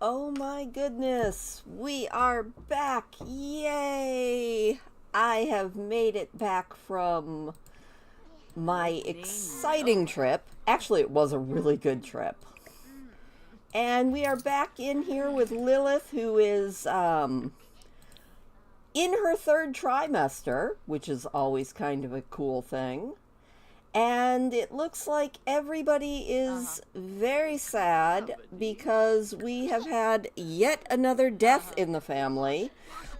Oh my goodness, we are back! Yay! I have made it back from my exciting trip. Actually, it was a really good trip. And we are back in here with Lilith, who is in her third trimester, which is always kind of a cool thing. And it looks like everybody is very sad because we have had yet another death in the family.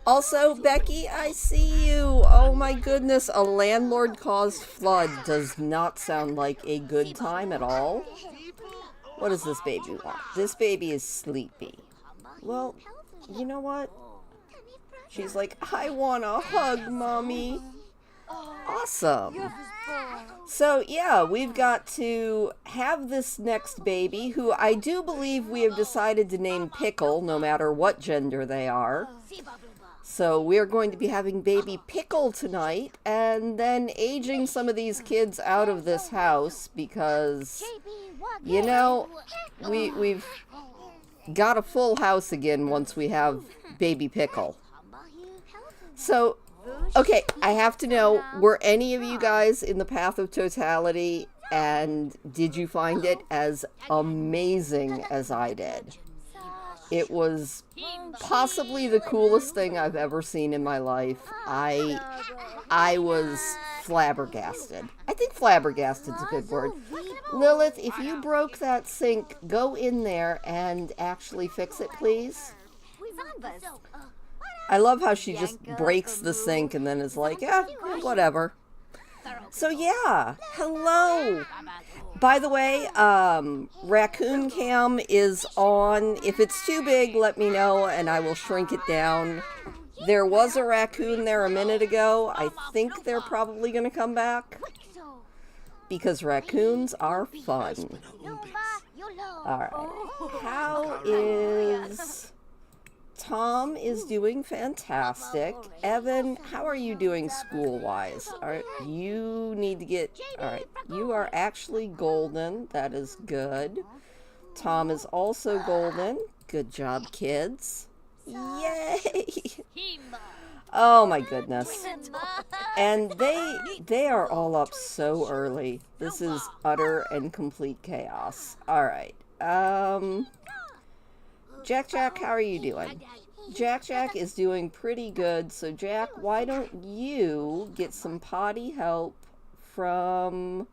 Also, Becky, I see you. Oh my goodness, a landlord-caused flood does not sound like a good time at all. What does this baby want? This baby is sleepy. Well, you know what? She's like, I want a hug, Mommy. Awesome. So, yeah, we've got to have this next baby, who I do believe we have decided to name Pickle, no matter what gender they are. So we're going to be having baby Pickle tonight, and then aging some of these kids out of this house, because, you know, we've got a full house again once we have baby Pickle. So, okay, I have to know, were any of you guys in the Path of Totality, and did you find it as amazing as I did? It was possibly the coolest thing I've ever seen in my life. I was flabbergasted. I think flabbergasted's a good word. Lilith, if you broke that sink, go in there and actually fix it, please. I love how she just breaks the sink and then is like, yeah, whatever. So yeah, hello. By the way, Raccoon Cam is on. If it's too big, let me know and I will shrink it down. There was a raccoon there a minute ago. I think they're probably going to come back because raccoons are fun. Alright, how is... Tom is doing fantastic. Evan, how are you doing school-wise? You need to get... Alright, you are actually golden. That is good. Tom is also golden. Good job, kids. Yay! Oh my goodness. And they are all up so early. This is utter and complete chaos. Alright, Jack, how are you doing? Jack is doing pretty good. So Jack, why don't you get some potty help from...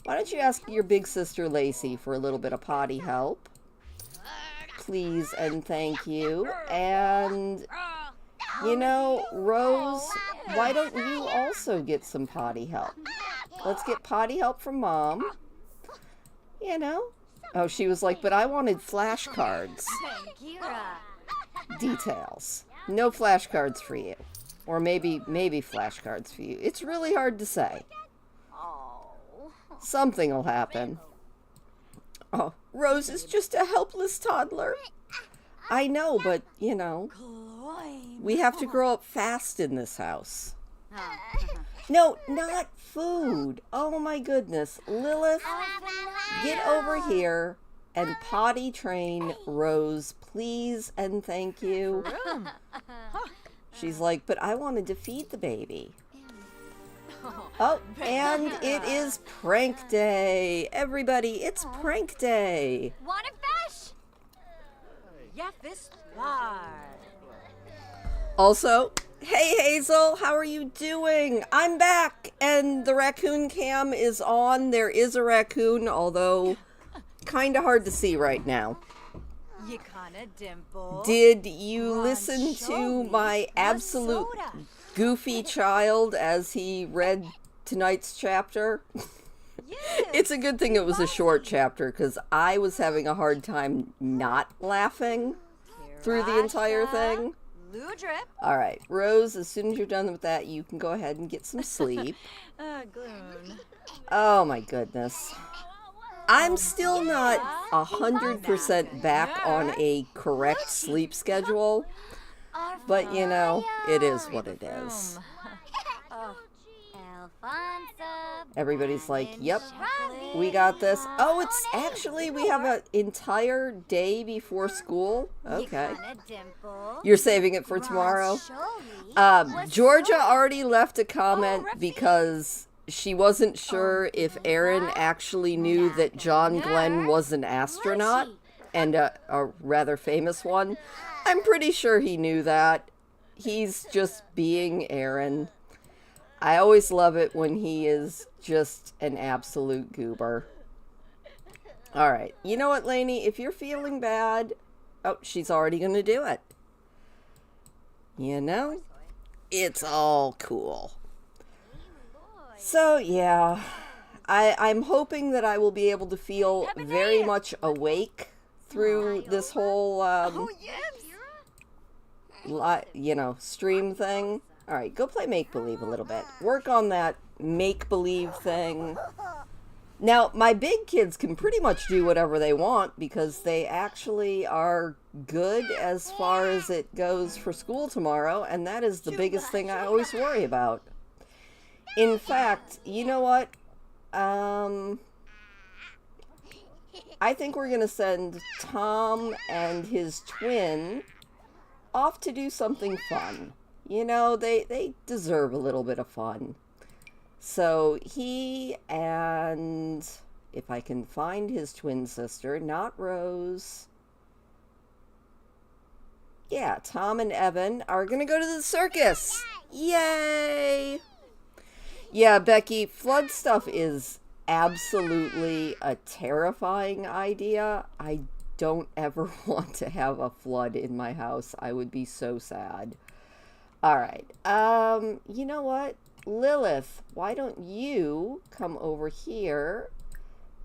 Why don't you ask your big sister Lacey for a little bit of potty help? Please and thank you. And, you know, Rose, why don't you also get some potty help? Let's get potty help from Mom. You know? Oh, she was like, but I wanted flashcards. Details. No flashcards for you. Or maybe flashcards for you. It's really hard to say. Something will happen. Oh, Rose is just a helpless toddler. I know, but, you know, we have to grow up fast in this house. No, not food. Oh my goodness. Lilith, get over here and potty train Rose, please and thank you. She's like, but I wanted to feed the baby. Oh, and it is prank day. Everybody, it's prank day. Want a fish? Yeah, fish. Also, hey Hazel, how are you doing? I'm back, and the raccoon cam is on. There is a raccoon, although kind of hard to see right now. You kinda dimple. Did you listen to my absolute goofy child as he read tonight's chapter? It's a good thing it was a short chapter, because I was having a hard time not laughing through the entire thing. Alright, Rose, as soon as you're done with that, you can go ahead and get some sleep. Oh my goodness. I'm still not 100% back on a correct sleep schedule, but you know, it is what it is. Everybody's like, yep, we got this. Oh, it's actually, we have an entire day before school. Okay. You're saving it for tomorrow? Georgia already left a comment because she wasn't sure if Aaron actually knew that John Glenn was an astronaut, and a rather famous one. I'm pretty sure he knew that. He's just being Aaron. I always love it when he is just an absolute goober. All right. You know what, Lainey? If you're feeling bad... Oh, she's already going to do it. You know? It's all cool. So, yeah. I'm hoping that I will be able to feel very much awake through this whole, stream thing. All right, go play make-believe a little bit. Work on that make-believe thing. Now, my big kids can pretty much do whatever they want because they actually are good as far as it goes for school tomorrow, and that is the biggest thing I always worry about. In fact, you know what? I think we're going to send Tom and his twin off to do something fun. You know, they deserve a little bit of fun. So he and, if I can find his twin sister, not Rose. Yeah, Tom and Evan are going to go to the circus. Yay! Yeah, Becky, flood stuff is absolutely a terrifying idea. I don't ever want to have a flood in my house. I would be so sad. All right. You know what? Lilith, why don't you come over here?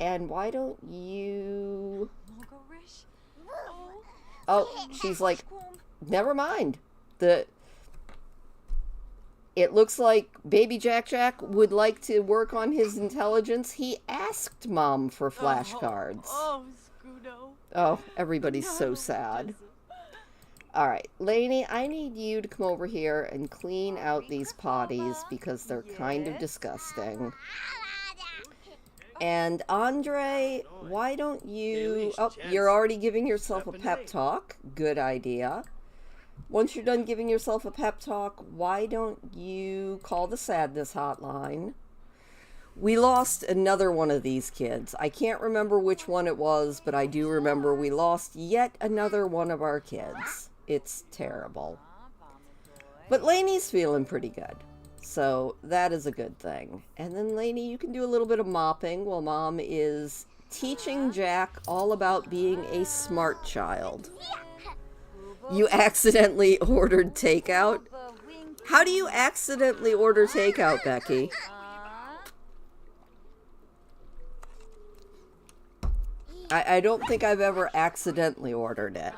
And why don't you... Oh, she's like, never mind. It looks like baby Jack would like to work on his intelligence. He asked Mom for flashcards. Oh, everybody's so sad. All right, Lainey, I need you to come over here and clean out these potties because they're kind of disgusting. And Andre, why don't you... Oh, you're already giving yourself a pep talk. Good idea. Once you're done giving yourself a pep talk, why don't you call the sadness hotline? We lost another one of these kids. I can't remember which one it was, but I do remember we lost yet another one of our kids. It's terrible. But Lainey's feeling pretty good. So that is a good thing. And then Lainey, you can do a little bit of mopping while Mom is teaching Jack all about being a smart child. You accidentally ordered takeout? How do you accidentally order takeout, Becky? I don't think I've ever accidentally ordered it.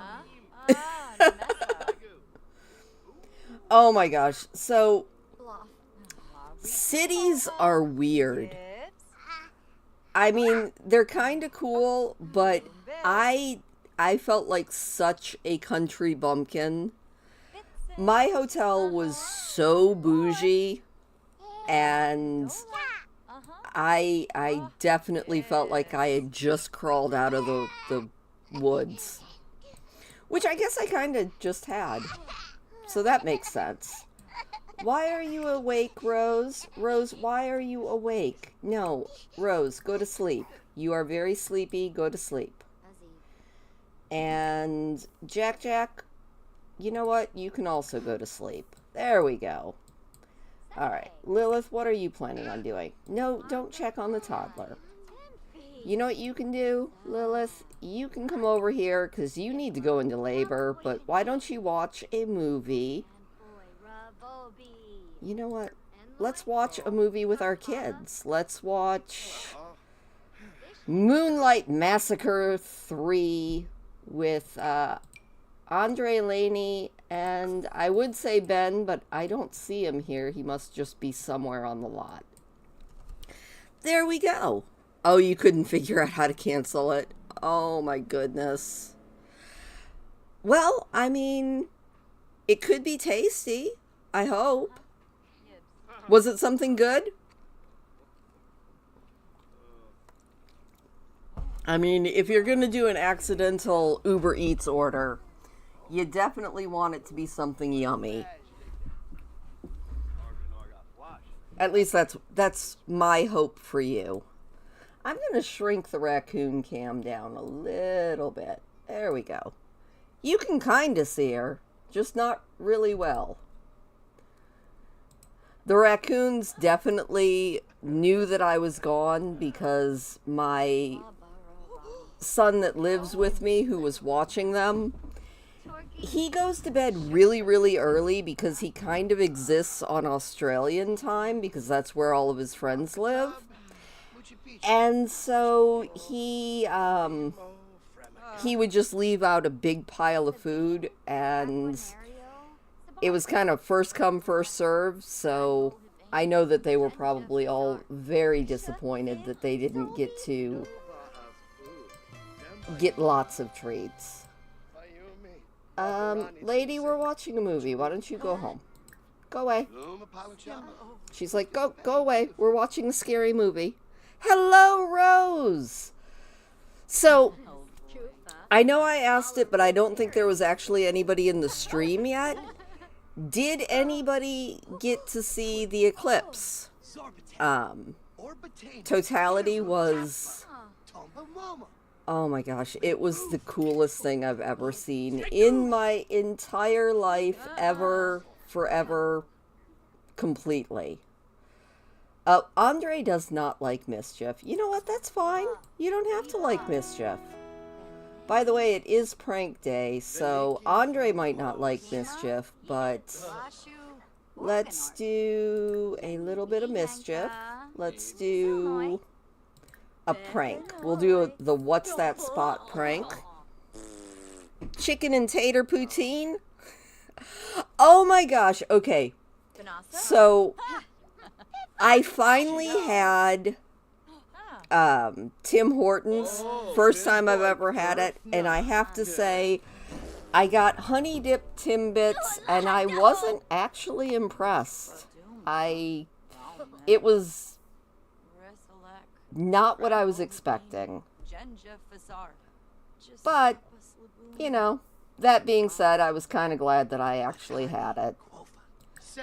Oh my gosh. So, cities are weird. I mean, they're kind of cool, but I felt like such a country bumpkin. My hotel was so bougie, and I definitely felt like I had just crawled out of the woods. Which I guess I kind of just had. So that makes sense. Why are you awake, Rose? Rose, why are you awake? No, Rose, go to sleep. You are very sleepy. Go to sleep. And Jack, you know what? You can also go to sleep. There we go. All right. Lilith, what are you planning on doing? No, don't check on the toddler. You know what you can do, Lilith? You can come over here because you need to go into labor, but why don't you watch a movie? You know what? Let's watch a movie with our kids. Let's watch Moonlight Massacre 3 with Andre, Lainey, and I would say Ben, but I don't see him here. He must just be somewhere on the lot. There we go. Oh, you couldn't figure out how to cancel it. Oh my goodness. Well, I mean, it could be tasty. I hope. Was it something good? I mean, if you're going to do an accidental Uber Eats order, you definitely want it to be something yummy. At least that's my hope for you. I'm going to shrink the raccoon cam down a little bit. There we go. You can kind of see her, just not really well. The raccoons definitely knew that I was gone because my son that lives with me, who was watching them, he goes to bed really, really early because he kind of exists on Australian time because that's where all of his friends live. And so he would just leave out a big pile of food, and it was kind of first come, first serve, so I know that they were probably all very disappointed that they didn't get to get lots of treats. Lady, we're watching a movie. Why don't you go home? Go away. She's like, go away. We're watching a scary movie. Hello, Rose! So, I know I asked it, but I don't think there was actually anybody in the stream yet. Did anybody get to see the eclipse? Totality was... Oh my gosh, it was the coolest thing I've ever seen in my entire life, ever, forever, completely. Andre does not like mischief. You know what? That's fine. You don't have to like mischief. By the way, it is prank day, so Andre might not like mischief, but let's do a little bit of mischief. Let's do a prank. We'll do the What's That Spot prank. Chicken and tater poutine. Oh my gosh. Okay. So I finally had Tim Hortons. First time I've ever had it. And I have to say, I got honey dipped Timbits and I wasn't actually impressed. It was not what I was expecting. But, you know, that being said, I was kind of glad that I actually had it.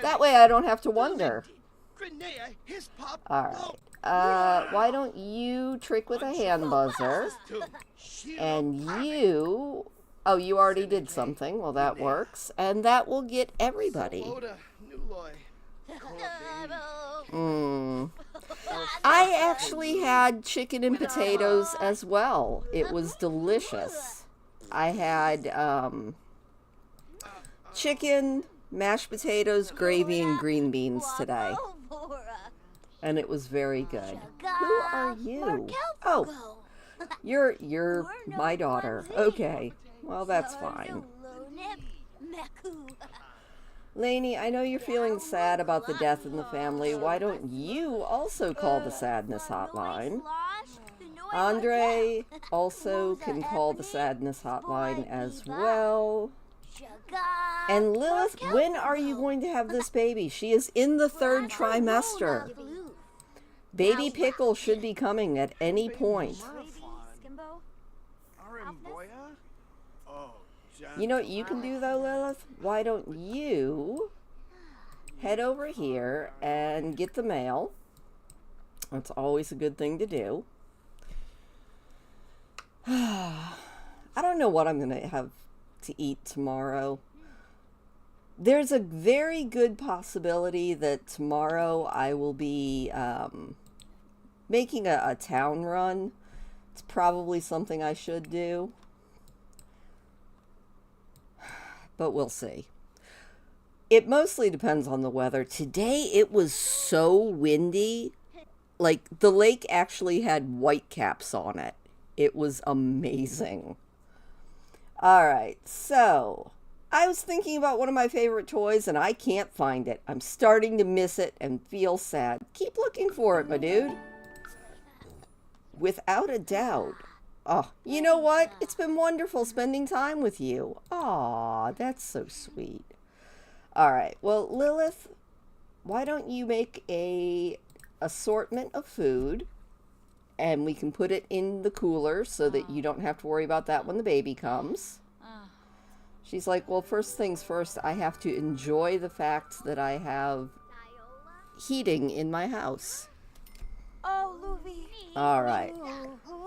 That way I don't have to wonder. Alright. Why don't you trick with a hand buzzer? And you... Oh, you already did something. Well, that works. And that will get everybody. I actually had chicken and potatoes as well. It was delicious. I had chicken, mashed potatoes, gravy, and green beans today. And it was very good. Who are you? Oh, you're my daughter. Okay. Well, that's fine. Lainey, I know you're feeling sad about the death in the family. Why don't you also call the sadness hotline? Andre also can call the sadness hotline as well. And Lilith, when are you going to have this baby? She is in the 3rd trimester. Baby Pickle should be coming at any point. You know what you can do though, Lilith? Why don't you head over here and get the mail? That's always a good thing to do. I don't know what I'm going to have to eat tomorrow. There's a very good possibility that tomorrow I will be making a town run. It's probably something I should do. But we'll see. It mostly depends on the weather. Today it was so windy. Like, the lake actually had whitecaps on it. It was amazing. Alright, so I was thinking about one of my favorite toys and I can't find it. I'm starting to miss it and feel sad. Keep looking for it, my dude. Without a doubt. Oh, you know what? It's been wonderful spending time with you. Aw, that's so sweet. Alright, well, Lilith, why don't you make a assortment of food and we can put it in the cooler so that you don't have to worry about that when the baby comes. She's like, well, first things first, I have to enjoy the fact that I have heating in my house. Oh, Luvi. All right.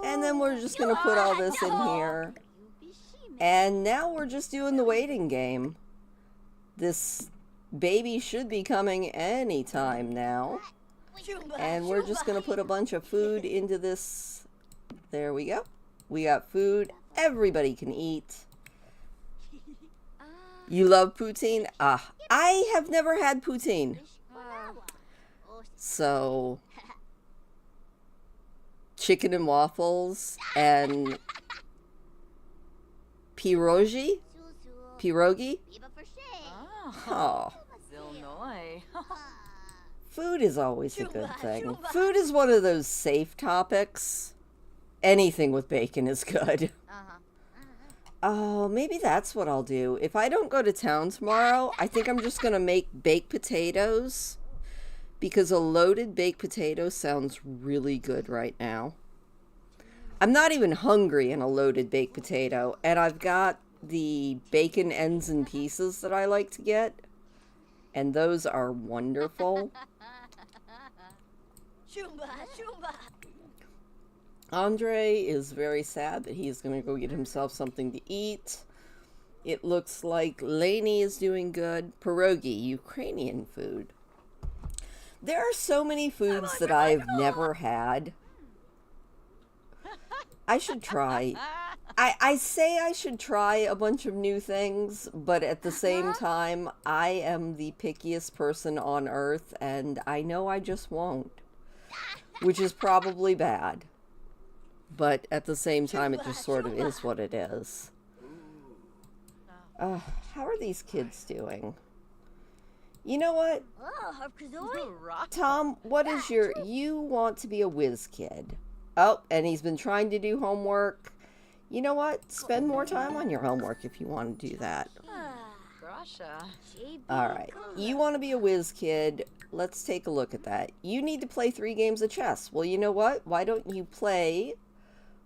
And then we're just going to put all this in here. And now we're just doing the waiting game. This baby should be coming anytime now. And we're just going to put a bunch of food into this. There we go. We got food. Everybody can eat. You love poutine? Ah, I have never had poutine. So, chicken and waffles and pierogi? Pierogi? Oh. Food is always a good thing. Food is one of those safe topics. Anything with bacon is good. Oh, maybe that's what I'll do. If I don't go to town tomorrow, I think I'm just going to make baked potatoes. Because a loaded baked potato sounds really good right now. I'm not even hungry in a loaded baked potato. And I've got the bacon ends and pieces that I like to get. And those are wonderful. Andre is very sad that he's going to go get himself something to eat. It looks like Lainey is doing good. Pierogi, Ukrainian food. There are so many foods that I've never had. I should try. I say I should try a bunch of new things, but at the same time, I am the pickiest person on earth, and I know I just won't. Which is probably bad. But at the same time, it just sort of is what it is. How are these kids doing? You know what? Tom, what is you want to be a whiz kid. Oh, and he's been trying to do homework. You know what? Spend more time on your homework if you want to do that. Alright, you want to be a whiz kid. Let's take a look at that. You need to play 3 games of chess. Well, you know what? Why don't you play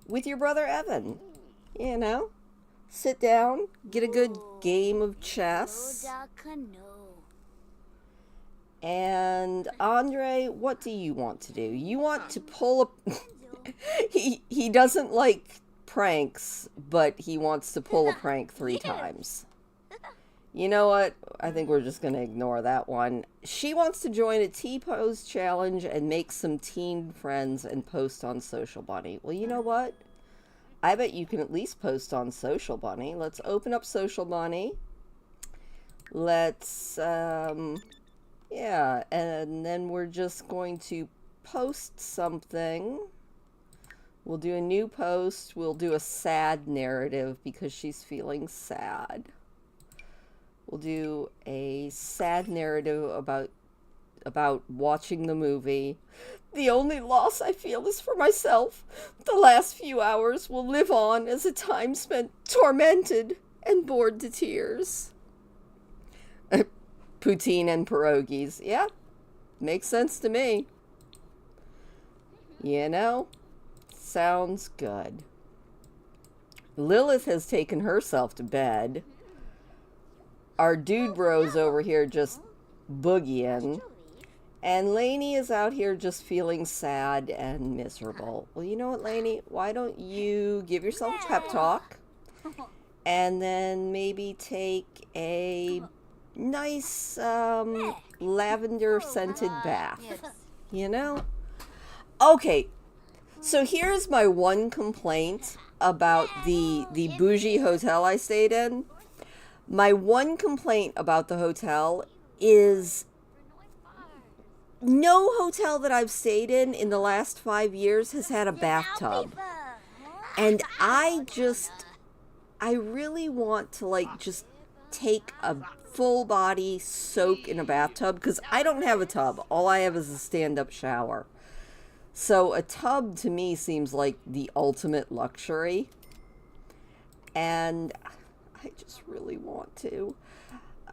with your brother Evan? You know? Sit down, get a good game of chess. And Andre, what do you want to do? You want to pull a... he doesn't like pranks, but he wants to pull a prank 3 times. You know what? I think we're just going to ignore that one. She wants to join a T-pose challenge and make some teen friends and post on Social Bunny. Well, you know what? I bet you can at least post on Social Bunny. Let's open up Social Bunny. Let's, yeah, and then we're just going to post something. We'll do a new post. We'll do a sad narrative because she's feeling sad. We'll do a sad narrative about watching the movie. The only loss I feel is for myself. The last few hours will live on as a time spent tormented and bored to tears. Poutine and pierogies. Yeah, makes sense to me. You know, sounds good. Lilith has taken herself to bed. Our dude bro's over here just boogieing. And Lainey is out here just feeling sad and miserable. Well, you know what, Lainey? Why don't you give yourself a pep talk? And then maybe take a nice lavender-scented bath. You know? Okay, so here's my one complaint about the bougie hotel I stayed in. My one complaint about the hotel is no hotel that I've stayed in the last 5 years has had a bathtub. And I really want to, like, just take a full body soak in a bathtub because I don't have a tub. All I have is a stand-up shower. So a tub to me seems like the ultimate luxury. And I just really want to.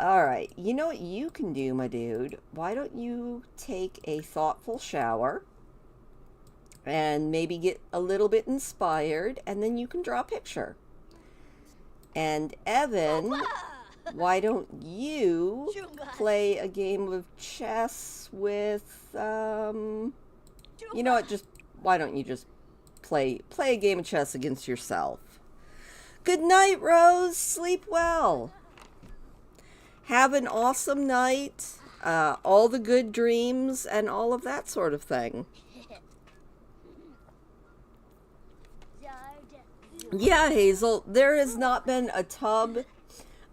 Alright, you know what you can do, my dude? Why don't you take a thoughtful shower? and maybe get a little bit inspired, and then you can draw a picture. And Evan, why don't you play a game of chess with, you know what, why don't you just play a game of chess against yourself? Good night, Rose. Sleep well. Have an awesome night. All the good dreams and all of that sort of thing. Yeah, Hazel, there has not been a tub.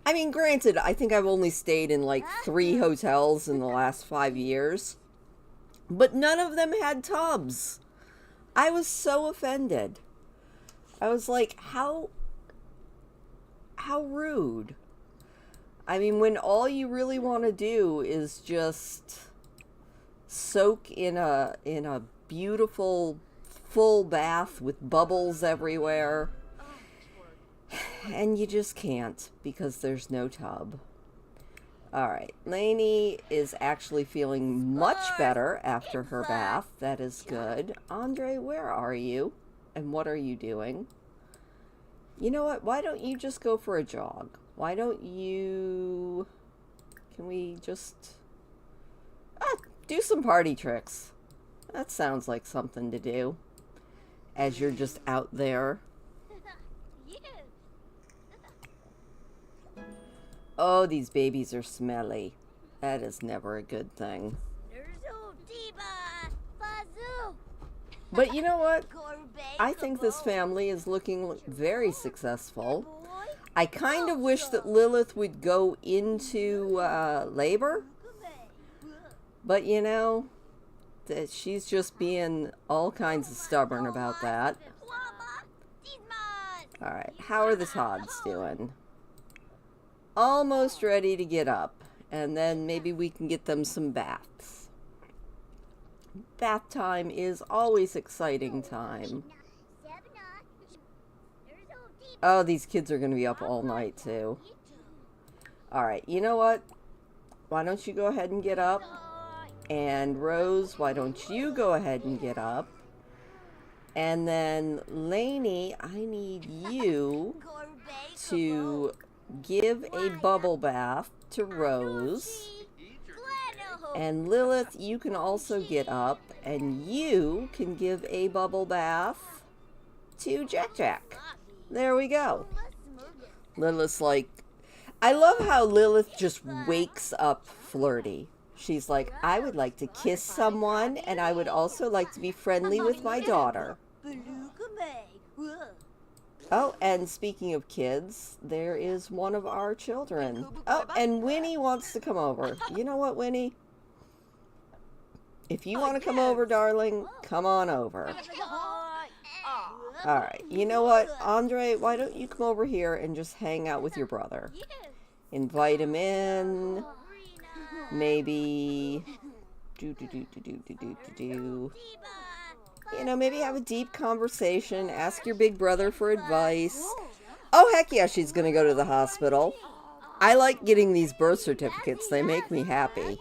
I mean, granted, I think I've only stayed in like 3 hotels in the last 5 years. But none of them had tubs. I was so offended. I was like, how rude. I mean, when all you really want to do is just soak in a beautiful full bath with bubbles everywhere, and you just can't because there's no tub. All right, Lainey is actually feeling much better after her bath. That is good. Andre, where are you? And what are you doing? You know what? Why don't you just go for a jog? Why don't you... Can we just... do some party tricks. That sounds like something to do. As you're just out there. Oh, these babies are smelly. That is never a good thing. But you know what? I think this family is looking very successful. I kind of wish that Lilith would go into labor. But you know, that she's just being all kinds of stubborn about that. Alright, how are the Todds doing? Almost ready to get up. And then maybe we can get them some baths. Bath time is always exciting time. Oh, these kids are going to be up all night too. Alright, you know what? Why don't you go ahead and get up? And Rose, why don't you go ahead and get up? And then Lainey, I need you to give a bubble bath to Rose. And Lilith, you can also get up and you can give a bubble bath to Jack Jack. There we go. Lilith's like, I love how Lilith just wakes up flirty. She's like, I would like to kiss someone, and I would also like to be friendly with my daughter. Oh, and speaking of kids, there is one of our children. Oh, and Winnie wants to come over. You know what, Winnie? If you want to come over, darling, come on over. Alright, you know what, Andre, why don't you come over here and just hang out with your brother? Invite him in. Maybe... You know, maybe have a deep conversation. Ask your big brother for advice. Oh, heck yeah, she's going to go to the hospital. I like getting these birth certificates. They make me happy.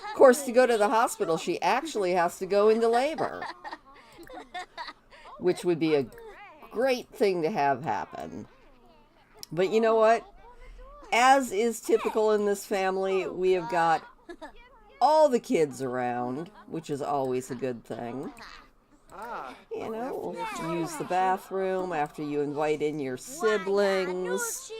Of course, to go to the hospital, she actually has to go into labor. Which would be a great thing to have happen. But you know what? As is typical in this family, we have got all the kids around, which is always a good thing. You know, use the bathroom after you invite in your siblings.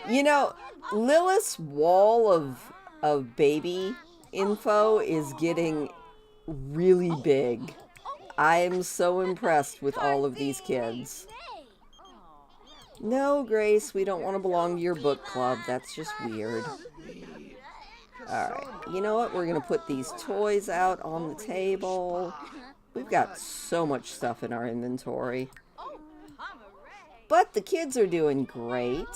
You know, Lilith's wall of baby info is getting really big. I am so impressed with all of these kids. No, Grace, we don't want to belong to your book club. That's just weird. Alright, you know what? We're going to put these toys out on the table. We've got so much stuff in our inventory. But the kids are doing great.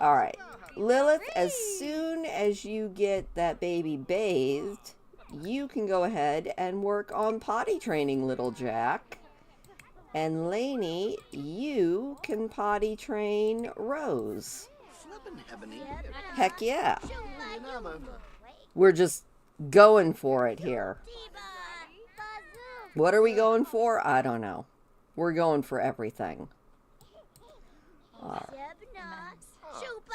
Alright, Lilith, as soon as you get that baby bathed, you can go ahead and work on potty training little Jack. And Lainey, you can potty train Rose. Heck yeah. We're just going for it here. What are we going for? I don't know. We're going for everything.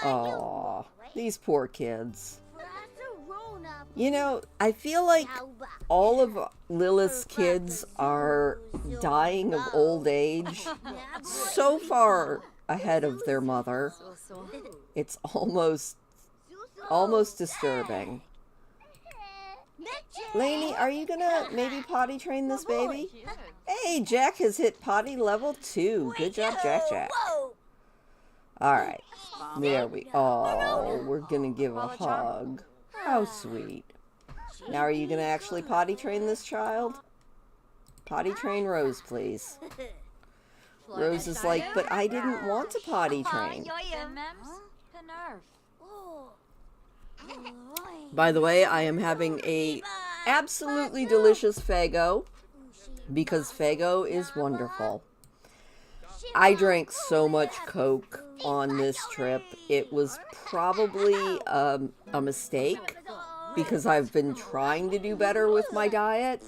Oh, these poor kids. You know, I feel like all of Lilith's kids are dying of old age so far ahead of their mother. It's almost disturbing. Lainey, are you gonna maybe potty train this baby? Hey, Jack has hit potty level 2. Good job, Jack. Alright. There we Oh, we're gonna give a hug. How sweet. Now are you gonna actually potty train this child? Potty train Rose, please. Rose is like, but I didn't want to potty train. By the way, I am having a absolutely delicious Faygo because Faygo is wonderful. I drank so much Coke on this trip. It was probably a mistake because I've been trying to do better with my diet.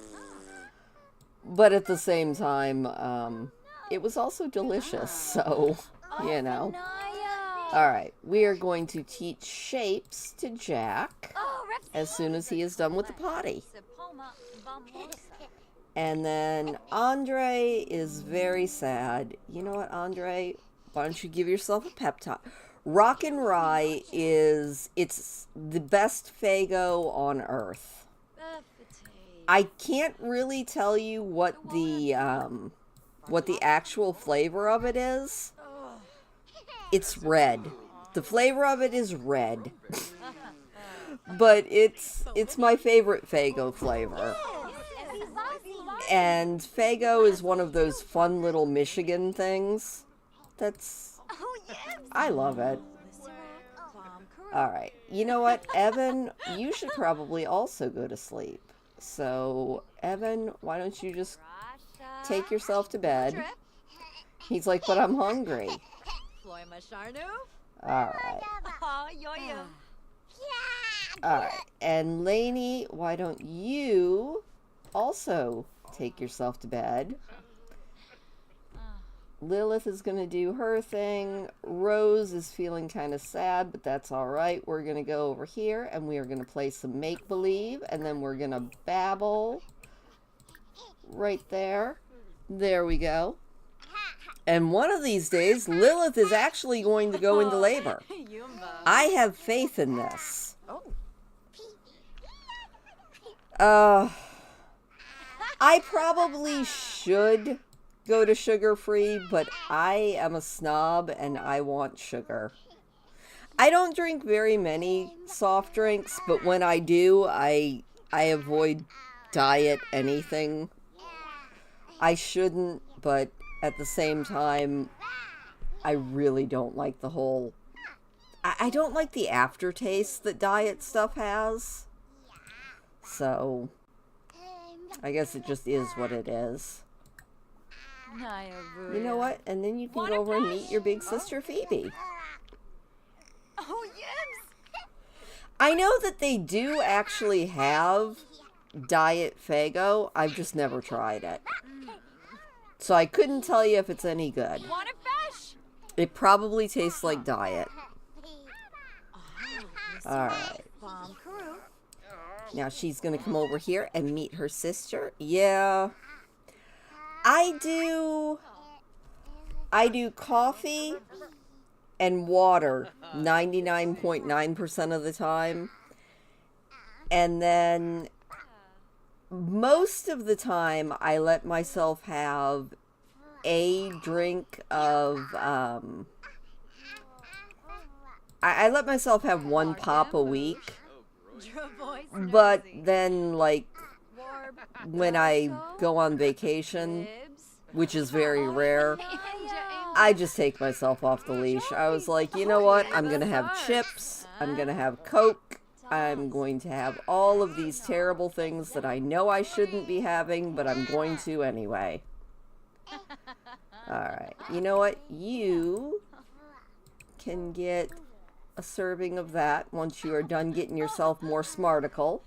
But at the same time, it was also delicious, so, you know. Alright, we are going to teach shapes to Jack as soon as he is done with the potty. And then Andre is very sad. You know what, Andre? Why don't you give yourself a pep talk? Rock and Rye it's the best Faygo on earth. I can't really tell you what the actual flavor of it is. It's red. The flavor of it is red. But it's my favorite Faygo flavor. And Faygo is one of those fun little Michigan things. I love it. Alright, you know what, Evan, you should probably also go to sleep. So, Evan, why don't you just take yourself to bed? He's like, but I'm hungry. Alright. Alright, and Lainey, why don't you also take yourself to bed? Lilith is going to do her thing. Rose is feeling kind of sad, but that's alright. We're going to go over here, and we are going to play some make-believe, and then we're going to babble right there. There we go. And one of these days, Lilith is actually going to go into labor. I have faith in this. I probably should go to sugar-free, but I am a snob and I want sugar. I don't drink very many soft drinks, but when I do, I avoid diet anything. I shouldn't, but at the same time, I really don't like the whole... I don't like the aftertaste that diet stuff has. So, I guess it just is what it is. You know what? And then you can go over and meet your big sister, Phoebe. Oh, yes! I know that they do actually have Diet Faygo. I've just never tried it. So I couldn't tell you if it's any good. Want a fish? It probably tastes like Diet. Alright. Now she's going to come over here and meet her sister. Yeah. I do coffee and water 99.9% of the time. And then most of the time I let myself have a drink of I let myself have one pop a week. But then, like, when I go on vacation, which is very rare, I just take myself off the leash. I was like, you know what? I'm going to have chips. I'm going to have Coke. I'm going to have all of these terrible things that I know I shouldn't be having, but I'm going to anyway. Alright. You know what? You can get a serving of that once you are done getting yourself more smarticle.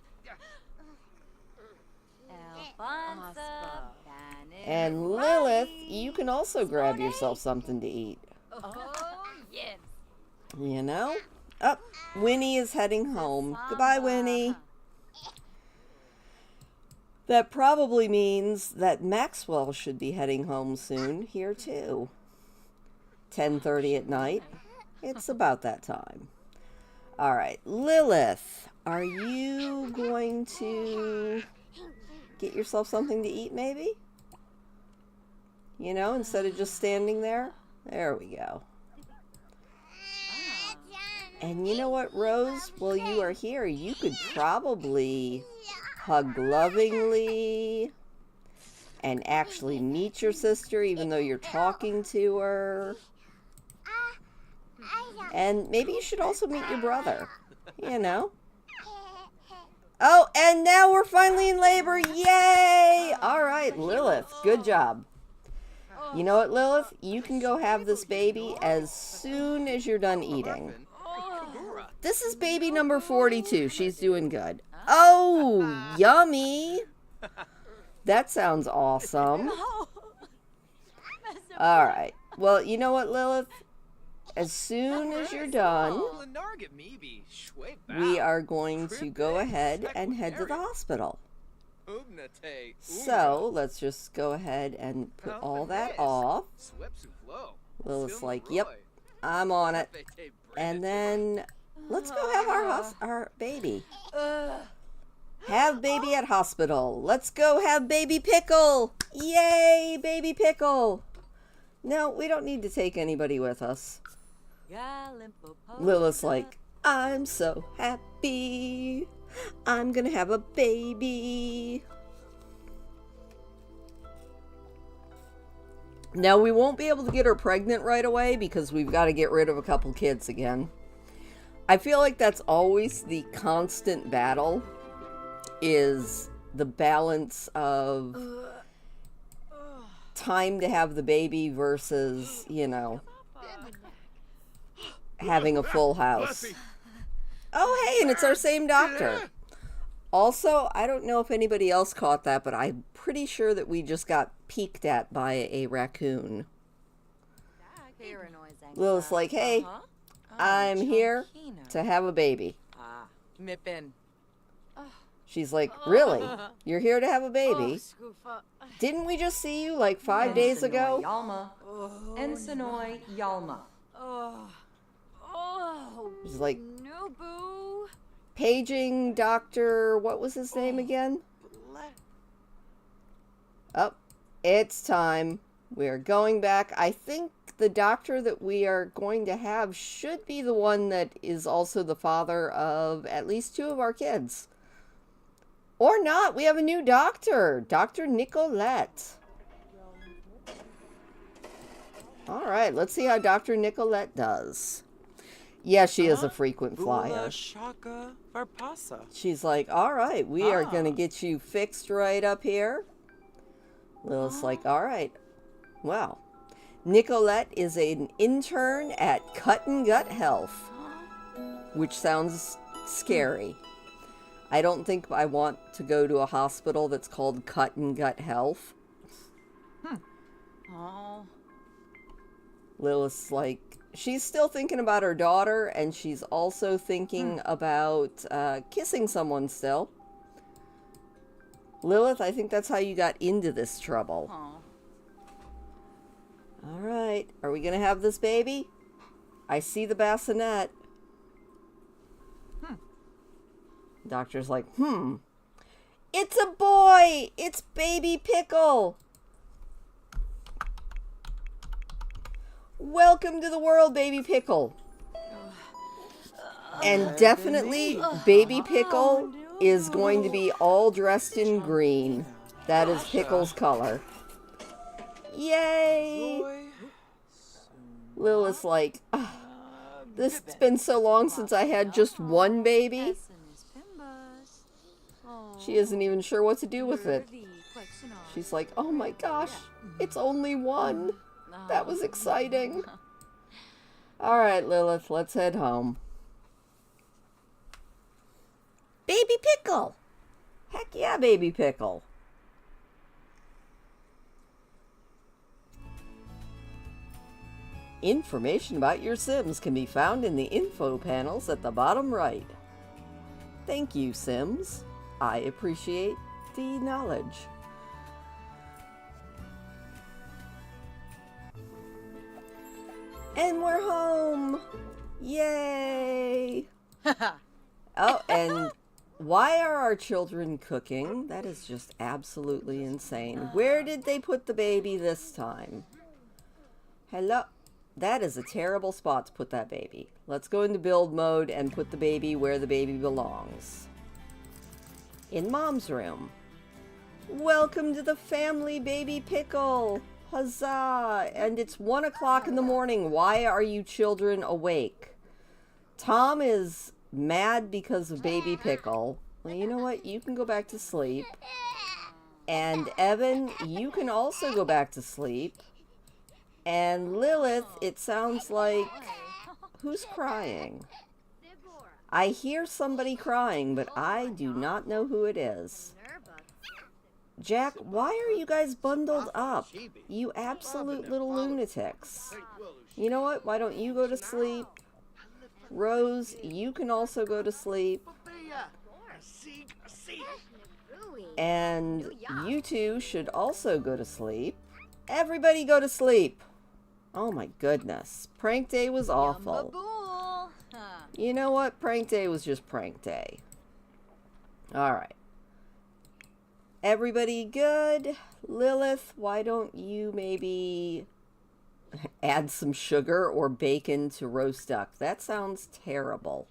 And Lilith, you can also grab yourself something to eat. Oh, yes. You know? Oh, Winnie is heading home. Goodbye, Winnie. That probably means that Maxwell should be heading home soon here too. 10:30 at night. It's about that time. All right, Lilith, are you going to get yourself something to eat maybe? You know, instead of just standing there? There we go. And you know what, Rose? While you are here, you could probably hug lovingly and actually meet your sister even though you're talking to her. And maybe you should also meet your brother, you know. Oh, and now we're finally in labor. Yay! All right, Lilith, good job. You know what, Lilith? You can go have this baby as soon as you're done eating. This is baby number 42. She's doing good. Oh, yummy. That sounds awesome. All right. Well, you know what, Lilith? As soon as you're done, we are going to go ahead and head to the hospital. So, let's just go ahead and put all that off. Lilith's like, yep, I'm on it. And then, let's go have our baby. Have baby at hospital. Let's go have baby Pickle. Yay, baby Pickle. No, we don't need to take anybody with us. Lilith's like, I'm so happy. I'm gonna have a baby. Now, we won't be able to get her pregnant right away because we've got to get rid of a couple kids again. I feel like that's always the constant battle, is the balance of time to have the baby versus, you know, having a full house. Oh, hey, and it's our same doctor. Also, I don't know if anybody else caught that, but I'm pretty sure that we just got peeked at by a raccoon. Lilith's like, hey, I'm here to have a baby. She's like, really? You're here to have a baby? Didn't we just see you like 5 days ago? Ensenoi Yalma. She's like, No, boo. paging Dr. What was his name again? Oh, it's time. We're going back. I think the doctor that we are going to have should be the one that is also the father of at least 2 of our kids. Or not. We have a new doctor. Dr. Nicolette. All right. Let's see how Dr. Nicolette does. Yeah, she is a frequent flyer. She's like, all right, we are going to get you fixed right up here. Lilith's like, all right. Well, Nicolette is an intern at Cut and Gut Health, which sounds scary. I don't think I want to go to a hospital that's called Cut and Gut Health. Lilith's like, she's still thinking about her daughter, and she's also thinking about kissing someone still. Lilith, I think that's how you got into this trouble. All right. Are we going to have this baby? I see the bassinet. Doctor's like, It's a boy! It's baby Pickle! Welcome to the world, baby Pickle. And definitely, baby Pickle is going to be all dressed in green. That is Pickle's color. Yay! Lilith's like, this has been so long since I had just one baby. She isn't even sure what to do with it. She's like, oh my gosh, it's only one. That was exciting. All right, Lilith, let's head home. Baby Pickle! Heck yeah, Baby Pickle! Information about your Sims can be found in the info panels at the bottom right. Thank you, Sims. I appreciate the knowledge. And we're home! Yay! Oh, and why are our children cooking? That is just absolutely insane. Where did they put the baby this time? Hello? That is a terrible spot to put that baby. Let's go into build mode and put the baby where the baby belongs. In Mom's room. Welcome to the family, Baby Pickle! Huzzah! And it's 1 o'clock in the morning. Why are you children awake? Tom is mad because of Baby Pickle. Well, you know what? You can go back to sleep. And Evan, you can also go back to sleep. And Lilith, it sounds like... Who's crying? I hear somebody crying, but I do not know who it is. Jack, why are you guys bundled up? You absolute little lunatics. You know what? Why don't you go to sleep? Rose, you can also go to sleep. And you two should also go to sleep. Everybody go to sleep. Oh my goodness. Prank day was awful. You know what? Prank day was just prank day. Alright. Everybody good? Lilith, why don't you maybe add some sugar or bacon to roast duck? That sounds terrible.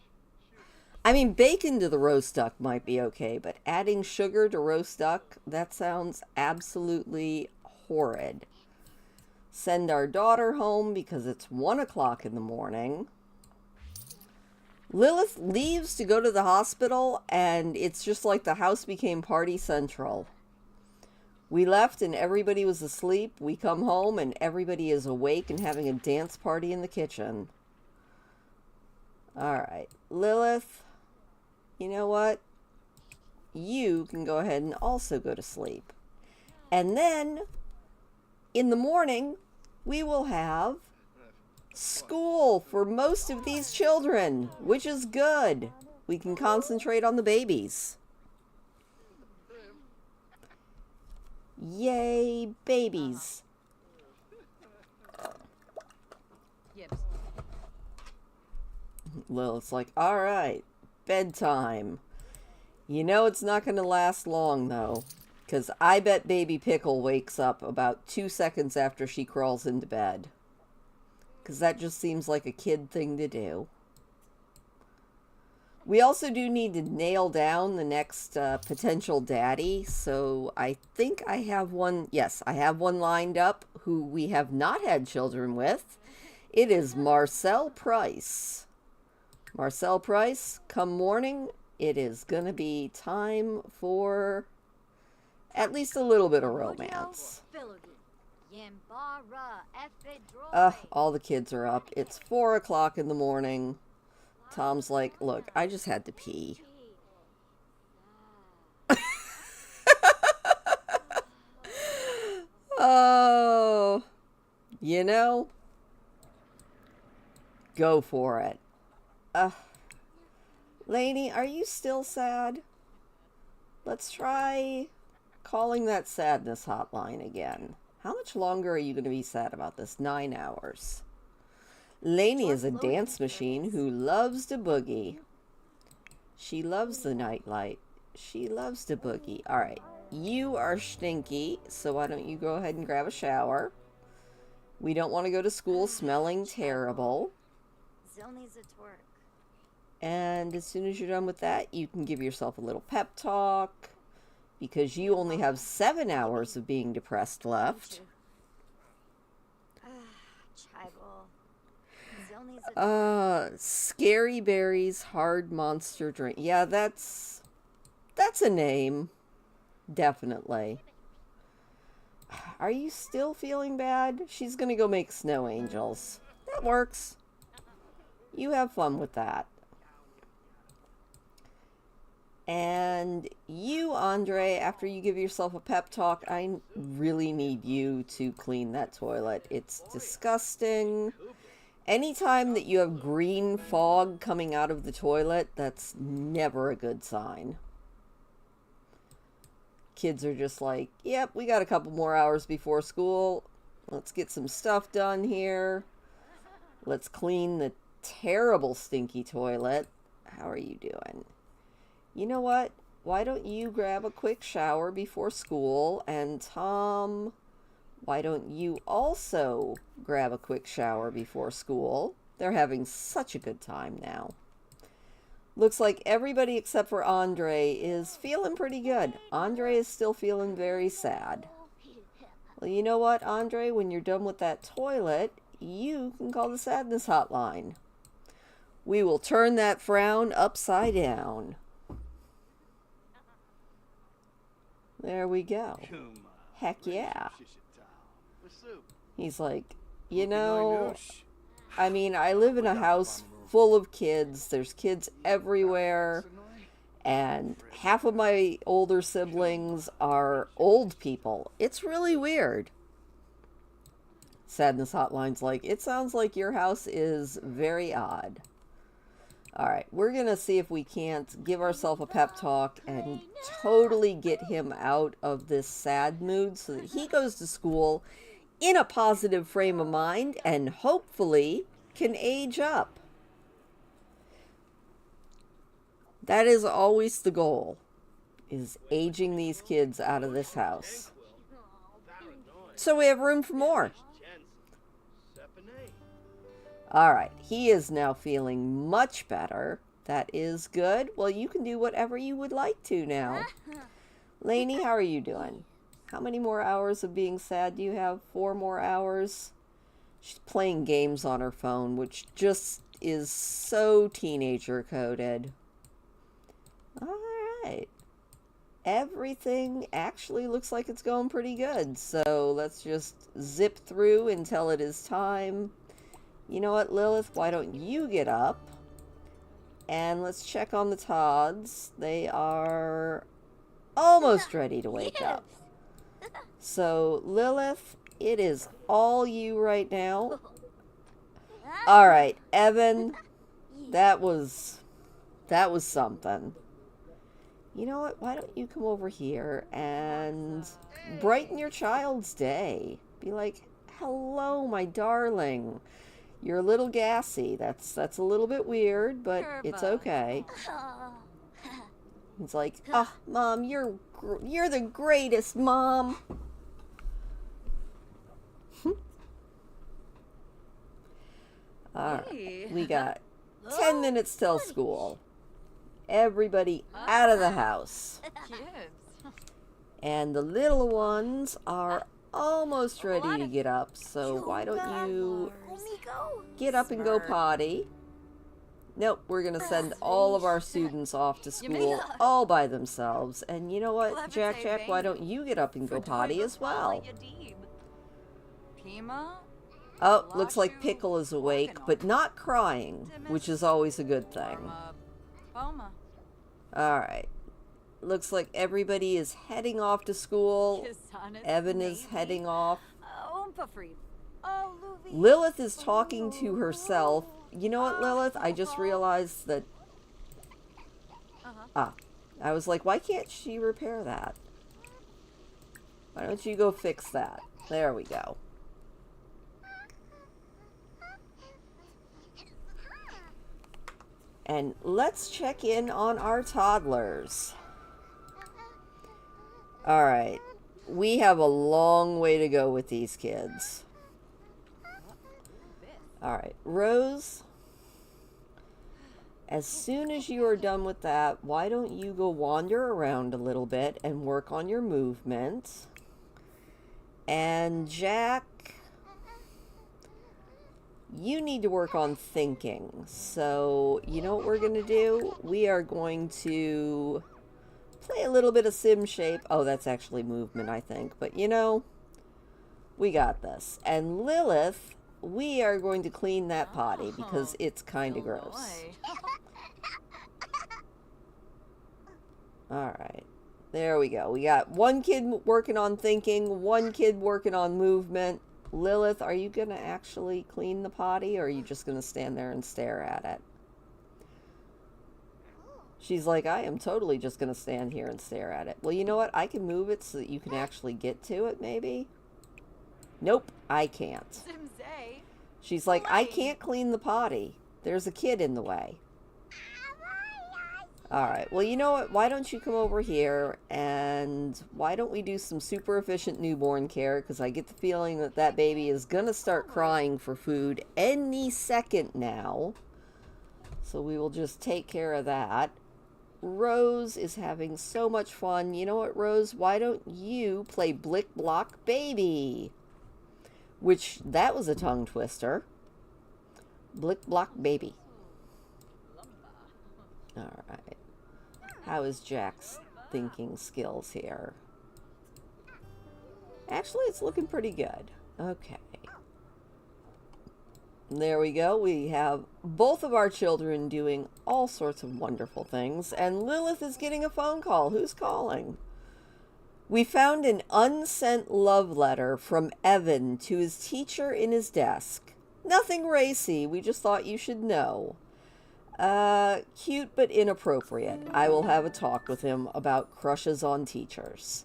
I mean, bacon to the roast duck might be okay, but adding sugar to roast duck, that sounds absolutely horrid. Send our daughter home because it's 1 o'clock in the morning. Lilith leaves to go to the hospital, and it's just like the house became party central. We left and everybody was asleep. We come home and everybody is awake and having a dance party in the kitchen. Alright, Lilith, you know what? You can go ahead and also go to sleep. And then, in the morning, we will have school for most of these children, which is good. We can concentrate on the babies. Yay, babies. Lilith's like, alright, bedtime. You know it's not going to last long, though. Because I bet Baby Pickle wakes up about 2 seconds after she crawls into bed. Because that just seems like a kid thing to do. We also do need to nail down the next potential daddy. So I think I have one. Yes, I have one lined up who we have not had children with. It is Marcel Price. Marcel Price, come morning, it is going to be time for at least a little bit of romance. All the kids are up. It's 4 o'clock in the morning. Tom's like, look, I just had to pee. Oh, you know, go for it. Lainey, are you still sad? Let's try calling that sadness hotline again. How much longer are you going to be sad about this? 9 hours. Lainey is a dance machine who loves to boogie. She loves the nightlight. She loves to boogie. Alright, you are stinky, so why don't you go ahead and grab a shower? We don't want to go to school smelling terrible. And as soon as you're done with that, you can give yourself a little pep talk, because you only have 7 hours of being depressed left. Scary Berries Hard Monster Drink. Yeah, that's a name. Definitely. Are you still feeling bad? She's gonna go make snow angels. That works. You have fun with that. And you, Andre, after you give yourself a pep talk, I really need you to clean that toilet. It's disgusting. Anytime that you have green fog coming out of the toilet, that's never a good sign. Kids are just like, yep, we got a couple more hours before school. Let's get some stuff done here. Let's clean the terrible stinky toilet. How are you doing? You know what? Why don't you grab a quick shower before school? And Tom, why don't you also grab a quick shower before school? They're having such a good time now. Looks like everybody except for Andre is feeling pretty good. Andre is still feeling very sad. Well, you know what, Andre? When you're done with that toilet, you can call the sadness hotline. We will turn that frown upside down. There we go. Heck yeah. He's like, you know, I mean, I live in a house full of kids. There's kids everywhere. And half of my older siblings are old people. It's really weird. Sadness Hotline's like, it sounds like your house is very odd. Alright, we're going to see if we can't give ourselves a pep talk and totally get him out of this sad mood so that he goes to school in a positive frame of mind and hopefully can age up. That is always the goal, is aging these kids out of this house. So we have room for more. Alright, he is now feeling much better. That is good. Well, you can do whatever you would like to now. Lainey, how are you doing? How many more hours of being sad do you have? 4 more hours? She's playing games on her phone, which just is so teenager coded. Alright. Everything actually looks like it's going pretty good. So let's just zip through until it is time. You know what, Lilith? Why don't you get up? And let's check on the Todds. They are almost ready to wake up. So, Lilith, it is all you right now. Alright, Evan, that was something. You know what? Why don't you come over here and brighten your child's day? Be like, hello, my darling. You're a little gassy. That's a little bit weird, but it's okay. He's like, oh, Mom, you're the greatest, Mom. Alright, we got 10 minutes till school. Everybody out of the house. And the little ones are almost ready to get up, so why don't you get up and go potty? Nope, we're going to send all of our students off to school all by themselves. And you know what, Jack, why don't you get up and go potty as well? Oh, looks like Pickle is awake, but not crying, which is always a good thing. Alright. Looks like everybody is heading off to school. Evan is heading off. Lilith is talking to herself. You know what, Lilith? I just realized that... I was like, why can't she repair that? Why don't you go fix that? There we go. And let's check in on our toddlers. Alright, we have a long way to go with these kids. Alright, Rose, as soon as you are done with that, why don't you go wander around a little bit and work on your movement? And Jack, you need to work on thinking. So, you know what we're going to do? We are going to play a little bit of sim shape. Oh, that's actually movement, I think. But, you know, we got this. And Lilith, we are going to clean that potty because it's kind of gross. Alright. There we go. We got one kid working on thinking, one kid working on movement. Lilith, are you going to actually clean the potty, or are you just going to stand there and stare at it? She's like, I am totally just going to stand here and stare at it. Well, you know what? I can move it so that you can actually get to it, maybe? Nope, I can't. She's like, I can't clean the potty. There's a kid in the way. Alright, well, you know what? Why don't you come over here, and why don't we do some super efficient newborn care? Because I get the feeling that that baby is going to start crying for food any second now. So we will just take care of that. Rose is having so much fun. You know what, Rose? Why don't you play Blick Block Baby? Which, that was a tongue twister. Blick Block Baby. Alright. How is Jack's thinking skills here? Actually, it's looking pretty good. Okay. There we go. We have both of our children doing all sorts of wonderful things. And Lilith is getting a phone call. Who's calling? We found an unsent love letter from Evan to his teacher in his desk. Nothing racy. We just thought you should know. Cute but inappropriate. I will have a talk with him about crushes on teachers.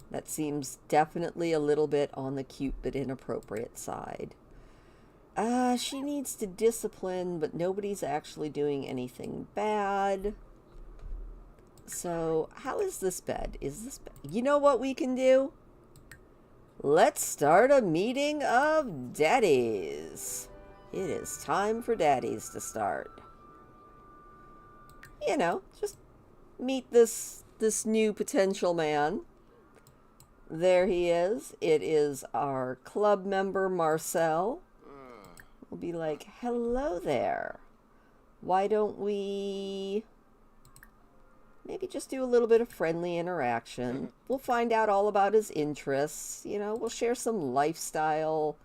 That seems definitely a little bit on the cute but inappropriate side. She needs to discipline, but nobody's actually doing anything bad. So, how is this bed? Is this bed? You know what we can do? Let's start a meeting of daddies. It is time for daddies to start. You know, just meet this new potential man. There he is. It is our club member, Marcel. We'll be like, hello there. Why don't we maybe just do a little bit of friendly interaction? We'll find out all about his interests. You know, we'll share some lifestyle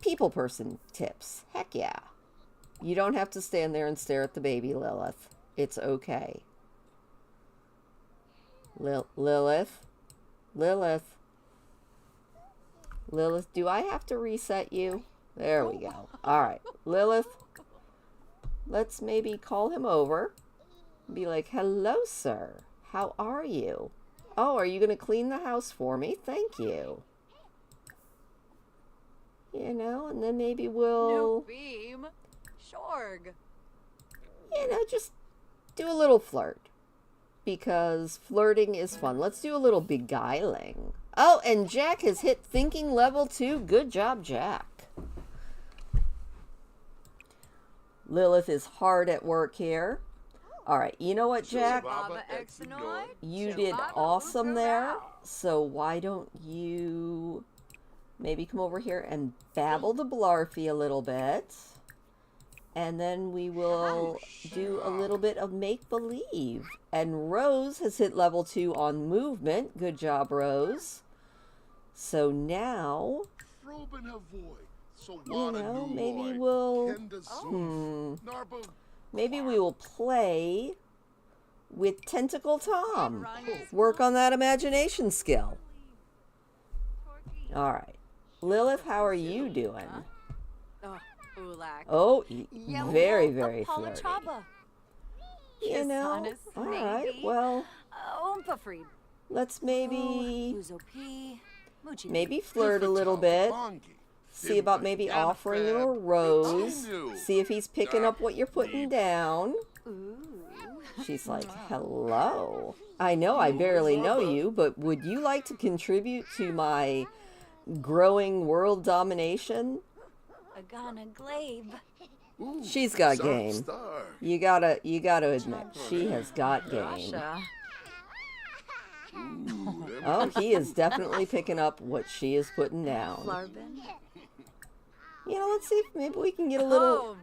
people person tips. Heck yeah. You don't have to stand there and stare at the baby, Lilith. It's okay. Lilith? Lilith, do I have to reset you? There we go. Alright, Lilith, let's maybe call him over. Be like, hello, sir. How are you? Oh, are you going to clean the house for me? Thank you. You know, and then maybe we'll... New beam. Shorg. You know, just do a little flirt. Because flirting is fun. Let's do a little beguiling. Oh, and Jack has hit thinking level 2. Good job, Jack. Lilith is hard at work here. Alright, you know what, Jack? You did awesome there. So why don't you maybe come over here and babble to Blarfy a little bit. And then we will do a little bit of make-believe. And Rose has hit level 2 on movement. Good job, Rose. So now, you know, maybe we'll... maybe we will play with Tentacle Tom. Work on that imagination skill. Alright. Lilith, how are you doing? Oh, very, very flirty. You know, alright, well, let's maybe flirt a little bit. See about maybe offering him a rose. See if he's picking up what you're putting down. She's like, hello. I know I barely know you, but would you like to contribute to my growing world domination? She's got game. You gotta admit, she has got game. Oh, he is definitely picking up what she is putting down. You know, let's see if maybe we can get a little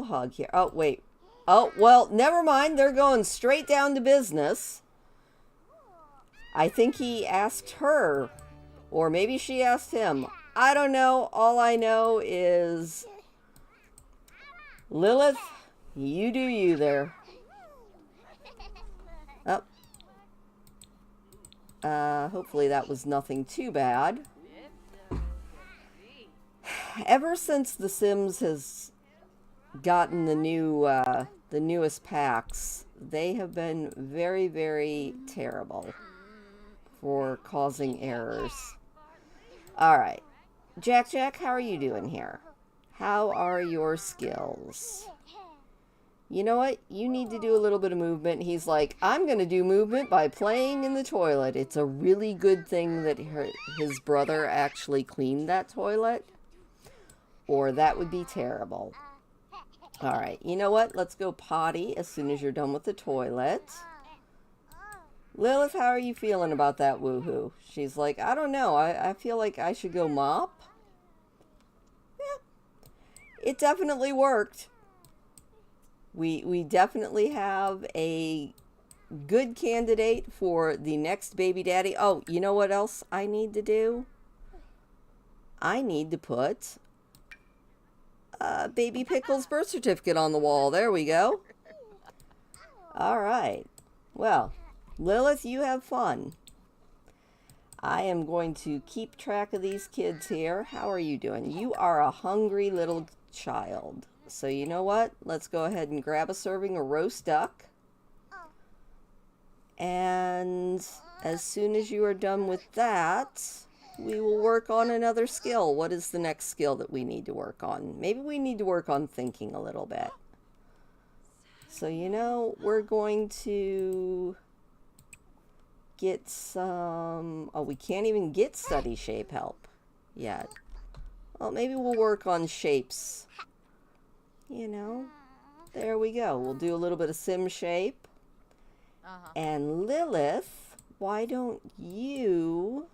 hug here. Oh, wait. Oh, well, never mind. They're going straight down to business. I think he asked her, or maybe she asked him. I don't know. All I know is, Lilith, you do you there. Oh. Hopefully that was nothing too bad. Ever since The Sims has gotten the newest packs, they have been very, very terrible for causing errors. Alright. Jack, how are you doing here? How are your skills? You know what? You need to do a little bit of movement. He's like, I'm going to do movement by playing in the toilet. It's a really good thing that his brother actually cleaned that toilet, or that would be terrible. Alright, you know what? Let's go potty as soon as you're done with the toilet. Lilith, how are you feeling about that woohoo? She's like, I don't know. I feel like I should go mop. Yeah, it definitely worked. We definitely have a good candidate for the next baby daddy. Oh, you know what else I need to do? I need to put Baby Pickle's birth certificate on the wall. There we go. All right. Well, Lilith, you have fun. I am going to keep track of these kids here. How are you doing? You are a hungry little child. So you know what? Let's go ahead and grab a serving of roast duck. And as soon as you are done with that, we will work on another skill. What is the next skill that we need to work on? Maybe we need to work on thinking a little bit. So, you know, we're going to get some... Oh, we can't even get study shape help yet. Well, maybe we'll work on shapes. You know, there we go. We'll do a little bit of sim shape. And Lilith, why don't you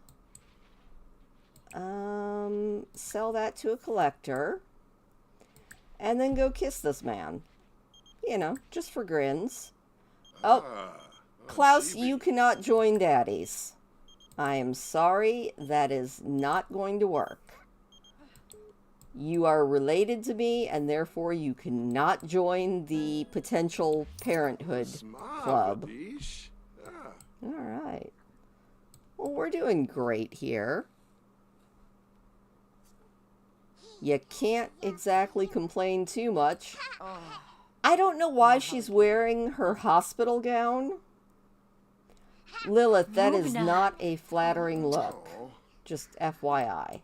sell that to a collector and then go kiss this man? You know, just for grins. Oh, Klaus, you cannot join daddies. I am sorry, that is not going to work. You are related to me, and therefore you cannot join the potential parenthood club. Alright. Well, we're doing great here. You can't exactly complain too much. I don't know why she's wearing her hospital gown. Lilith, that is not a flattering look. Just FYI.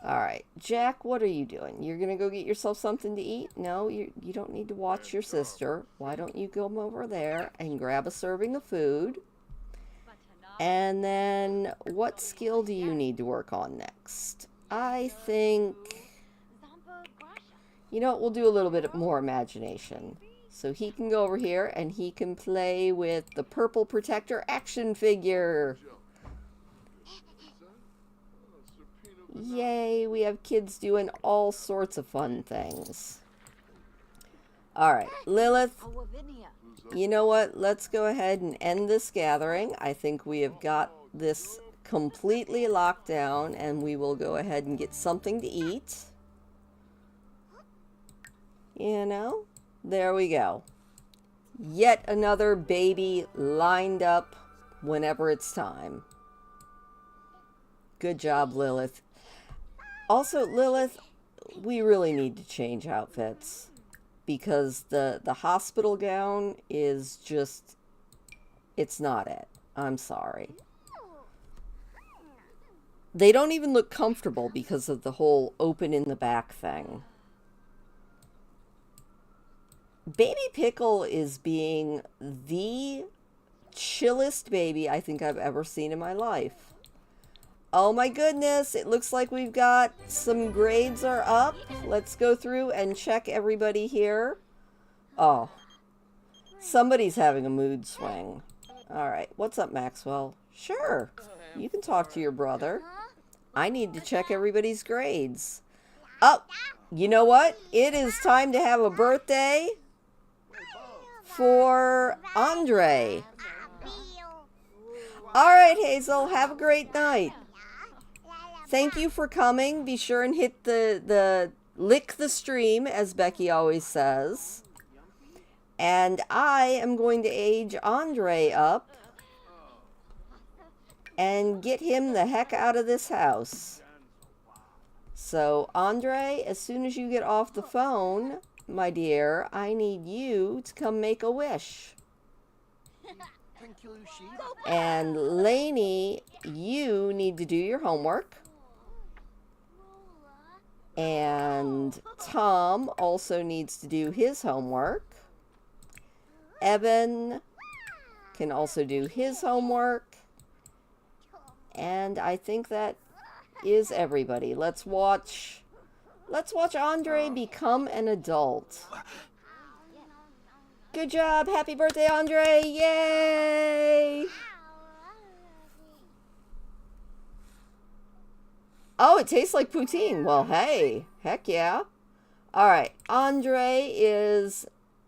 Alright, Jack, what are you doing? You're gonna go get yourself something to eat? No, you don't need to watch your sister. Why don't you go over there and grab a serving of food? And then, what skill do you need to work on next? I think... You know what, we'll do a little bit more imagination. So he can go over here and he can play with the Purple Protector action figure. Yay, we have kids doing all sorts of fun things. Alright, Lilith, you know what? Let's go ahead and end this gathering. I think we have got this completely locked down, and we will go ahead and get something to eat. You know, there we go. Yet another baby lined up whenever it's time. Good job, Lilith. Also, Lilith, we really need to change outfits, because the hospital gown is just, it's not it. I'm sorry. They don't even look comfortable because of the whole open in the back thing. Baby Pickle is being the chillest baby I think I've ever seen in my life. Oh my goodness, it looks like we've got some grades are up. Let's go through and check everybody here. Oh, somebody's having a mood swing. Alright, what's up, Maxwell? Sure, you can talk to your brother. I need to check everybody's grades. Oh, you know what? It is time to have a birthday for Andre. Alright, Hazel, have a great night. Thank you for coming. Be sure and hit the lick the stream, as Becky always says. And I am going to age Andre up and get him the heck out of this house. So, Andre, as soon as you get off the phone, my dear, I need you to come make a wish. And Lainey, you need to do your homework. And Tom also needs to do his homework. Evan can also do his homework. And I think that is everybody. Let's watch Andre become an adult. Good job. Happy birthday, Andre. Yay! Oh, it tastes like poutine. Well, hey. Heck yeah. All right. Andre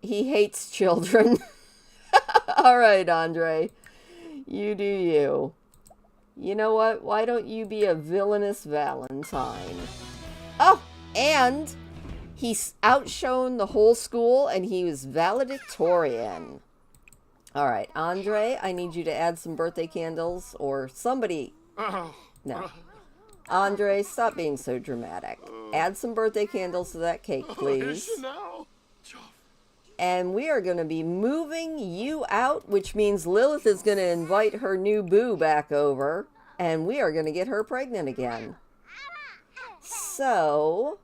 he hates children. All right, Andre. You do you. You know what? Why don't you be a villainous Valentine? Oh, and he's outshone the whole school, and he was valedictorian. All right, Andre, I need you to add some birthday candles, or somebody. No. Andre, stop being so dramatic. Add some birthday candles to that cake, please. And we are going to be moving you out, which means Lilith is going to invite her new boo back over, and we are going to get her pregnant again. So,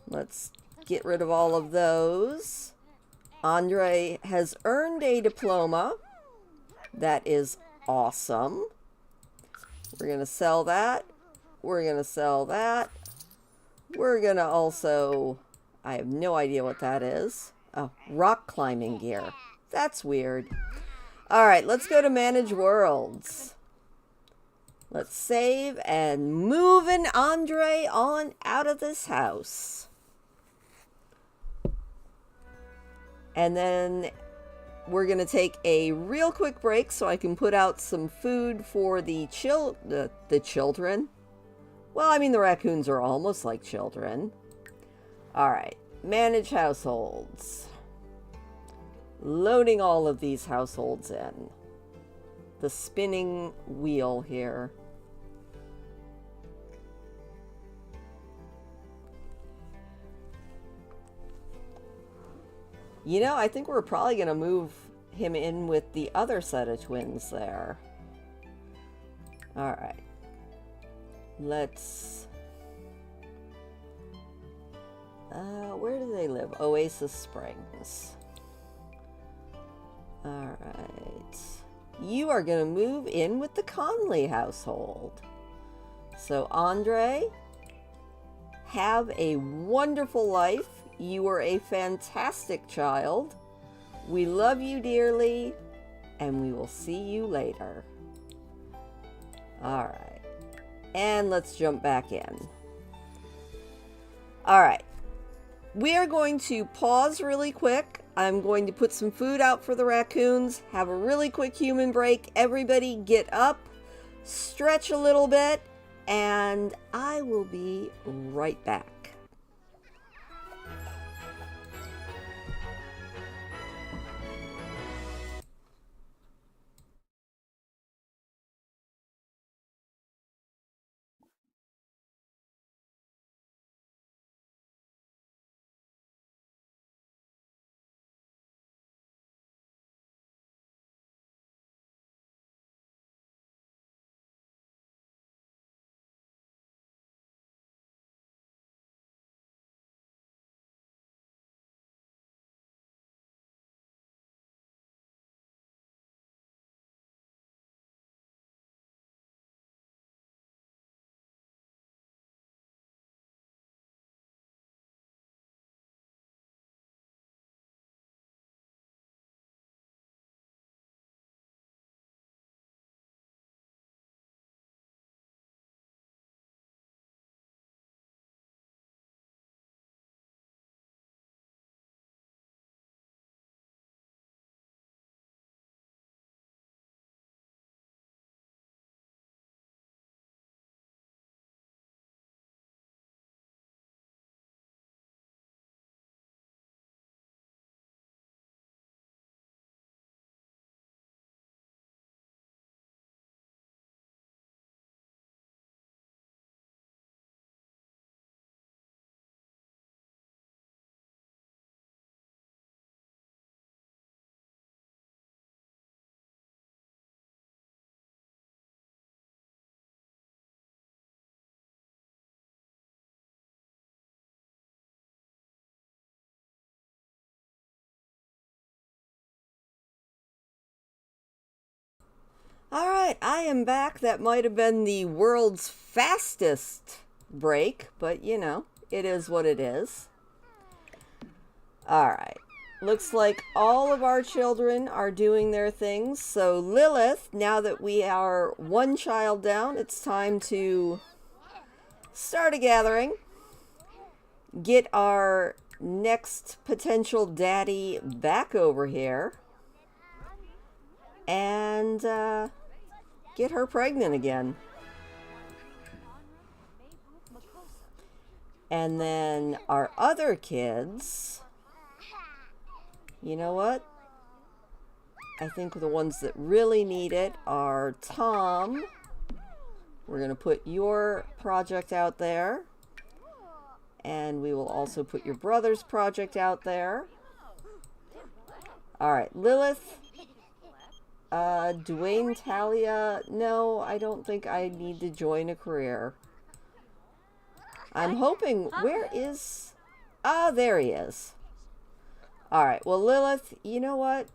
let's get rid of all of those. Andre has earned a diploma. That is awesome. We're going to sell that. We're going to sell that. We're going to also... I have no idea what that is. Oh, rock climbing gear. That's weird. All right, let's go to Manage Worlds. Let's save and moving Andre on out of this house. And then we're going to take a real quick break so I can put out some food for the children. Well, I mean, the raccoons are almost like children. All right, manage households. Loading all of these households in. The spinning wheel here. You know, I think we're probably going to move him in with the other set of twins there. All right. Let's... where do they live? Oasis Springs. Alright. You are going to move in with the Conley household. So, Andre, have a wonderful life. You were a fantastic child. We love you dearly, and we will see you later. Alright. And let's jump back in. Alright. We are going to pause really quick. I'm going to put some food out for the raccoons, have a really quick human break. Everybody get up, stretch a little bit, and I will be right back. Alright, I am back. That might have been the world's fastest break, but you know, it is what it is. Alright, looks like all of our children are doing their things. So Lilith, now that we are one child down, it's time to start a gathering. Get our next potential daddy back over here. And get her pregnant again. And then our other kids, you know what? I think the ones that really need it are Tom. We're going to put your project out there. And we will also put your brother's project out there. All right, Lilith. Dwayne Talia, no, I don't think I need to join a career. I'm hoping, where is, there he is. Alright, well Lilith, you know what?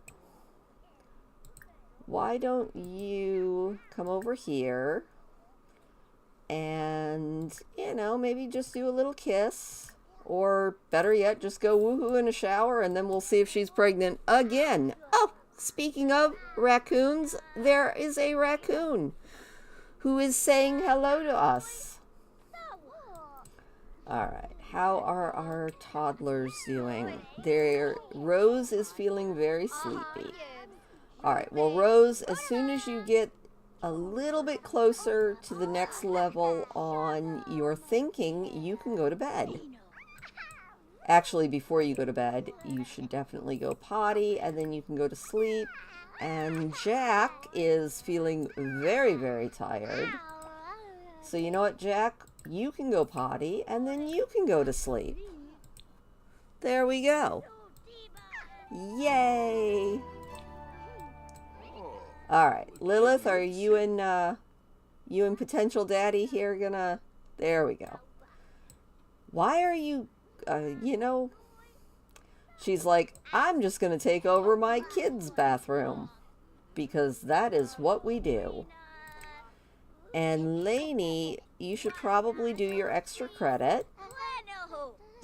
Why don't you come over here and, you know, maybe just do a little kiss. Or better yet, just go woohoo in a shower and then we'll see if she's pregnant again. Oh! Speaking of raccoons, there is a raccoon who is saying hello to us. Alright, how are our toddlers doing? Rose is feeling very sleepy. Alright, well Rose, as soon as you get a little bit closer to the next level on your thinking, you can go to bed. Actually, before you go to bed, you should definitely go potty, and then you can go to sleep. And Jack is feeling very, very tired. So you know what, Jack? You can go potty, and then you can go to sleep. There we go. Yay! Alright, Lilith, are you and potential daddy here gonna... There we go. Why are you... you know, she's like, I'm just going to take over my kids' bathroom because that is what we do. And Lainey, you should probably do your extra credit.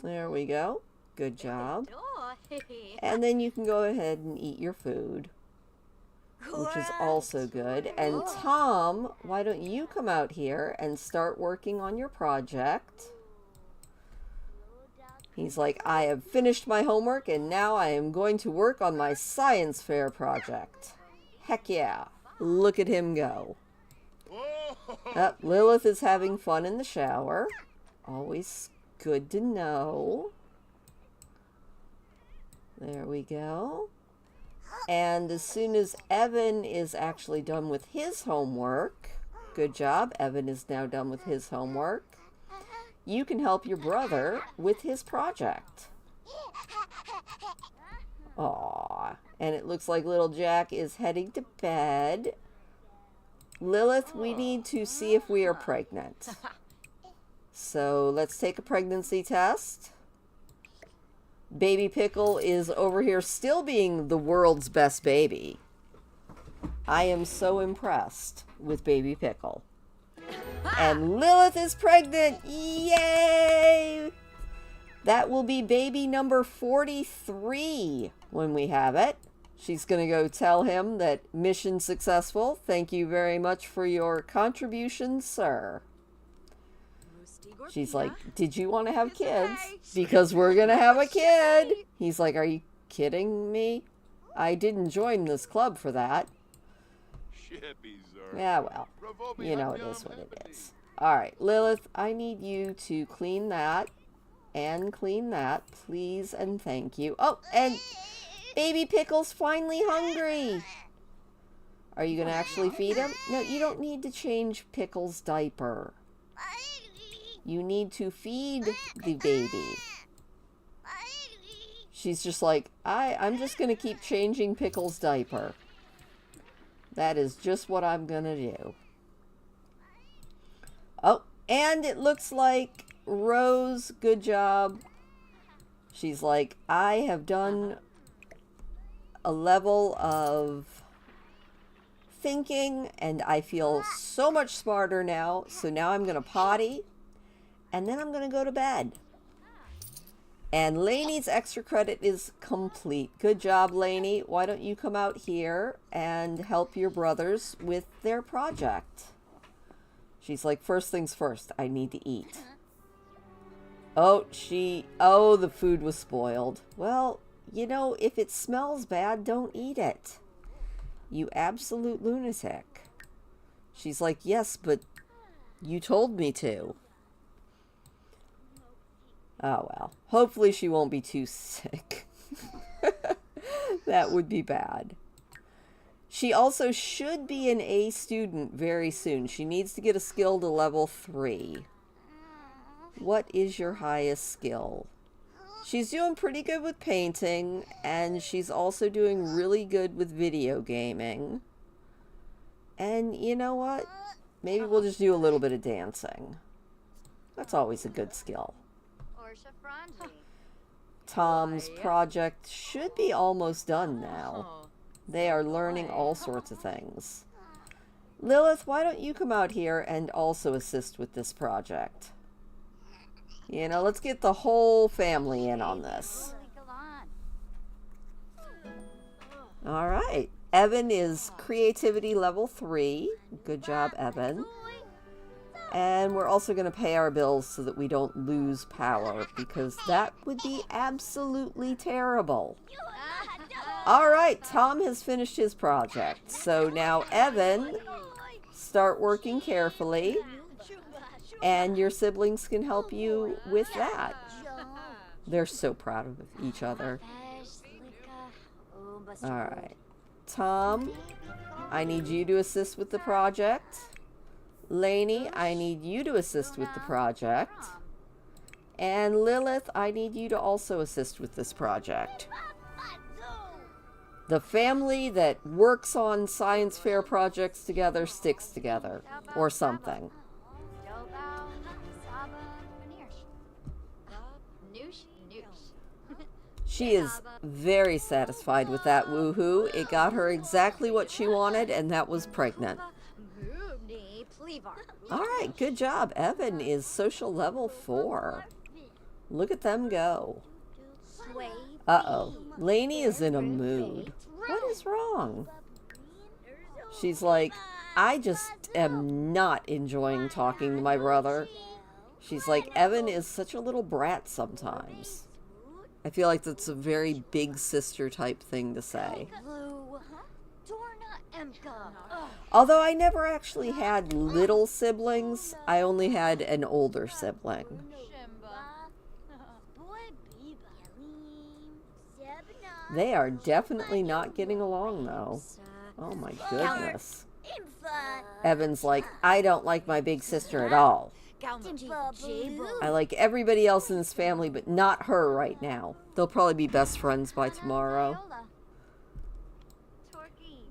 There we go. Good job. And then you can go ahead and eat your food, which is also good. And Tom, why don't you come out here and start working on your project? He's like, I have finished my homework and now I am going to work on my science fair project. Heck yeah. Look at him go. Lilith is having fun in the shower. Always good to know. There we go. And as soon as Evan is actually done with his homework, good job, Evan is now done with his homework. You can help your brother with his project. Aww. And it looks like little Jack is heading to bed. Lilith, we need to see if we are pregnant. So let's take a pregnancy test. Baby Pickle is over here still being the world's best baby. I am so impressed with Baby Pickle. And Lilith is pregnant! Yay! That will be baby number 43 when we have it. She's going to go tell him that mission successful. Thank you very much for your contribution, sir. She's like, did you want to have kids? Because we're going to have a kid. He's like, are you kidding me? I didn't join this club for that. Yeah, well, you know it is what it is. Alright, Lilith, I need you to clean that and clean that, please and thank you. Oh, and Baby Pickle's finally hungry. Are you going to actually feed him? No, you don't need to change Pickle's diaper. You need to feed the baby. She's just like, I'm just going to keep changing Pickle's diaper. That is just what I'm going to do. Oh, and it looks like Rose, good job. She's like, I have done a level of thinking, and I feel so much smarter now. So now I'm going to potty, and then I'm going to go to bed. And Lainey's extra credit is complete. Good job, Lainey. Why don't you come out here and help your brothers with their project? She's like, first things first, I need to eat. Oh, the food was spoiled. Well, you know, if it smells bad, don't eat it. You absolute lunatic. She's like, yes, but you told me to. Oh, well. Hopefully she won't be too sick. That would be bad. She also should be an A student very soon. She needs to get a skill to level 3. What is your highest skill? She's doing pretty good with painting, and she's also doing really good with video gaming. And you know what? Maybe we'll just do a little bit of dancing. That's always a good skill. Tom's project should be almost done now. They are learning all sorts of things. Lilith, why don't you come out here and also assist with this project? You know, let's get the whole family in on this. All right. Evan is creativity level 3. Good job, Evan. And we're also going to pay our bills so that we don't lose power, because that would be absolutely terrible. All right, Tom has finished his project. So now, Evan, start working carefully, and your siblings can help you with that. They're so proud of each other. All right. Tom, I need you to assist with the project. Lainey, I need you to assist with the project. And Lilith, I need you to also assist with this project. The family that works on science fair projects together sticks together, or something. She is very satisfied with that woohoo. It got her exactly what she wanted, and that was pregnant. All right, good job. Evan is social level 4. Look at them go. Uh-oh. Lainey is in a mood. What is wrong? She's like, I just am not enjoying talking to my brother. She's like, Evan is such a little brat sometimes. I feel like that's a very big sister type thing to say. Although I never actually had little siblings, I only had an older sibling. They are definitely not getting along, though. Oh my goodness. Evan's like, I don't like my big sister at all. I like everybody else in this family, but not her right now. They'll probably be best friends by tomorrow.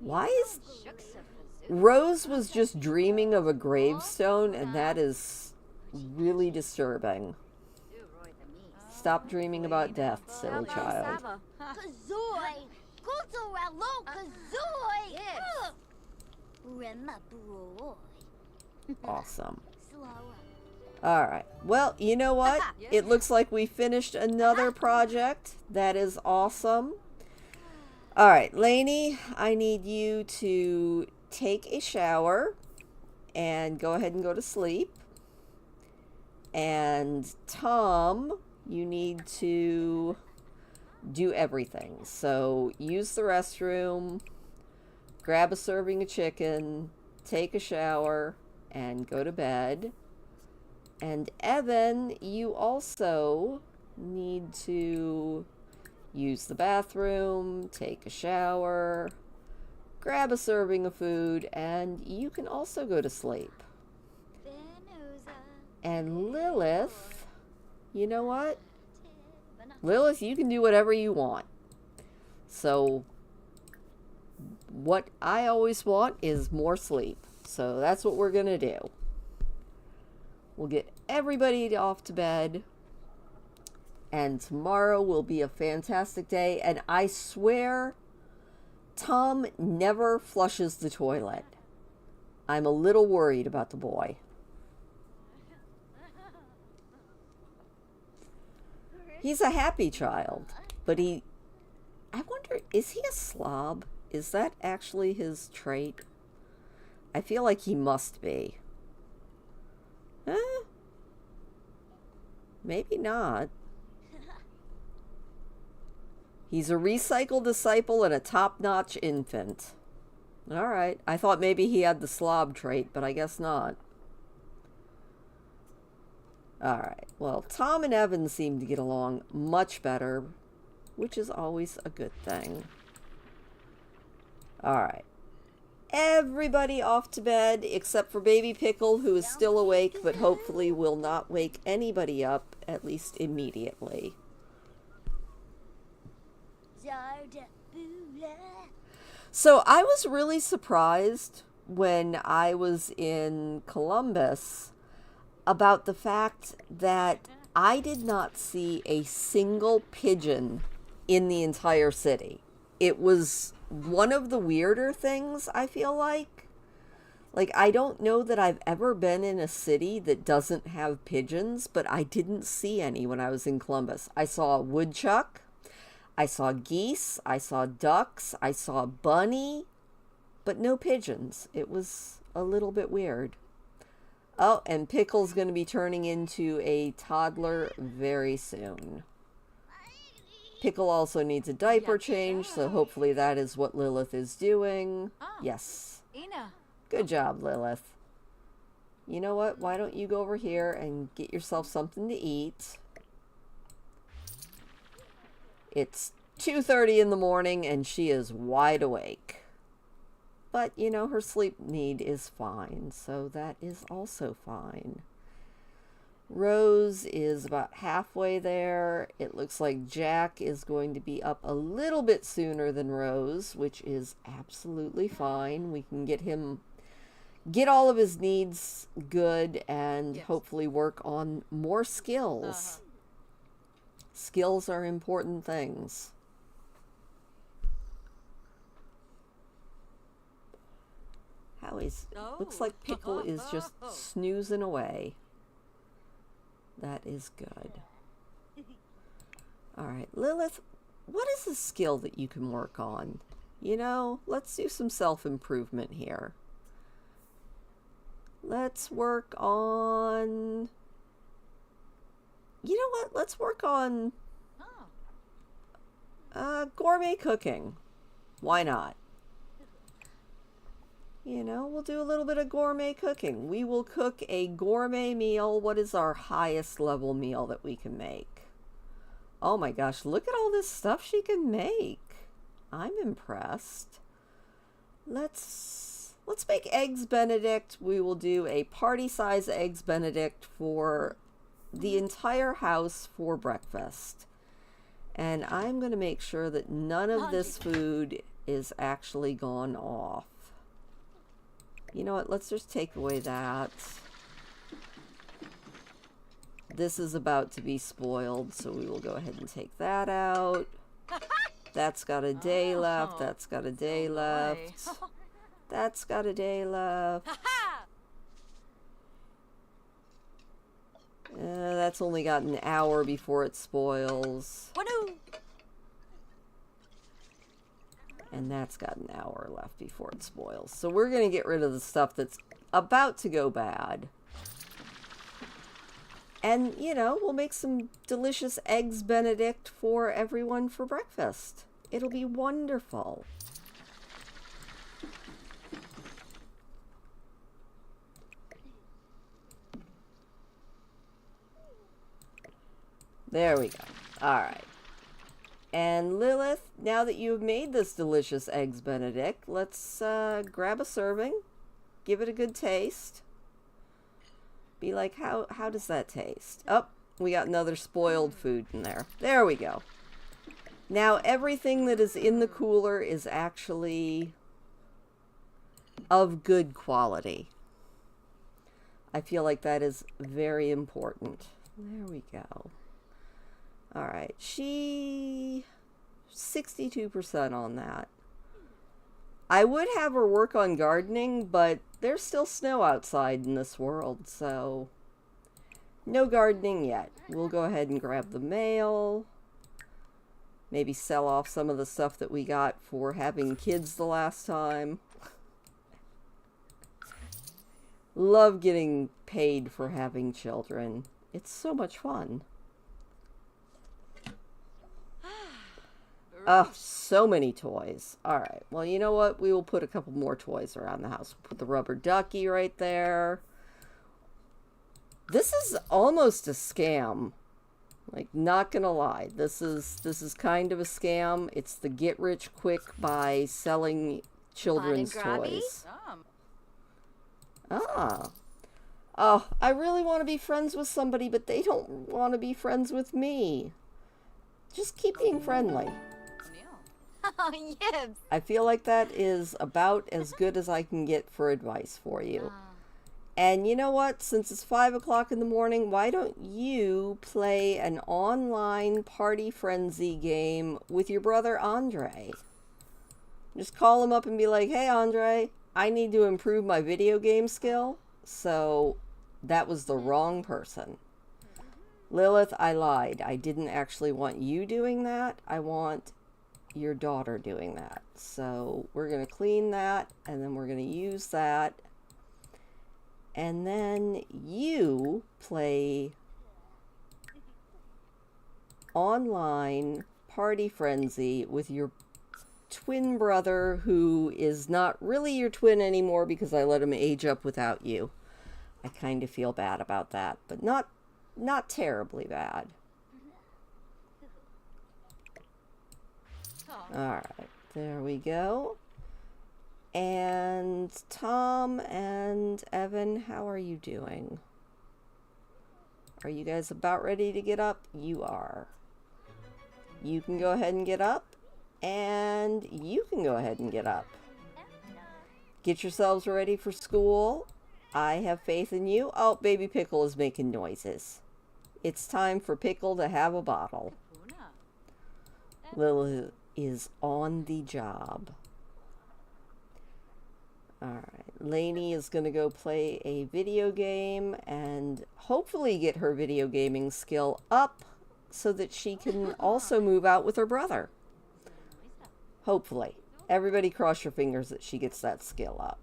Why is... Rose was just dreaming of a gravestone, and that is really disturbing. Stop dreaming about death, silly child. Awesome. Alright, well, you know what? It looks like we finished another project. That is awesome. Alright, Lainey, I need you to take a shower and go ahead and go to sleep. And Tom, you need to do everything. So use the restroom, grab a serving of chicken, take a shower, and go to bed. And Evan, you also need to use the bathroom, take a shower, grab a serving of food, and you can also go to sleep. And Lilith, you know what? Lilith, you can do whatever you want. So what I always want is more sleep. So that's what we're going to do. We'll get everybody off to bed. And tomorrow will be a fantastic day. And I swear, Tom never flushes the toilet. I'm a little worried about the boy. He's a happy child, but I wonder, is he a slob? Is that actually his trait? I feel like he must be. Maybe not. He's a recycled disciple and a top-notch infant. Alright, I thought maybe he had the slob trait, but I guess not. Alright, well, Tom and Evan seem to get along much better, which is always a good thing. Alright. Everybody off to bed, except for Baby Pickle, who is still awake, but hopefully will not wake anybody up, at least immediately. So I was really surprised when I was in Columbus about the fact that I did not see a single pigeon in the entire city. It was one of the weirder things, I feel like. Like, I don't know that I've ever been in a city that doesn't have pigeons, but I didn't see any when I was in Columbus. I saw a woodchuck, I saw geese, I saw ducks, I saw a bunny, but no pigeons. It was a little bit weird. Oh, and Pickle's going to be turning into a toddler very soon. Pickle also needs a diaper change, so hopefully that is what Lilith is doing. Yes. Good job, Lilith. You know what? Why don't you go over here and get yourself something to eat? It's 2:30 in the morning and she is wide awake. But, you know, her sleep need is fine, so that is also fine. Rose is about halfway there. It looks like Jack is going to be up a little bit sooner than Rose, which is absolutely fine. We can get all of his needs good and hopefully work on more skills. Skills are important things. Looks like Pickle is just snoozing away. That is good. Alright, Lilith, what is a skill that you can work on? You know, let's do some self-improvement here. Let's work on... You know what? Let's work on gourmet cooking. Why not? You know, we'll do a little bit of gourmet cooking. We will cook a gourmet meal. What is our highest level meal that we can make? Oh my gosh, look at all this stuff she can make. I'm impressed. Let's make eggs Benedict. We will do a party size eggs Benedict for the entire house for breakfast. And I'm going to make sure that none of this food is actually gone off. You know what? Let's just take away that. This is about to be spoiled, so we will go ahead and take that out. That's got a day left. That's got a day left. That's got a day left. That's only got an hour before it spoils. And that's got an hour left before it spoils. So we're going to get rid of the stuff that's about to go bad. And, you know, we'll make some delicious eggs Benedict for everyone for breakfast. It'll be wonderful. There we go. All right. And Lilith, now that you've made this delicious eggs Benedict, let's grab a serving, give it a good taste. Be like, how does that taste? Oh, we got another spoiled food in there. There we go. Now everything that is in the cooler is actually of good quality. I feel like that is very important. There we go. All right, 62% on that. I would have her work on gardening, but there's still snow outside in this world, so no gardening yet. We'll go ahead and grab the mail. Maybe sell off some of the stuff that we got for having kids the last time. Love getting paid for having children. It's so much fun. Oh, so many toys. Alright, well, you know what? We will put a couple more toys around the house. We'll put the rubber ducky right there. This is almost a scam. Like, not gonna lie. This is kind of a scam. It's the get rich quick by selling children's toys. Ah. Oh, I really want to be friends with somebody, but they don't want to be friends with me. Just keep being friendly. Oh, yes. I feel like that is about as good as I can get for advice for you. And you know what? Since it's 5 o'clock in the morning, why don't you play an online Party Frenzy game with your brother Andre? Just call him up and be like, hey Andre, I need to improve my video game skill. So that was the wrong person. Lilith, I lied. I didn't actually want you doing that. I want your daughter doing that. So we're going to clean that, and then we're going to use that. And then you play online Party Frenzy with your twin brother, who is not really your twin anymore because I let him age up without you. I kind of feel bad about that, but not terribly bad. Alright, there we go. And Tom and Evan, how are you doing? Are you guys about ready to get up? You are. You can go ahead and get up, and you can go ahead and get up. Get yourselves ready for school. I have faith in you. Oh, baby Pickle is making noises. It's time for Pickle to have a bottle. Lilith is on the job. Alright, Lainey is going to go play a video game and hopefully get her video gaming skill up so that she can also move out with her brother. Hopefully. Everybody cross your fingers that she gets that skill up.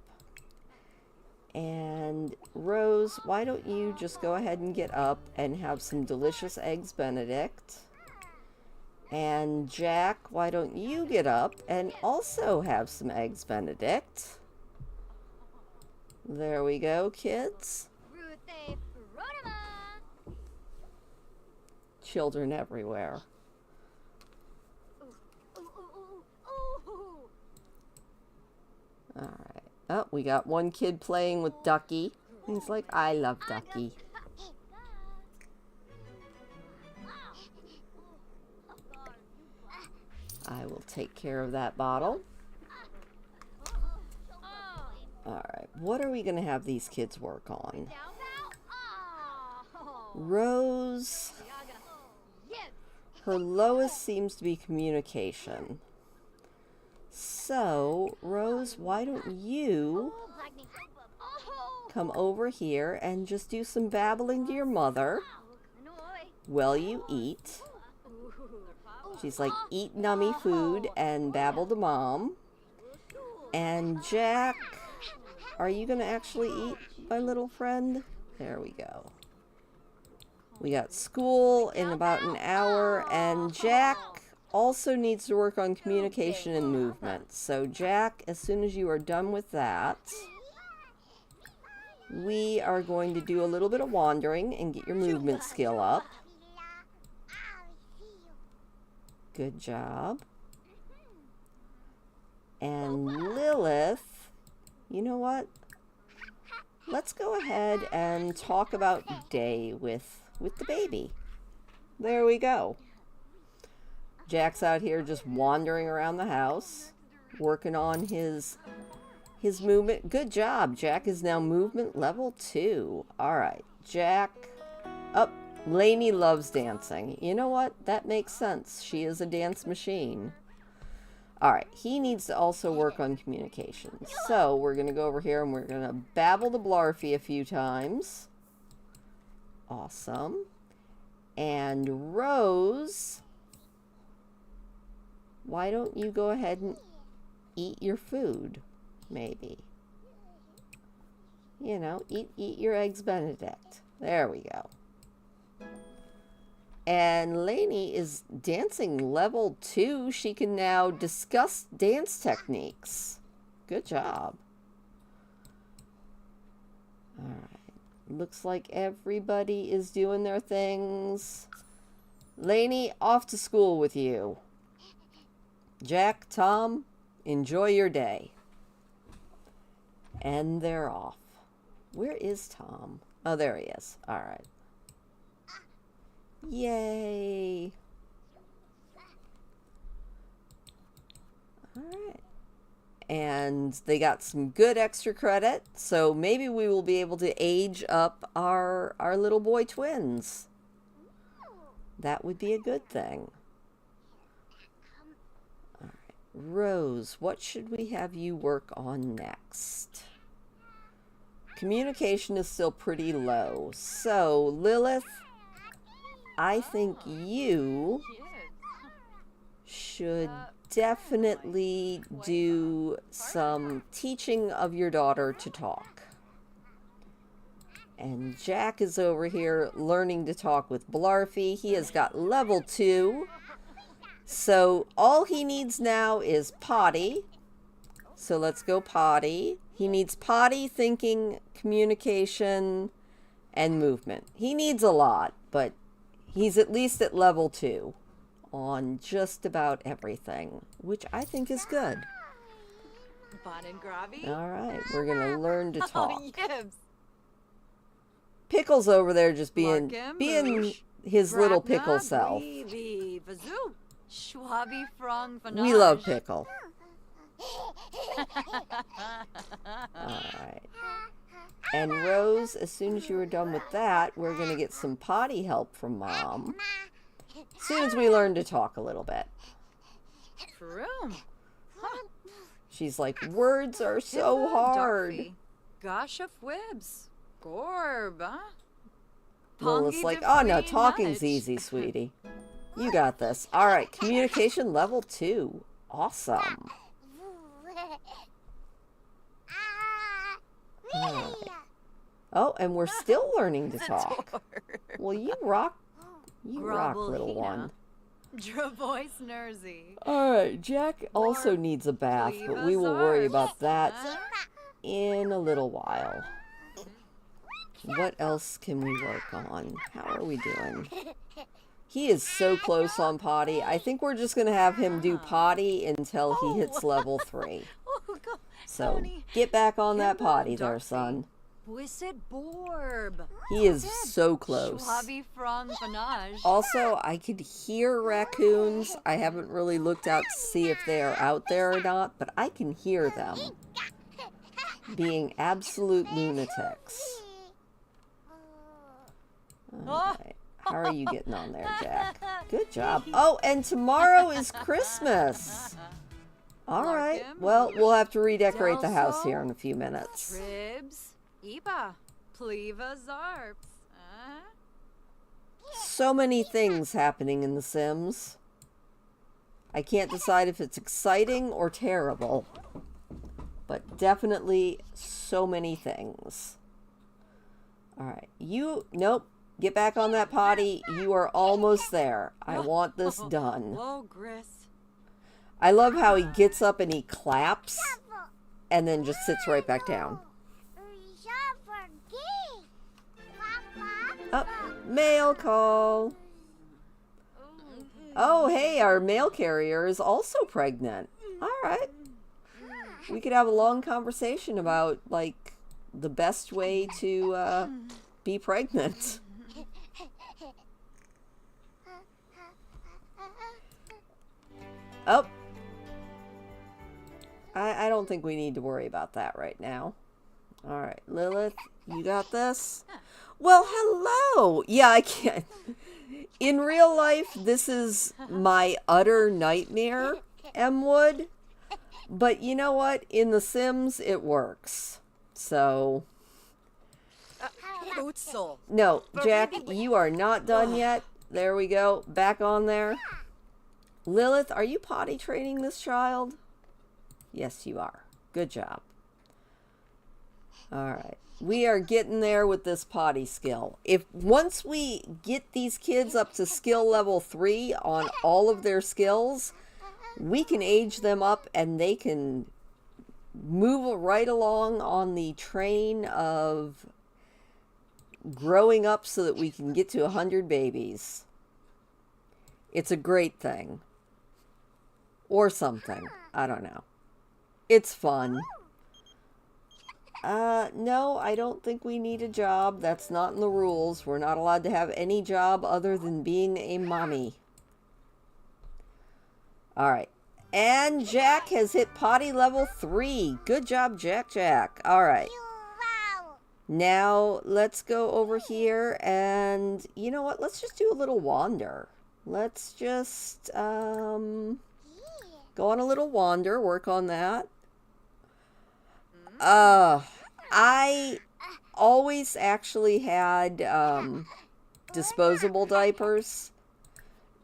And Rose, why don't you just go ahead and get up and have some delicious Eggs Benedict? And Jack, why don't you get up and also have some Eggs Benedict? There we go, kids. Children everywhere. Alright. Oh, we got one kid playing with Ducky. He's like, I love Ducky. I will take care of that bottle. Alright, what are we going to have these kids work on? Rose, her lowest seems to be communication. So, Rose, why don't you come over here and just do some babbling to your mother while you eat. She's like, eat nummy food and babble to mom. And Jack, are you going to actually eat, my little friend? There we go. We got school in about an hour, and Jack also needs to work on communication and movement. So Jack, as soon as you are done with that, we are going to do a little bit of wandering and get your movement skill up. Good job. And Lilith, you know what? Let's go ahead and talk about day with the baby. There we go. Jack's out here just wandering around the house, working on his movement. Good job. Jack is now movement level 2. All right, Jack. Up. Lainey loves dancing. You know what? That makes sense. She is a dance machine. All right, he needs to also work on communication. So we're going to go over here and we're going to babble to Blarfy a few times. Awesome. And Rose, why don't you go ahead and eat your food, maybe? You know, eat your Eggs Benedict. There we go. And Lainey is dancing level 2. She can now discuss dance techniques. Good job. All right. Looks like everybody is doing their things. Lainey, off to school with you. Jack, Tom, enjoy your day. And they're off. Where is Tom? Oh, there he is. All right. Yay. All right. And they got some good extra credit, so maybe we will be able to age up our little boy twins. That would be a good thing. All right. Rose, what should we have you work on next? Communication is still pretty low. So, Lilith, I think you should definitely do some teaching of your daughter to talk. And Jack is over here learning to talk with Blarfy. He has got level 2. So all he needs now is potty. So let's go potty. He needs potty, thinking, communication, and movement. He needs a lot, but he's at least at level 2 on just about everything, which I think is good. All right, we're going to learn to talk. Pickle's over there just being his little pickle self. We love Pickle. Alright. And Rose, as soon as you are done with that, we're going to get some potty help from Mom. As soon as we learn to talk a little bit. She's like, words are so hard. Gosh of wibs. Gorb, huh? Lilith's like, oh no, talking's easy, sweetie. You got this. Alright, communication level 2. Awesome. Right. Oh, and we're still learning to talk. Well, you rock, little one. Alright, Jack also needs a bath, but we will worry about that in a little while. What else can we work on? How are we doing? He is so close on potty. I think we're just going to have him do potty until he hits level 3. So, get back on that potty there, son. He is so close. Also, I could hear raccoons. I haven't really looked out to see if they are out there or not, but I can hear them being absolute lunatics. Alright. How are you getting on there, Jack? Good job. Oh, and tomorrow is Christmas. Alright. Well, we'll have to redecorate the house here in a few minutes. So many things happening in The Sims. I can't decide if it's exciting or terrible. But definitely so many things. Alright. Nope. Get back on that potty. You are almost there. I want this done. I love how he gets up and he claps and then just sits right back down. Oh, mail call. Oh, hey, our mail carrier is also pregnant. All right. We could have a long conversation about, like, the best way to be pregnant. Oh. I don't think we need to worry about that right now. All right, Lilith, you got this? Well, hello. Yeah, I can't. In real life, this is my utter nightmare. M would. But you know what? In The Sims, it works. So... No, Jack, you are not done yet. There we go. Back on there. Lilith, are you potty training this child? Yes, you are. Good job. All right. We are getting there with this potty skill. Once we get these kids up to skill level 3 on all of their skills, we can age them up and they can move right along on the train of growing up so that we can get to 100 babies. It's a great thing. Or something. I don't know. It's fun. No, I don't think we need a job. That's not in the rules. We're not allowed to have any job other than being a mommy. Alright. And Jack has hit potty level 3. Good job, Jack. Alright. Now, let's go over here and, you know what? Let's just do a little wander. Let's just, go on a little wander. Work on that. I always actually had, disposable diapers.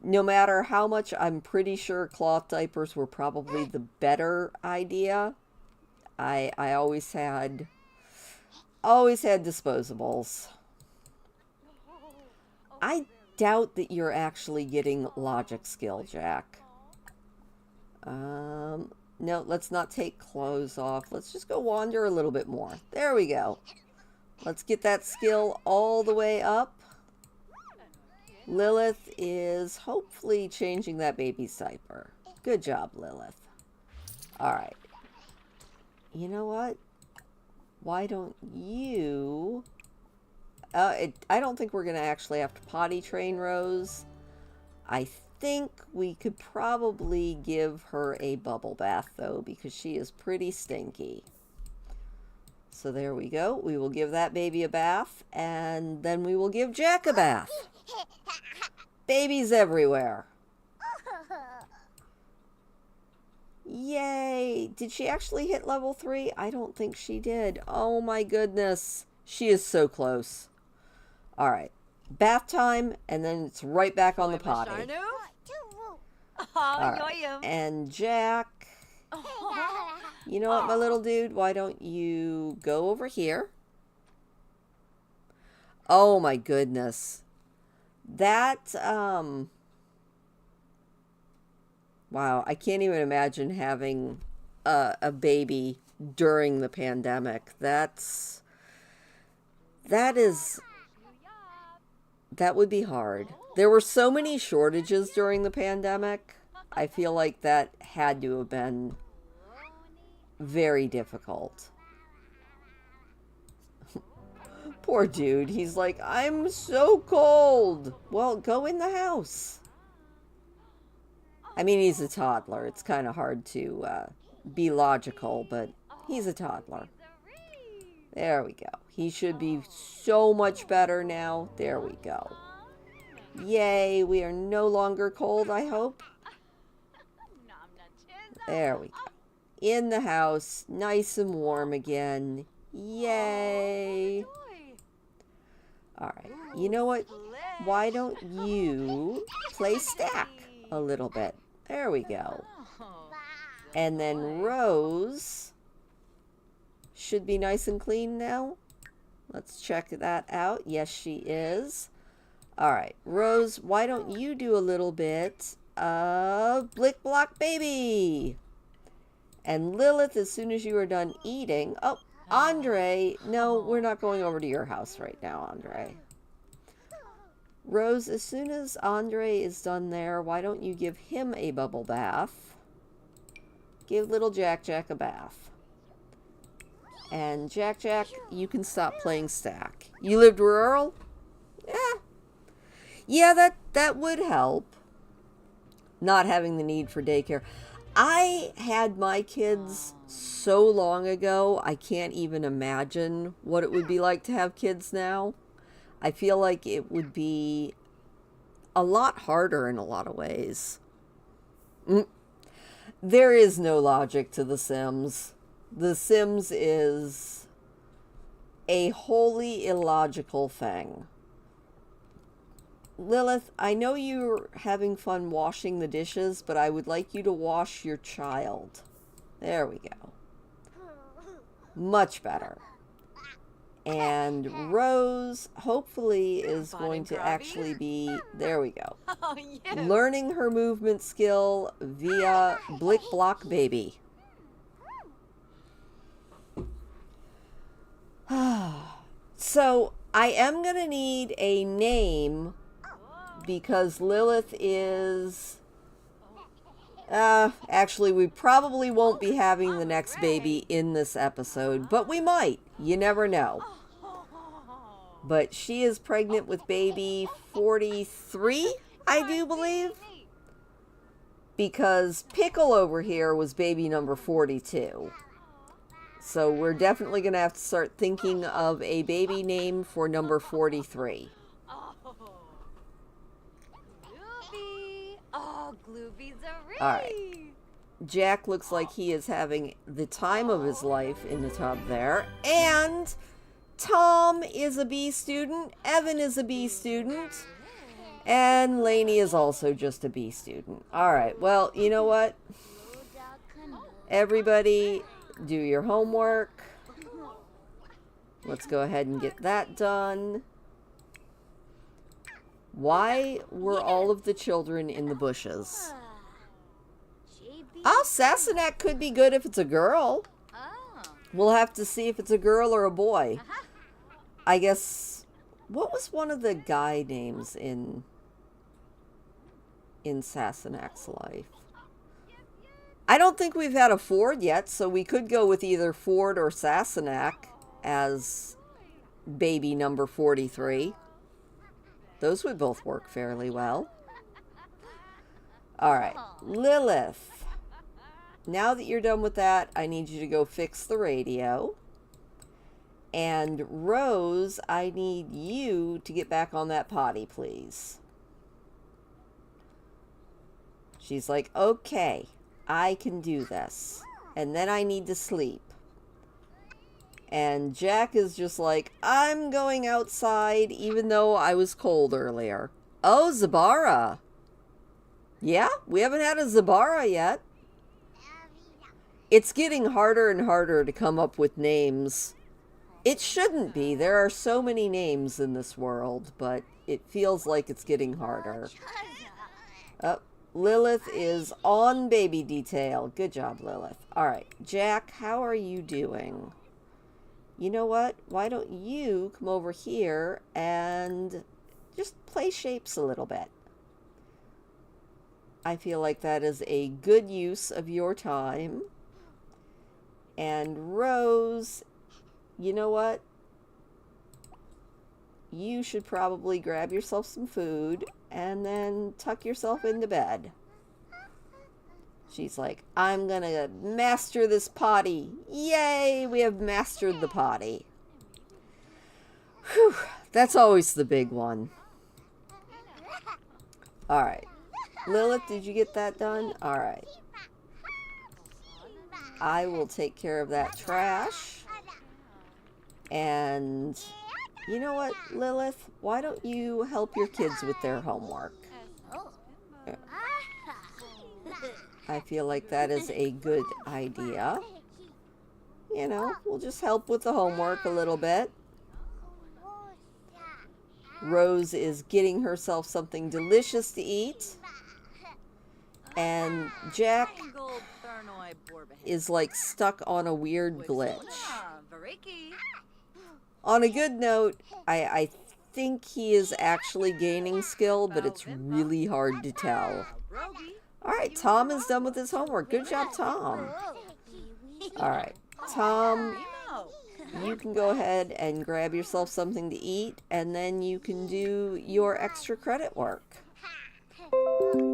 No matter how much, I'm pretty sure cloth diapers were probably the better idea. I always had disposables. I doubt that you're actually getting logic skill, Jack. No, let's not take clothes off. Let's just go wander a little bit more. There we go. Let's get that skill all the way up. Lilith is hopefully changing that baby's diaper. Good job, Lilith. Alright. You know what? Why don't you... I don't think we're going to actually have to potty train Rose. I think we could probably give her a bubble bath, though, because she is pretty stinky. So there we go. We will give that baby a bath, and then we will give Jack a bath. Babies everywhere. Yay! Did she actually hit level 3? I don't think she did. Oh my goodness. She is so close. Alright. Bath time, and then it's right back on the potty. Right. And Jack, you know what, my little dude? Why don't you go over here? Oh my goodness. That, wow, I can't even imagine having a baby during the pandemic. That would be hard. There were so many shortages during the pandemic. I feel like that had to have been very difficult. Poor dude. He's like, I'm so cold. Well, go in the house. I mean, he's a toddler. It's kind of hard to be logical, but he's a toddler. There we go. He should be so much better now. There we go. Yay, we are no longer cold, I hope. There we go. In the house, nice and warm again. Yay. Alright, you know what? Why don't you play stack a little bit? There we go. And then Rose should be nice and clean now. Let's check that out. Yes, she is. Alright, Rose, why don't you do a little bit of Blick Block Baby? And Lilith, as soon as you are done eating... Oh, Andre, no, we're not going over to your house right now, Andre. Rose, as soon as Andre is done there, why don't you give him a bubble bath? Give little Jack a bath. And Jack, you can stop playing stack. You lived rural? Yeah, that would help. Not having the need for daycare. I had my kids so long ago, I can't even imagine what it would be like to have kids now. I feel like it would be a lot harder in a lot of ways. There is no logic to The Sims. The Sims is a wholly illogical thing. Lilith, I know you're having fun washing the dishes, but I would like you to wash your child. There we go. Much better. And Rose, hopefully, is going to actually be... There we go. Oh, yeah. Learning her movement skill via Blick Block Baby. So, I am going to need a name because Lilith is... actually, we probably won't be having the next baby in this episode, but we might. You never know. But she is pregnant with baby 43, I do believe. Because Pickle over here was baby number 42. So we're definitely going to have to start thinking of a baby name for number 43. Gloopy. Oh, Gloopy's a ring. All right. Jack looks like he is having the time of his life in the tub there. And Tom is a B student. Evan is a B student. And Lainey is also just a B student. All right. Well, you know what? Everybody, do your homework. Let's go ahead and get that done. Why were all of the children in the bushes? Oh, Sassenach could be good if it's a girl. We'll have to see if it's a girl or a boy. I guess, what was one of the guy names in Sassenach's life? I don't think we've had a Ford yet, so we could go with either Ford or Sassenach as baby number 43. Those would both work fairly well. All right, Lilith. Now that you're done with that, I need you to go fix the radio. And Rose, I need you to get back on that potty, please. She's like, okay, I can do this. And then I need to sleep. And Jack is just like, I'm going outside even though I was cold earlier. Oh, Zabara. Yeah, we haven't had a Zabara yet. It's getting harder and harder to come up with names. It shouldn't be. There are so many names in this world, but it feels like it's getting harder. Oh, Lilith is on baby detail. Good job, Lilith. All right, Jack, how are you doing? You know what? Why don't you come over here and just play shapes a little bit? I feel like that is a good use of your time. And Rose, you know what? You should probably grab yourself some food and then tuck yourself into bed. She's like, I'm gonna master this potty. Yay, we have mastered the potty. Whew, that's always the big one. All right. Lilith, did you get that done? All right. I will take care of that trash. And you know what, Lilith? Why don't you help your kids with their homework? I feel like that is a good idea. You know, we'll just help with the homework a little bit. Rose is getting herself something delicious to eat. And Jack is like stuck on a weird glitch. On a good note, I think he is actually gaining skill, but it's really hard to tell. Alright, Tom is done with his homework. Good job, Tom. Alright, Tom, you can go ahead and grab yourself something to eat, and then you can do your extra credit work.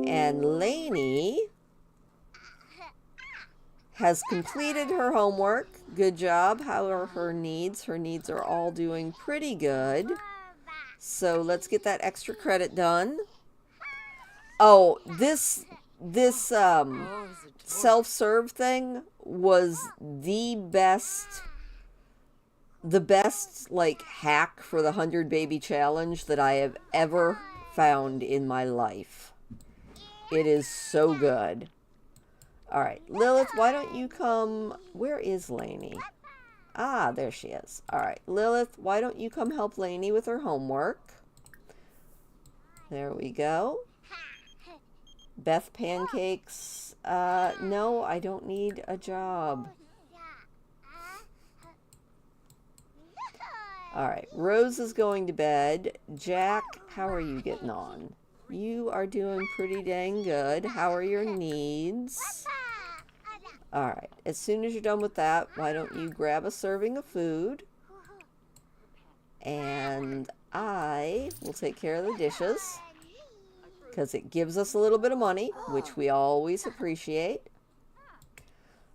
And Lainey has completed her homework. Good job. How are her needs? Her needs are all doing pretty good. So let's get that extra credit done. Oh, this this self-serve thing was the best like hack for the 100 baby challenge that I have ever found in my life. It is so good. All right, Lilith, why don't you come? Where is Lainey? Ah, there she is. All right, Lilith, why don't you come help Lainey with her homework? There we go. Beth Pancakes. No, I don't need a job. All right, Rose is going to bed. Jack, how are you getting on? You are doing pretty dang good. How are your needs? All right, as soon as you're done with that, why don't you grab a serving of food? And I will take care of the dishes, because it gives us a little bit of money, which we always appreciate.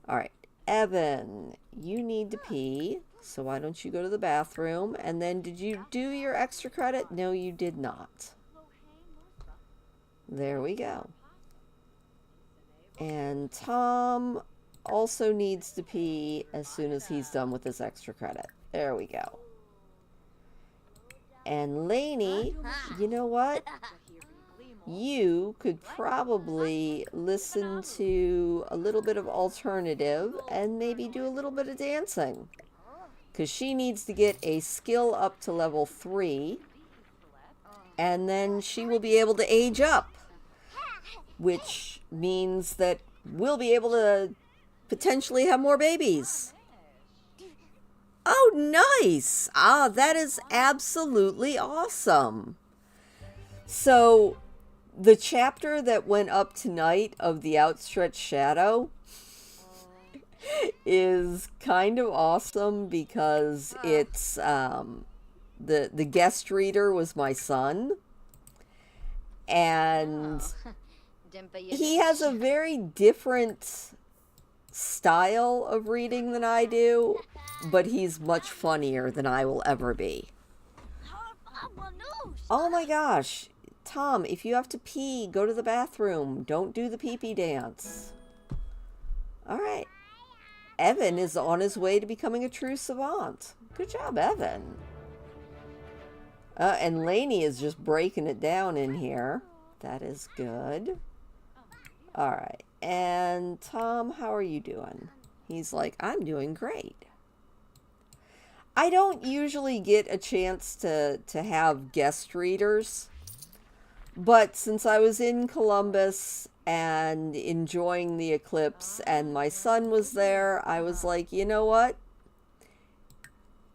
All right, Evan, you need to pee, so why don't you go to the bathroom? And then, did you do your extra credit? No, you did not. There we go. And Tom also needs to pee as soon as he's done with his extra credit. There we go. And Lainey, you know what? You could probably listen to a little bit of alternative and maybe do a little bit of dancing, because she needs to get a skill up to level 3, and then she will be able to age up, which means that we'll be able to potentially have more babies. Oh, nice. Ah, that is absolutely awesome. So the chapter that went up tonight of The Outstretched Shadow is kind of awesome because it's the guest reader was my son, and he has a very different style of reading than I do, but he's much funnier than I will ever be. Oh my gosh, Tom, if you have to pee, go to the bathroom. Don't do the pee-pee dance. All right. Evan is on his way to becoming a true savant. Good job, Evan. And Lainey is just breaking it down in here. That is good. All right. And Tom, how are you doing? He's like, I'm doing great. I don't usually get a chance to have guest readers, but since I was in Columbus and enjoying the eclipse and my son was there, I was like, you know what?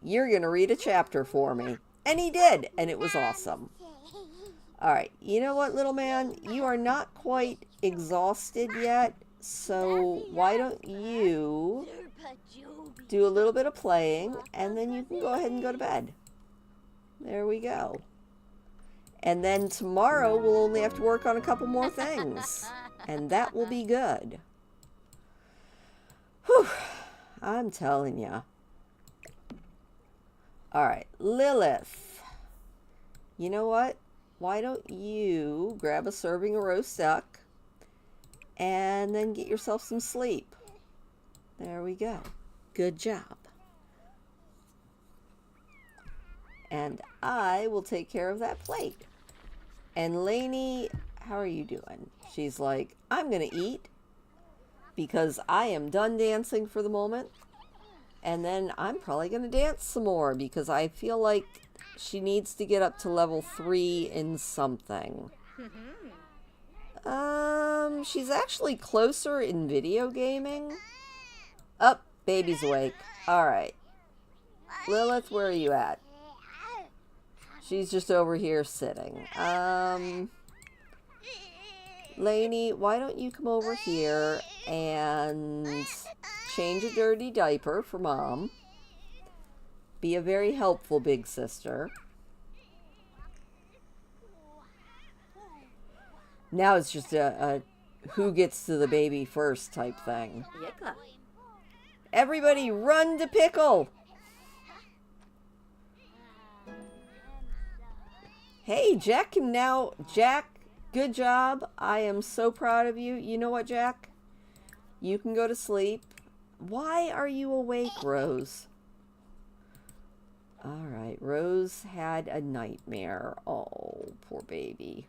You're going to read a chapter for me. And he did, and it was awesome. All right, you know what, little man? You are not quite exhausted yet, so why don't you do a little bit of playing, and then you can go ahead and go to bed. There we go. And then tomorrow we'll only have to work on a couple more things, and that will be good. Whew, I'm telling ya. All right, Lilith. You know what? Why don't you grab a serving of roast duck and then get yourself some sleep? There we go. Good job. And I will take care of that plate. And Lainey, how are you doing? She's like, I'm going to eat because I am done dancing for the moment. And then I'm probably going to dance some more because I feel like she needs to get up to level 3 in something. She's actually closer in video gaming. Up, baby's awake. All right. Lilith, where are you at? She's just over here sitting. Lainey, why don't you come over here and change a dirty diaper for Mom? Be a very helpful big sister. Now it's just a who gets to the baby first type thing. Everybody run to Pickle! Hey, Jack Good job. I am so proud of you. You know what, Jack? You can go to sleep. Why are you awake, Rose? All right, Rose had a nightmare. Oh, poor baby.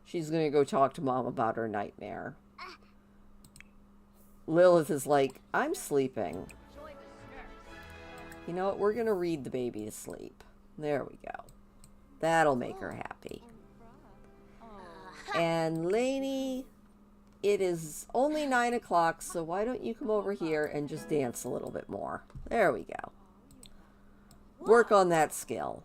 She's going to go talk to Mom about her nightmare. Lilith is like, I'm sleeping. You know what? We're going to read the baby to sleep. There we go. That'll make her happy. And Lainey, it is only 9 o'clock, so why don't you come over here and just dance a little bit more? There we go. Work on that skill.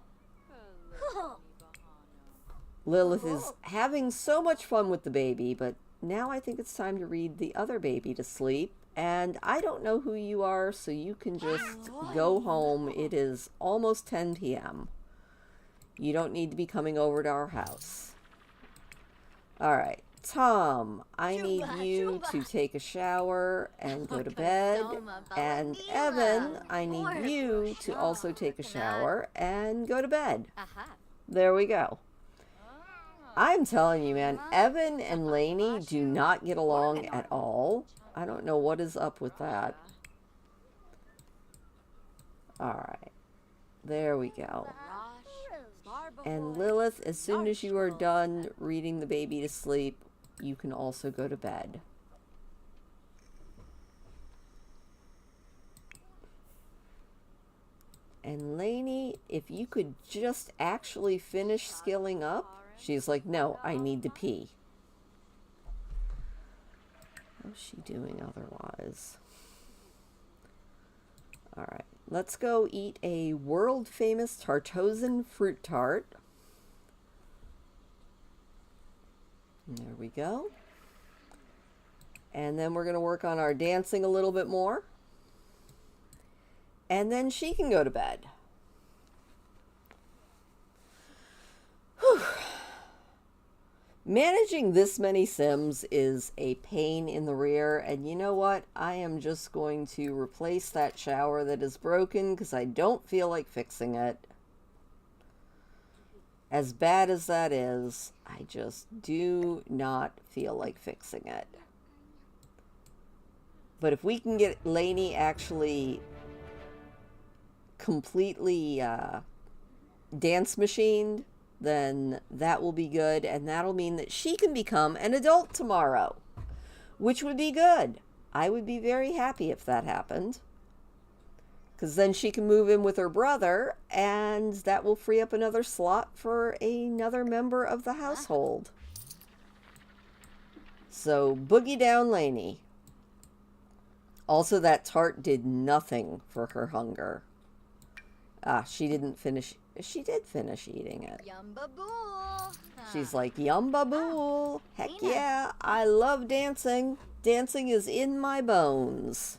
Lilith is having so much fun with the baby, but now I think it's time to read the other baby to sleep. And I don't know who you are, so you can just go home. It is almost 10 p.m. You don't need to be coming over to our house. All right. Tom, I need you to take a shower and go to bed. And Evan, I need you to also take a shower and go to bed. There we go. I'm telling you, man, Evan and Lainey do not get along at all. I don't know what is up with that. All right. There we go. And Lilith, as soon as you are done reading the baby to sleep, you can also go to bed. And Lainey, if you could just actually finish skilling up. She's like, no, I need to pee. What's she doing otherwise? All right, let's go eat a world-famous Tartozan fruit tart. There we go. And then we're going to work on our dancing a little bit more. And then she can go to bed. Whew. Managing this many Sims is a pain in the rear, and you know what? I am just going to replace that shower that is broken because I don't feel like fixing it. As bad as that is, I just do not feel like fixing it. But if we can get Lainey actually completely dance machined, then that will be good, and that'll mean that she can become an adult tomorrow, which would be good. I would be very happy if that happened, because then she can move in with her brother, and that will free up another slot for another member of the household. So, boogie down, Lainey. Also, that tart did nothing for her hunger. Ah, she didn't finish. She did finish eating it. Yumbabool. She's like, yumbabool. Heck yeah, I love dancing. Dancing is in my bones.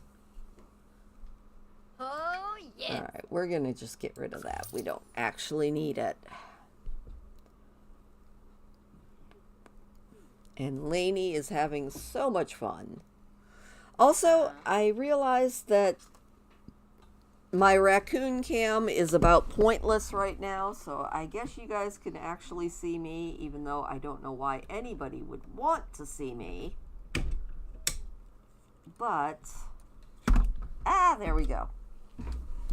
Oh, yeah. All right, we're going to just get rid of that. We don't actually need it. And Lainey is having so much fun. Also, I realized that my raccoon cam is about pointless right now, so I guess you guys can actually see me, even though I don't know why anybody would want to see me. But, there we go.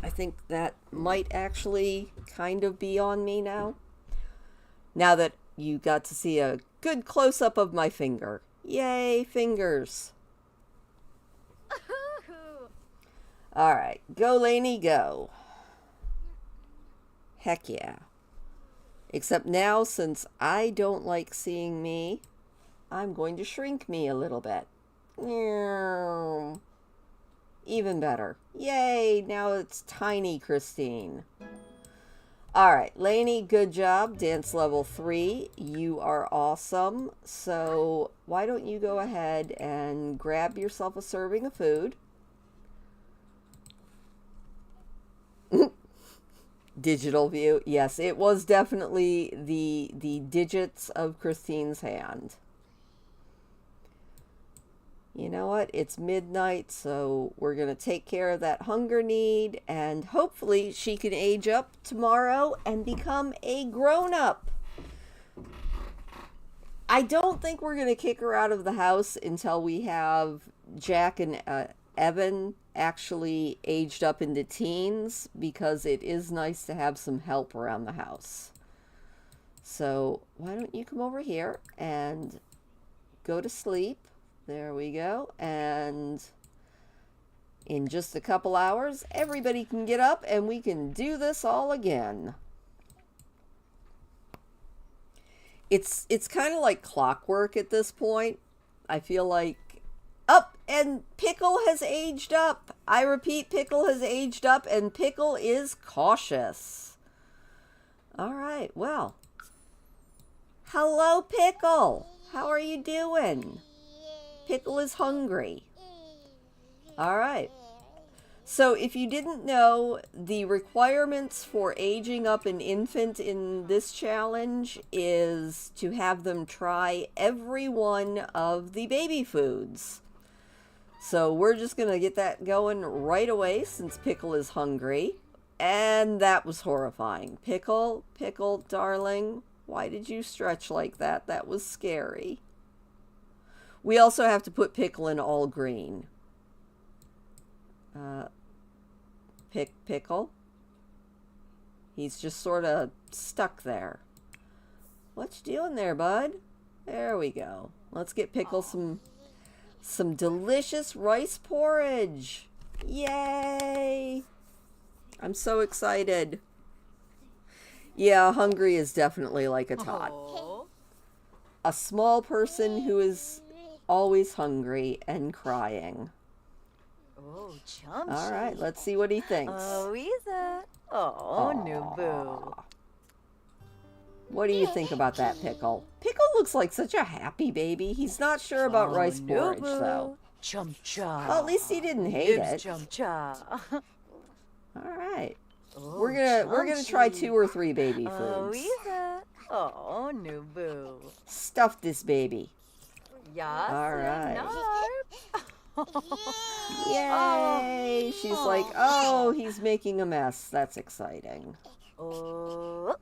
I think that might actually kind of be on me now. Now that you got to see a good close-up of my finger. Yay, fingers. All right, go, Lainey, go. Heck yeah. Except now, since I don't like seeing me, I'm going to shrink me a little bit. Even better. Yay, now it's tiny Christine. All right, Lainey, good job. Dance level 3. You are awesome. So why don't you go ahead and grab yourself a serving of food. Digital view. Yes, it was definitely the digits of Christine's hand. You know what? It's midnight, so we're going to take care of that hunger need, and hopefully she can age up tomorrow and become a grown-up. I don't think we're going to kick her out of the house until we have Jack and Evan actually aged up into teens, because it is nice to have some help around the house. So why don't you come over here and go to sleep? There we go. And in just a couple hours, everybody can get up and we can do this all again. It's kind of like clockwork at this point. I feel like, and Pickle has aged up. I repeat, Pickle has aged up, and Pickle is cautious. All right, well. Hello, Pickle. How are you doing? Pickle is hungry. All right. So if you didn't know, the requirements for aging up an infant in this challenge is to have them try every one of the baby foods. So we're just going to get that going right away since Pickle is hungry. And that was horrifying. Pickle, darling, why did you stretch like that? That was scary. We also have to put Pickle in all green. Pickle. He's just sort of stuck there. What you doing there, bud? There we go. Let's get Pickle some delicious rice porridge. Yay! I'm so excited. Yeah, hungry is definitely like a tot. A small person who is always hungry and crying. Oh, chum. All right, let's see what he thinks. Oh, Isa. Oh, new boo. What do you think about that, Pickle? Pickle looks like such a happy baby. He's not sure about rice porridge, though. Chum cha. Well, at least he didn't hate it. Chum cha. All right. Oh, We're gonna try 2 or 3 baby foods. Oh, Isa. Oh, new boo. Stuff this baby. Yes. All right. Narp. Yay! She's like, oh, he's making a mess. That's exciting. Oh.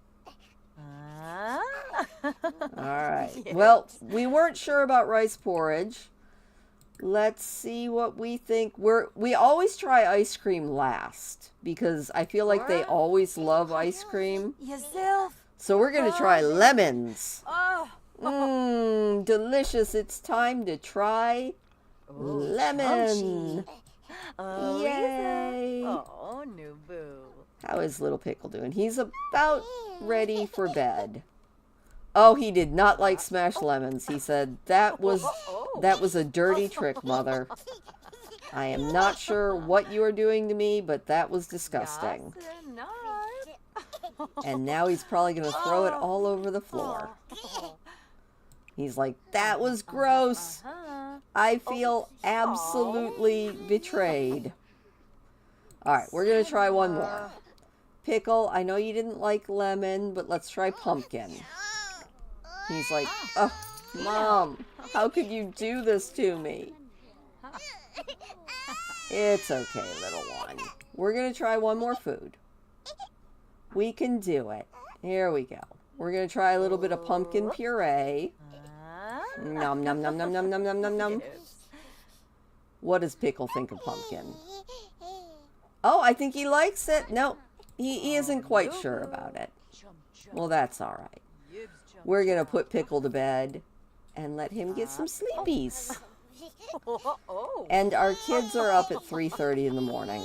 All right. Yes. Well, we weren't sure about rice porridge. Let's see what we think. We always try ice cream last because I feel like they always love ice cream. Yourself. So we're going to try lemons. Oh. Delicious. It's time to try lemon. Oh, Yay. Isa. Oh, new boo. How is little Pickle doing? He's about ready for bed. Oh, he did not like smashed lemons. He said, that was a dirty trick, Mother. I am not sure what you are doing to me, but that was disgusting. And now he's probably going to throw it all over the floor. He's like, that was gross. I feel absolutely betrayed. All right, we're going to try one more. Pickle, I know you didn't like lemon, but let's try pumpkin. He's like, oh, Mom, how could you do this to me? It's okay, little one. We're going to try one more food. We can do it. Here we go. We're going to try a little bit of pumpkin puree. Nom, nom, nom, nom, nom, nom, nom, nom, nom. What does Pickle think of pumpkin? Oh, I think he likes it. No, he isn't quite sure about it. Well, that's all right. We're going to put Pickle to bed and let him get some sleepies. And our kids are up at 3:30 in the morning.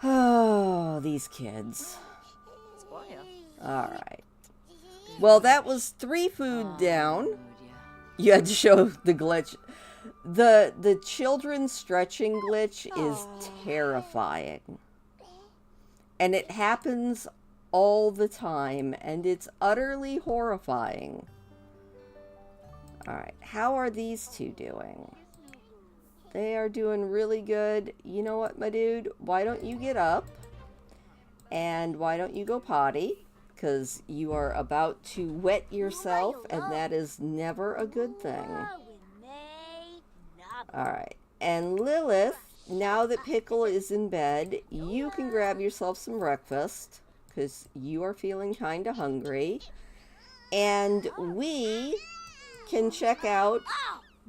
Oh, these kids. All right. Well, that was 3 food down. You had to show the glitch. The children's stretching glitch is terrifying. And it happens all the time, and it's utterly horrifying. Alright, how are these two doing? They are doing really good. You know what, my dude? Why don't you get up? And why don't you go potty? Because you are about to wet yourself, and that is never a good thing. Alright, and Lilith, now that Pickle is in bed, you can grab yourself some breakfast, because you are feeling kind of hungry. And we can check out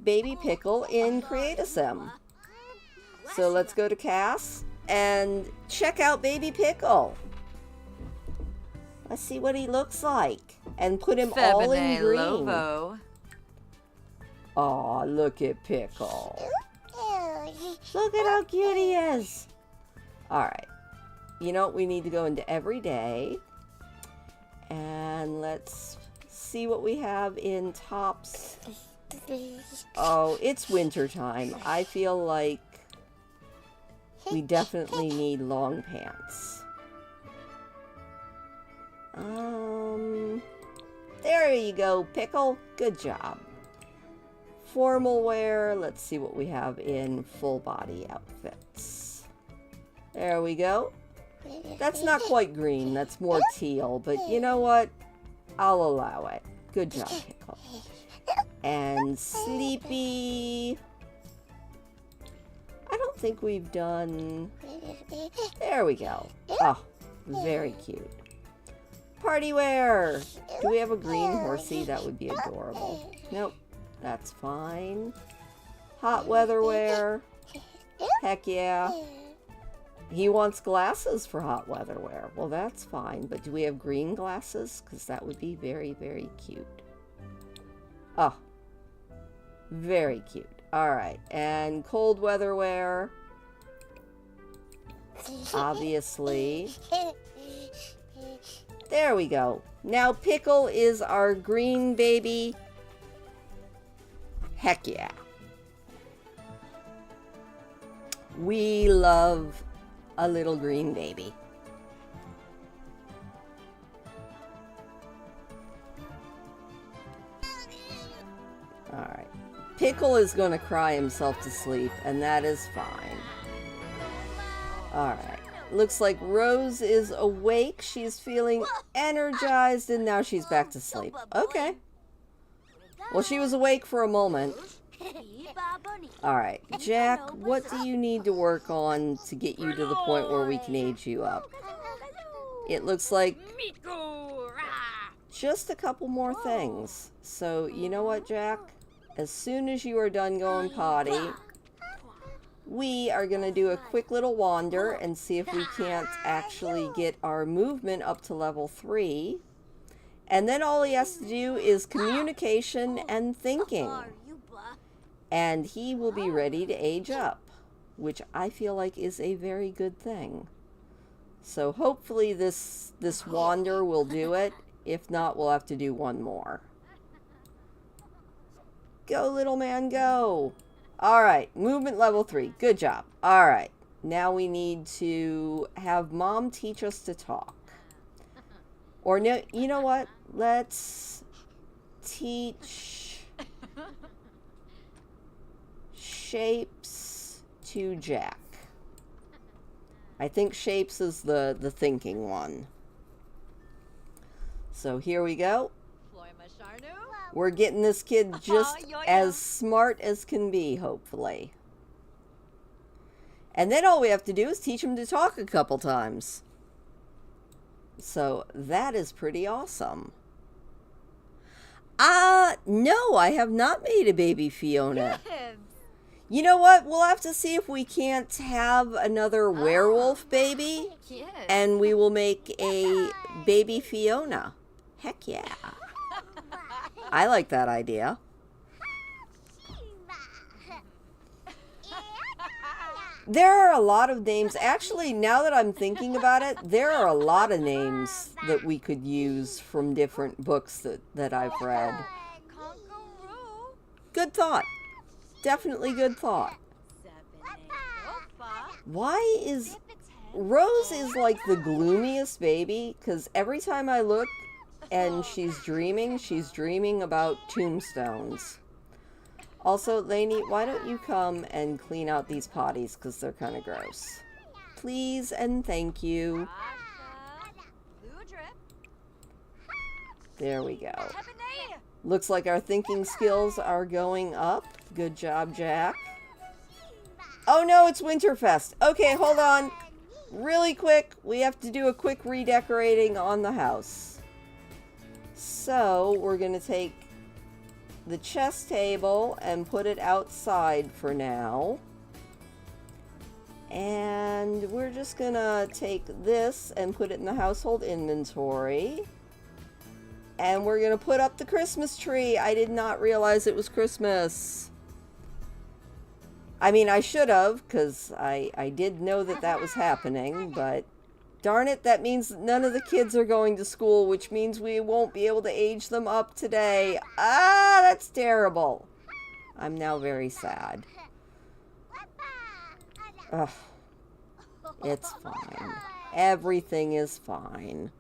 Baby Pickle in Create-A-Sim. So let's go to Cass and check out Baby Pickle. Let's see what he looks like. And put him all in Femine green. Lovo. Aw, look at Pickle. Look at how cute he is. Alright. You know what? We need to go into Everyday. And let's see what we have in tops. Oh, it's winter time. I feel like we definitely need long pants. There you go, Pickle. Good job. Formal wear. Let's see what we have in full body outfits. There we go. That's not quite green. That's more teal. But you know what? I'll allow it. Good job, Pickle. And Sleepy. I don't think we've done... There we go. Oh, very cute. Party wear. Do we have a green horsey? That would be adorable. Nope. That's fine. Hot weather wear. Heck yeah. He wants glasses for hot weather wear. Well, that's fine. But do we have green glasses? Because that would be very, very cute. Oh. Very cute. Alright. And cold weather wear. Obviously. There we go. Now Pickle is our green baby. Heck yeah. We love a little green baby. Alright. Pickle is going to cry himself to sleep, and that is fine. Alright. Looks like Rose is awake. She's feeling energized, and now she's back to sleep. Okay. Well, she was awake for a moment. Alright, Jack, what do you need to work on to get you to the point where we can age you up? It looks like just a couple more things. So, you know what, Jack? As soon as you are done going potty, we are going to do a quick little wander and see if we can't actually get our movement up to level 3. And then all he has to do is communication and thinking. And he will be ready to age up, which I feel like is a very good thing. So hopefully this wander will do it. If not, we'll have to do one more. Go, little man, go! Alright, movement level 3. Good job. Alright, now we need to have Mom teach us to talk. Or no, you know what? Let's teach shapes to Jack. I think shapes is the thinking one. So here we go. We're getting this kid just as smart as can be, hopefully. And then all we have to do is teach him to talk a couple times. So that is pretty awesome. No, I have not made a baby Fiona. You know what? We'll have to see if we can't have another werewolf baby. And we will make a baby Fiona. Heck yeah. I like that idea. There are a lot of names. Actually, now that I'm thinking about it, there are a lot of names that we could use from different books that I've read. Good thought. Definitely good thought. Why is... Rose is like the gloomiest baby, because every time I look and she's dreaming about tombstones. Also, Lainey, why don't you come and clean out these potties, because they're kind of gross. Please and thank you. There we go. Looks like our thinking skills are going up. Good job, Jack. Oh no, it's Winterfest. Okay, hold on. Really quick, we have to do a quick redecorating on the house. So we're going to take the chess table and put it outside for now. And we're just going to take this and put it in the household inventory. And we're going to put up the Christmas tree. I did not realize it was Christmas. I mean, I should have, because I did know that that was happening, but darn it, that means that none of the kids are going to school, which means we won't be able to age them up today. Ah, that's terrible. I'm now very sad. Ugh. It's fine. Everything is fine.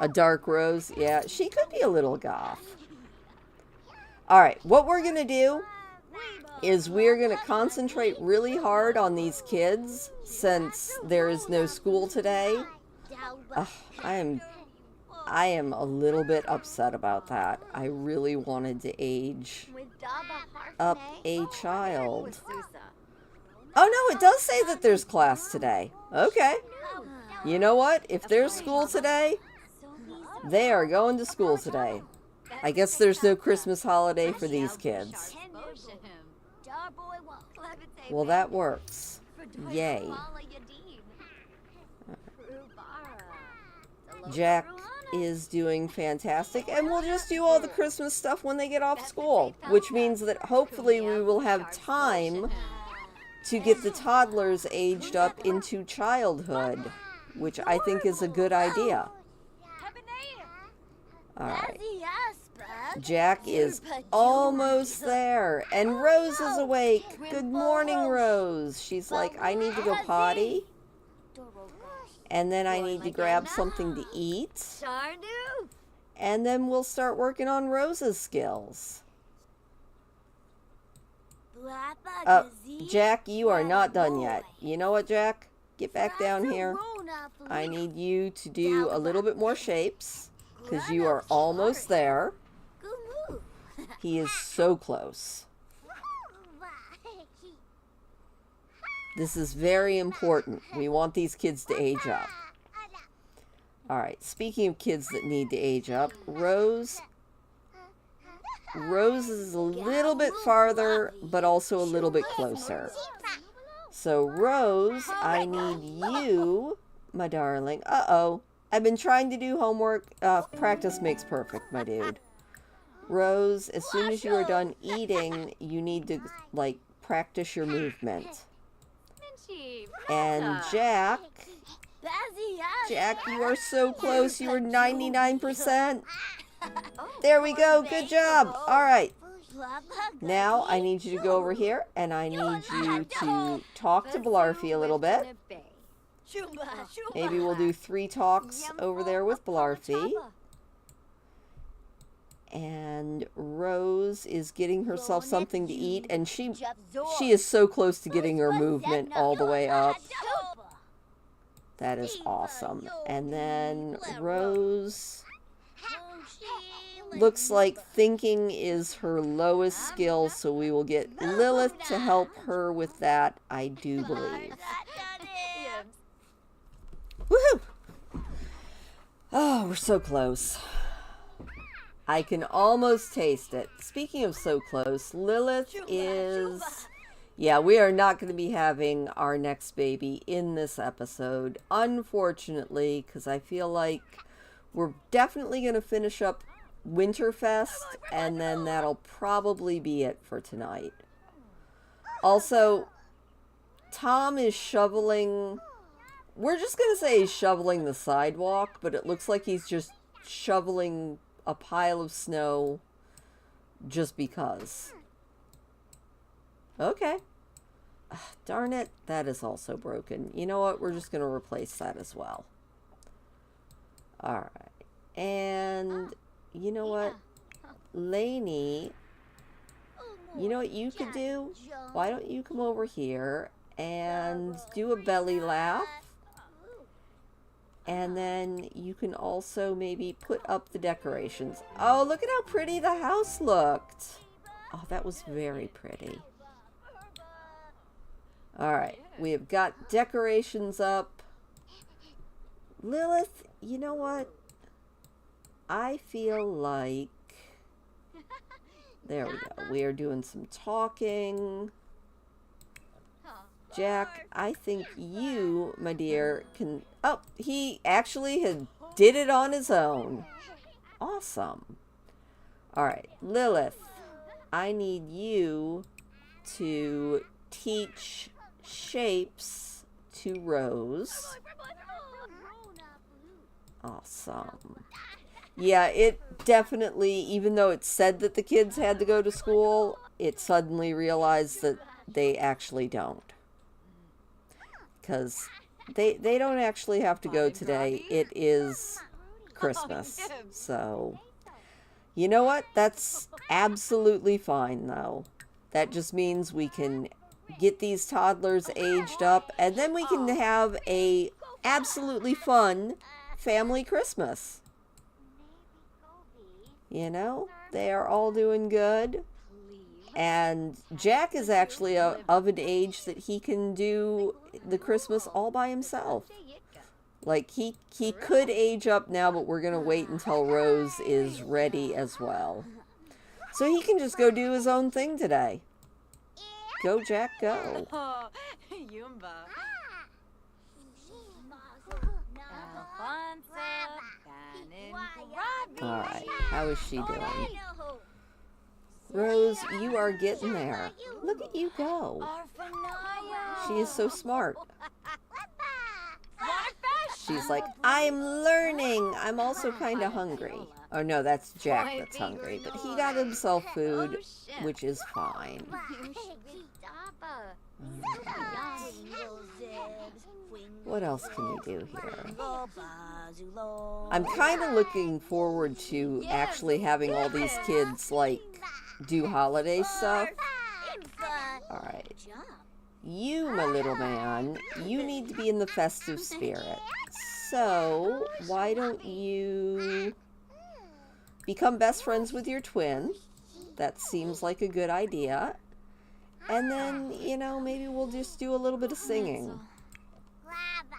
A dark rose? Yeah, she could be a little goth. Alright, what we're going to do is we're going to concentrate really hard on these kids since there is no school today. I am a little upset upset about that. I really wanted to age up a child. Oh no, it does say that there's class today. Okay. You know what? If there's school today, they are going to school today. I guess there's no Christmas holiday for these kids. Well, that works. Yay. Jack is doing fantastic, and we'll just do all the Christmas stuff when they get off school, which means that hopefully we will have time to get the toddlers aged up into childhood, which I think is a good idea. Alright. Jack is almost there, and Rose is awake. Good morning, Rose. She's like, I need to go potty, and then I need to grab something to eat, and then we'll start working on Rose's skills. Jack, you are not done yet. You know what, Jack? Get back down here. I need you to do a little bit more shapes, because you are almost there. He is so close. This is very important. We want these kids to age up. Alright, speaking of kids that need to age up, Rose is a little bit farther, but also a little bit closer. So, Rose, I need you, my darling. Uh-oh. I've been trying to do homework. Practice makes perfect, my dude. Rose, as soon as you are done eating, you need to, like, practice your movement. And Jack, you are so close. You are 99%. There we go. Good job. All right. Now I need you to go over here, and I need you to talk to Blarfy a little bit. Maybe we'll do 3 talks over there with Blarfy. And Rose is getting herself something to eat, and she is so close to getting her movement all the way up. That is awesome. And then Rose looks like thinking is her lowest skill, so we will get Lilith to help her with that, I do believe. Woohoo! Oh, we're so close. I can almost taste it. Speaking of so close, Lilith is... Yeah, we are not going to be having our next baby in this episode, unfortunately, because I feel like we're definitely going to finish up Winterfest, and then that'll probably be it for tonight. Also, Tom is shoveling... We're just going to say he's shoveling the sidewalk, but it looks like he's just shoveling a pile of snow just because. Okay. Ugh, darn it, that is also broken. You know what? We're just going to replace that as well. Alright. And you know what? Lainey, you know what you could do? Why don't you come over here and do a belly laugh? And then you can also maybe put up the decorations. Oh, look at how pretty the house looked. Oh, that was very pretty. Alright, we have got decorations up. Lilith, you know what? I feel like... There we go. We are doing some talking. Jack, I think you, my dear, can... Oh, he actually did it on his own. Awesome. Alright, Lilith, I need you to teach shapes to Rose. Awesome. Yeah, it definitely, even though it said that the kids had to go to school, it suddenly realized that they actually don't. Because they don't actually have to go today. It is Christmas. So, you know what? That's absolutely fine, though. That just means we can get these toddlers aged up, and then we can have a absolutely fun family Christmas. You know, they are all doing good. And Jack is actually of an age that he can do the Christmas all by himself. Like, he could age up now, but we're going to wait until Rose is ready as well. So he can just go do his own thing today. Go, Jack, go. Alright, how is she doing? Rose, you are getting there. Look at you go. She is so smart. She's like, I'm learning. I'm also kind of hungry. Oh no, that's Jack that's hungry. But he got himself food, which is fine. What else can we do here? I'm kind of looking forward to actually having all these kids, like, do holiday stuff. Alright. You, my little man, you need to be in the festive spirit. So, why don't you become best friends with your twin? That seems like a good idea. And then, you know, maybe we'll just do a little bit of singing.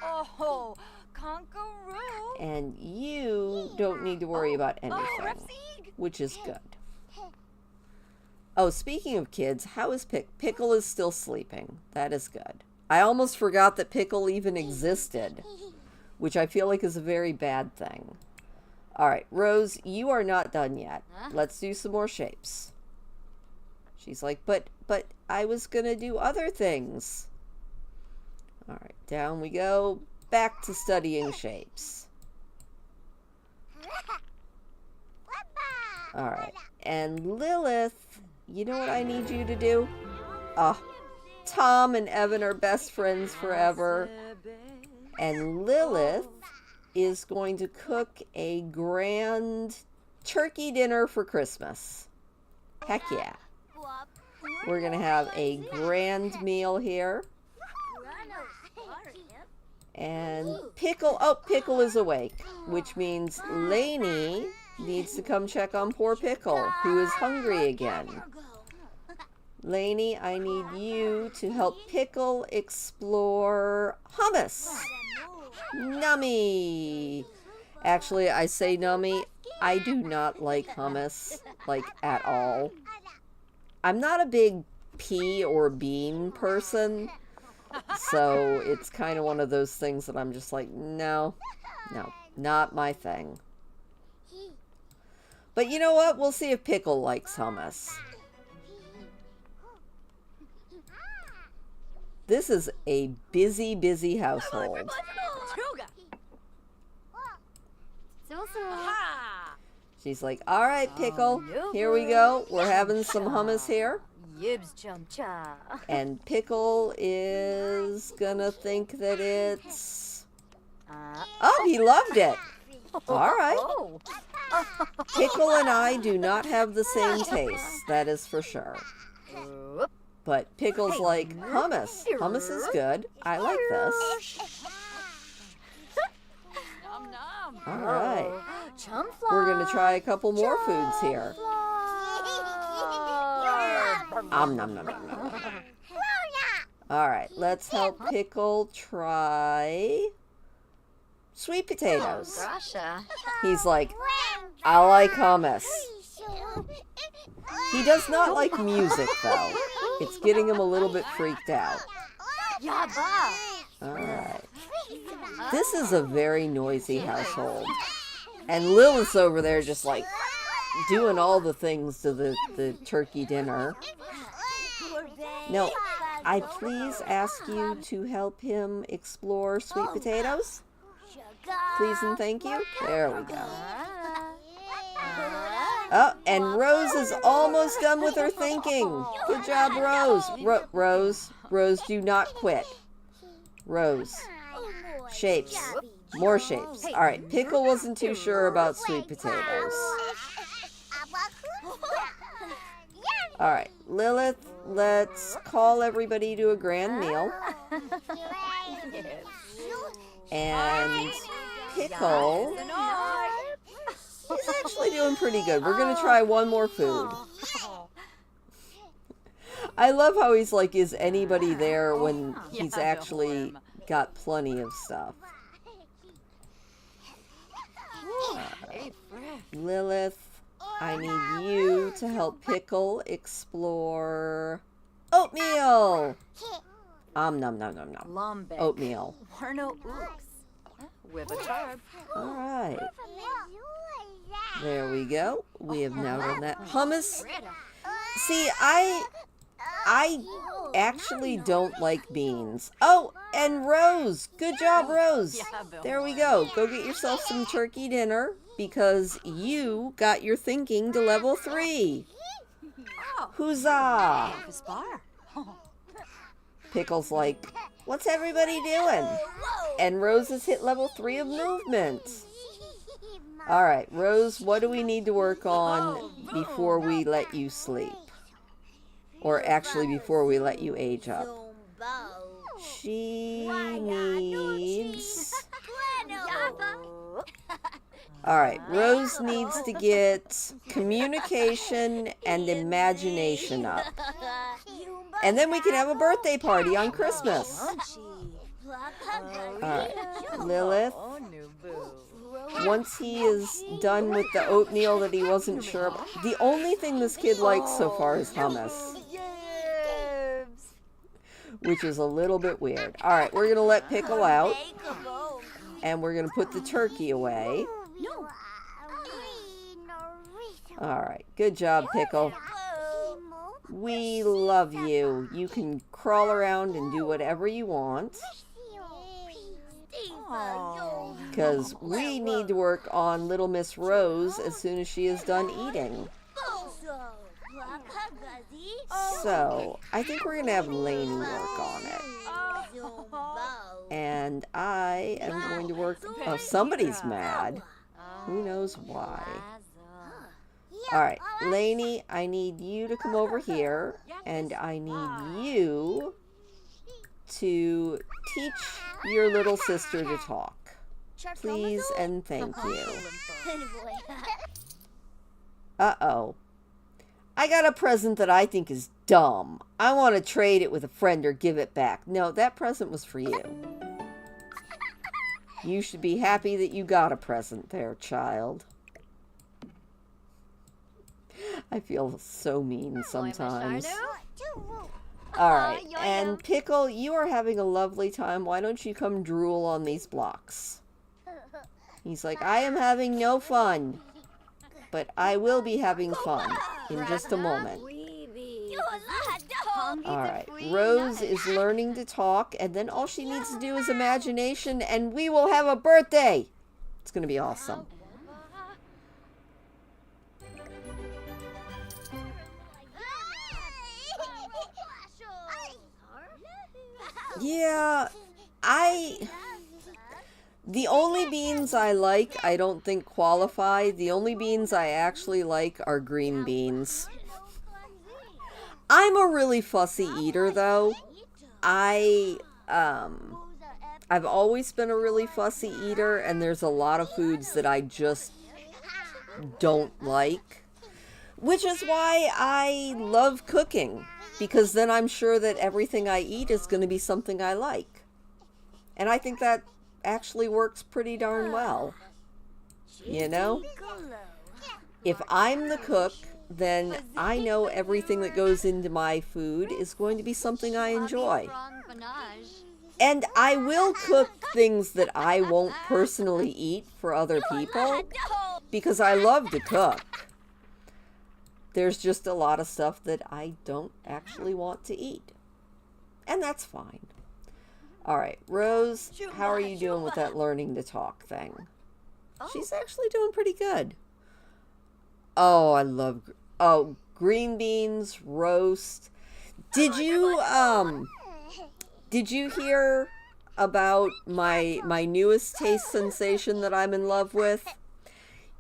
Oh, Conqueroo. And you don't need to worry about anything, which is good. Oh, speaking of kids, how is Pickle is still sleeping. That is good. I almost forgot that Pickle even existed, which I feel like is a very bad thing. All right, Rose, you are not done yet. Let's do some more shapes. She's like, but I was going to do other things. All right, down we go. Back to studying shapes. All right, and Lilith, you know what I need you to do? Tom and Evan are best friends forever. And Lilith is going to cook a grand turkey dinner for Christmas. Heck yeah. We're going to have a grand meal here. And Pickle is awake, which means Lainey needs to come check on poor Pickle, who is hungry again. Lainey, I need you to help Pickle explore hummus. Nummy. Actually, I say nummy. I do not like hummus, like, at all. I'm not a big pea or bean person, so it's kind of one of those things that I'm just like, no, not my thing. But you know what? We'll see if Pickle likes hummus. This is a busy, busy household. She's like, all right, Pickle, here we go. We're having some hummus here. And Pickle is gonna think that it's... Oh, he loved it. All right. Pickle and I do not have the same taste, that is for sure. But Pickle's like, hummus. Hummus is good. I like this. All right. We're going to try a couple more foods here. Nom nom nom nom. All right, let's help Pickle try sweet potatoes. He's like, I like hummus. He does not like music, though. It's getting him a little bit freaked out. Alright. This is a very noisy household. And Lilith's over there just like doing all the things to the turkey dinner. Now, I please ask you to help him explore sweet potatoes? Please and thank you. There we go. Oh, and Rose is almost done with her thinking. Good job, Rose. Rose, do not quit. Rose. Shapes. More shapes. Alright, Pickle wasn't too sure about sweet potatoes. Alright, Lilith, let's call everybody to a grand meal. And Pickle, he's actually doing pretty good. We're going to try one more food. I love how he's like, is anybody there when he's actually got plenty of stuff. Lilith, I need you to help Pickle explore oatmeal. Nom nom nom nom. Oatmeal. Alright. There we go. We have now done that. Hummus. See, I actually don't like beans. Oh, and Rose. Good job, Rose. There we go. Go get yourself some turkey dinner because you got your thinking to level 3. Huzzah! Pickle's like, what's everybody doing? And Rose has hit level 3 of movement. Alright, Rose, what do we need to work on before we let you sleep? Or actually before we let you age up? She needs... Alright, Rose needs to get communication and imagination up. And then we can have a birthday party on Christmas. Alright, Lilith. Once he is done with the oatmeal that he wasn't sure about. The only thing this kid likes so far is hummus. Which is a little bit weird. Alright, we're going to let Pickle out. And we're going to put the turkey away. Alright, good job, Pickle. We love you. You can crawl around and do whatever you want. Because we need to work on Little Miss Rose as soon as she is done eating. So, I think we're going to have Lainey work on it. And I am going to work... Oh, somebody's mad. Who knows why. Alright, Lainey, I need you to come over here. And I need you to teach your little sister to talk. Please and thank you. Uh-oh. I got a present that I think is dumb. I want to trade it with a friend or give it back. No, that present was for you. You should be happy that you got a present there, child. I feel so mean sometimes. Alright, and Pickle, you are having a lovely time. Why don't you come drool on these blocks? He's like, I am having no fun. But I will be having fun in just a moment. Alright, Rose is learning to talk, and then all she needs to do is imagination, and we will have a birthday! It's going to be awesome. Yeah, the only beans I like, I don't think qualify. The only beans I actually like are green beans. I'm a really fussy eater, though. I've always been a really fussy eater, and there's a lot of foods that I just don't like. Which is why I love cooking, because then I'm sure that everything I eat is going to be something I like. And I think that actually works pretty darn well. You know? If I'm the cook, then I know everything that goes into my food is going to be something I enjoy. And I will cook things that I won't personally eat for other people because I love to cook. There's just a lot of stuff that I don't actually want to eat. And that's fine. All right, Rose, how are you doing with that learning to talk thing? She's actually doing pretty good. Oh, I love... Oh, green beans, roast. Did you hear about my newest taste sensation that I'm in love with?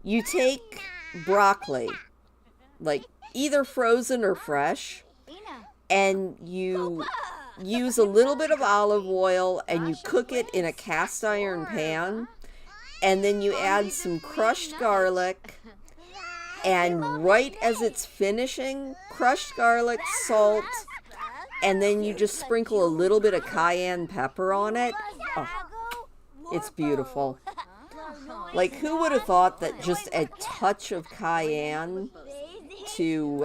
You take broccoli, like either frozen or fresh, and you use a little bit of olive oil and you cook it in a cast iron pan, and then you add some crushed garlic, and right as it's finishing, crushed garlic, salt, and then you just sprinkle a little bit of cayenne pepper on it. Oh, it's beautiful. Like, who would have thought that just a touch of cayenne to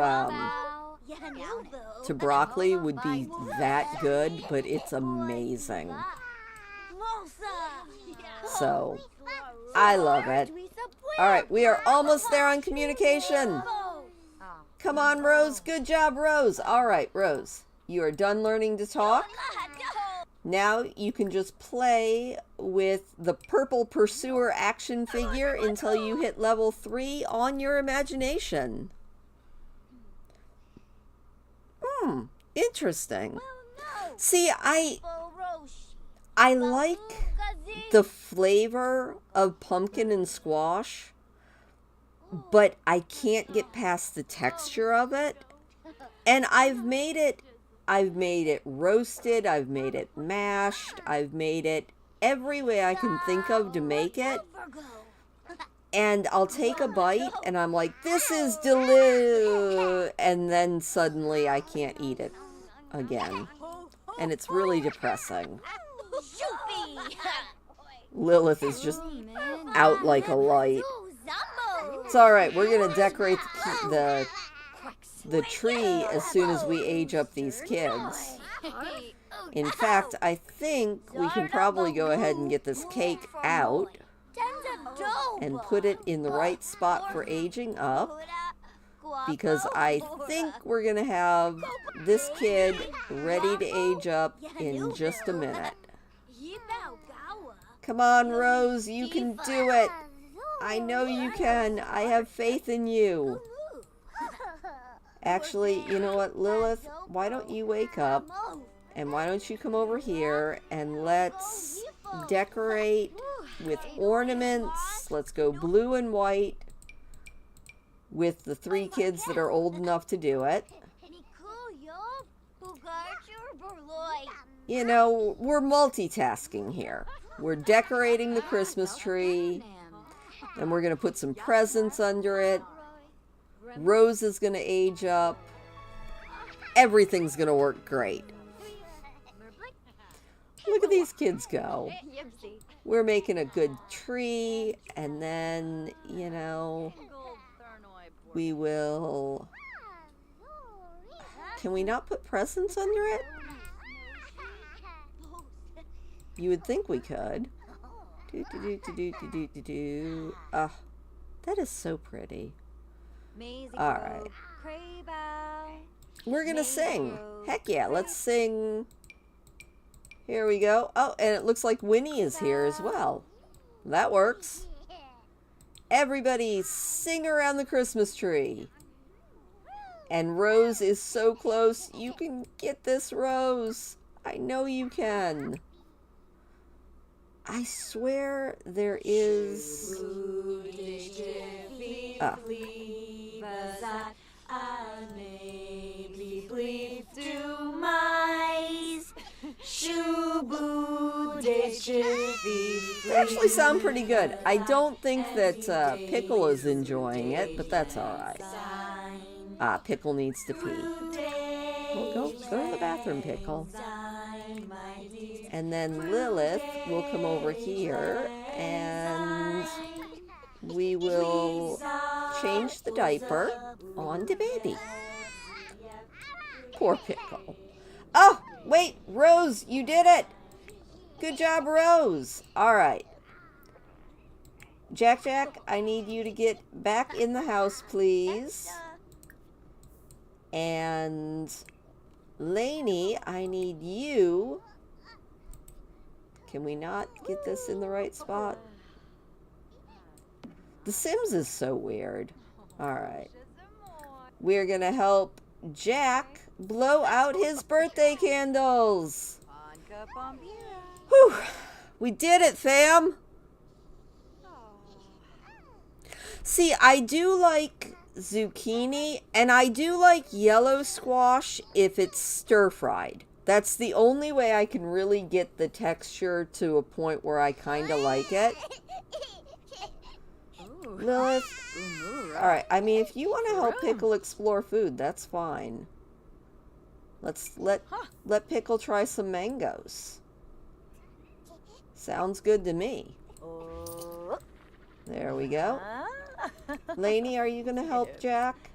broccoli would be that good, but it's amazing. So, I love it. All right, we are almost there on communication. Come on, Rose. Good job, Rose. All right, Rose, you are done learning to talk. Now you can just play with the purple pursuer action figure until you hit level 3 on your imagination. Interesting. See, I like the flavor of pumpkin and squash, but I can't get past the texture of it. And I've made it roasted, I've made it mashed, I've made it every way I can think of to make it. And I'll take a bite and I'm like, this is delicious. And then suddenly I can't eat it again. And it's really depressing. Lilith is just out like a light. It's alright, we're going to decorate the tree as soon as we age up these kids. In fact, I think we can probably go ahead and get this cake out and put it in the right spot for aging up, because I think we're going to have this kid ready to age up in just a minute. Come on, Rose, you can do it. I know you can. I have faith in you. Actually, you know what, Lilith? Why don't you wake up, and why don't you come over here, and let's decorate with ornaments. Let's go blue and white with the 3 kids that are old enough to do it. You know, we're multitasking here. We're decorating the Christmas tree, and we're going to put some presents under it. Rose is going to age up. Everything's going to work great. Look at these kids go. We're making a good tree, and then, you know, we will... Can we not put presents under it? You would think we could. That is so pretty. Alright. We're gonna sing. Heck yeah, let's sing. Here we go. Oh, and it looks like Winnie is here as well. That works. Everybody sing around the Christmas tree. And Rose is so close. You can get this, Rose. I know you can. I swear there is... They actually sound pretty good. I don't think that Pickle is enjoying it, but that's alright. Pickle needs to pee. Well, go to the bathroom, Pickle. And then Lilith will come over here, and we will change the diaper on the baby. Poor Pickle. Oh, wait, Rose, you did it. Good job, Rose. All right. Jack, I need you to get back in the house, please. And Lainey, I need you. Can we not get this in the right spot? The Sims is so weird. All right. We're going to help Jack blow out his birthday candles. Whew. We did it, fam. See, I do like zucchini, and I do like yellow squash if it's stir-fried. That's the only way I can really get the texture to a point where I kind of like it. Lilith. Alright, I mean, if you want to help Pickle explore food, that's fine. Let Pickle try some mangoes. Sounds good to me. There we go. Lainey, are you going to help Jack?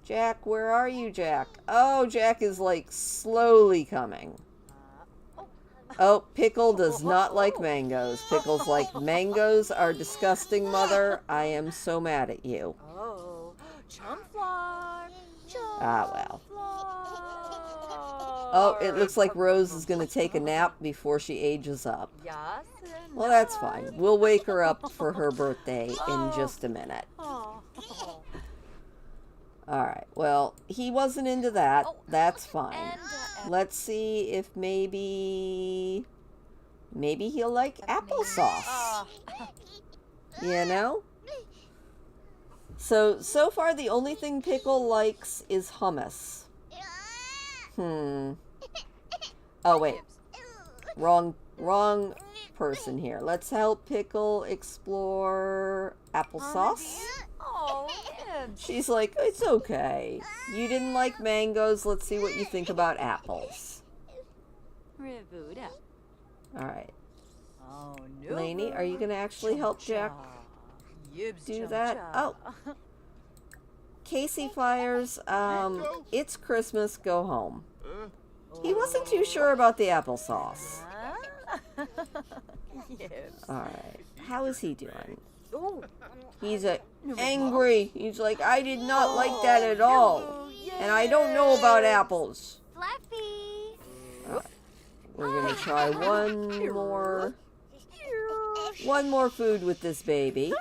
Jack, where are you, Jack? Oh, Jack is like slowly coming. Oh, Pickle does not like mangoes. Pickle's like, mangoes are disgusting, mother. I am so mad at you. Ah, well. Oh, it looks like Rose is going to take a nap before she ages up. Well, that's fine. We'll wake her up for her birthday in just a minute. Alright, well, he wasn't into that. That's fine. Let's see if maybe he'll like applesauce. You know? So far the only thing Pickle likes is hummus. Oh, wait. Wrong person here. Let's help Pickle explore applesauce. She's like, it's okay. You didn't like mangoes. Let's see what you think about apples. Alright. Lainey, are you going to actually help Jack do that? Oh. Casey Fires, it's Christmas, go home. He wasn't too sure about the applesauce. Alright. How is he doing? He's angry. He's like, I did not like that at all. And I don't know about apples. Right. We're going to try one more food with this baby.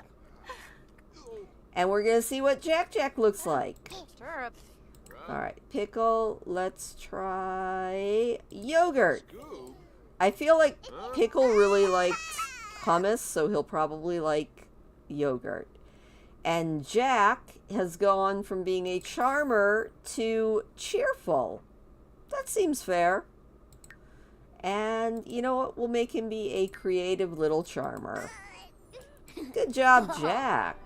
And we're going to see what Jack looks like. Alright, Pickle, let's try yogurt. I feel like Pickle really liked hummus, so he'll probably like yogurt. And Jack has gone from being a charmer to cheerful. That seems fair. And you know what? We'll make him be a creative little charmer. Good job, Jack.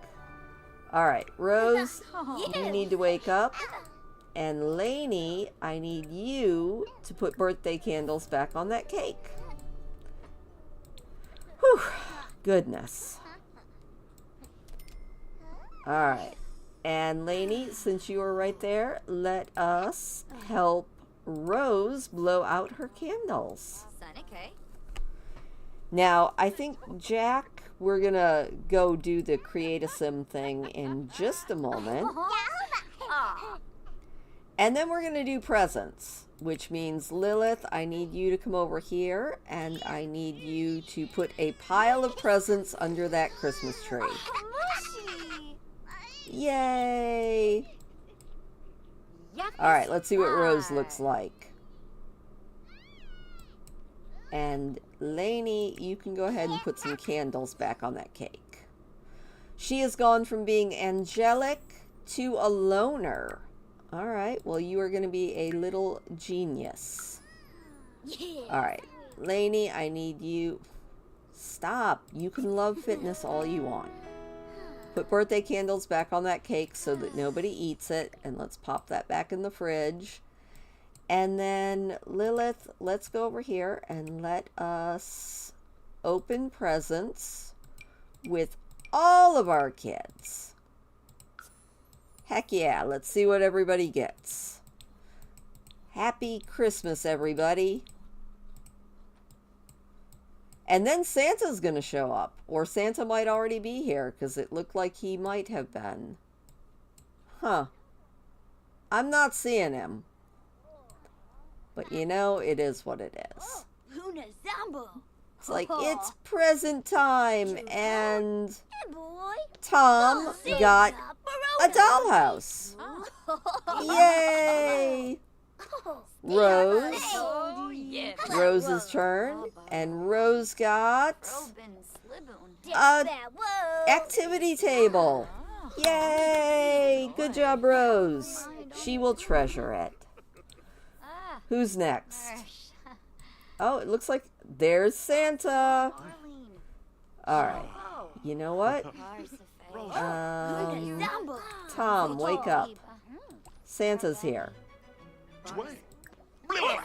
Alright, Rose, you need to wake up. And Lainey, I need you to put birthday candles back on that cake. Whew, goodness. Alright, and Lainey, since you are right there, let us help Rose blow out her candles. Now, I think Jack, we're gonna go do the Create a Sim thing in just a moment. And then we're going to do presents, which means Lilith, I need you to come over here, and I need you to put a pile of presents under that Christmas tree. Yay! Alright, let's see what Rose looks like. And Lainey, you can go ahead and put some candles back on that cake. She has gone from being angelic to a loner. Alright, well, you are going to be a little genius. Alright, Lainey, I need you. Stop. You can love fitness all you want. Put birthday candles back on that cake so that nobody eats it. And let's pop that back in the fridge. And then, Lilith, let's go over here and let us open presents with all of our kids. Heck yeah, let's see what everybody gets. Happy Christmas, everybody. And then Santa's gonna show up. Or Santa might already be here, because it looked like he might have been. Huh. I'm not seeing him. But you know, it is what it is. It's like, it's present time, and Tom got a dollhouse. Yay! Rose. Rose's turn, and Rose got a activity table. Yay! Good job, Rose. She will treasure it. Who's next? Oh, it looks like there's Santa. Alright. You know what? Tom, wake up. Santa's here.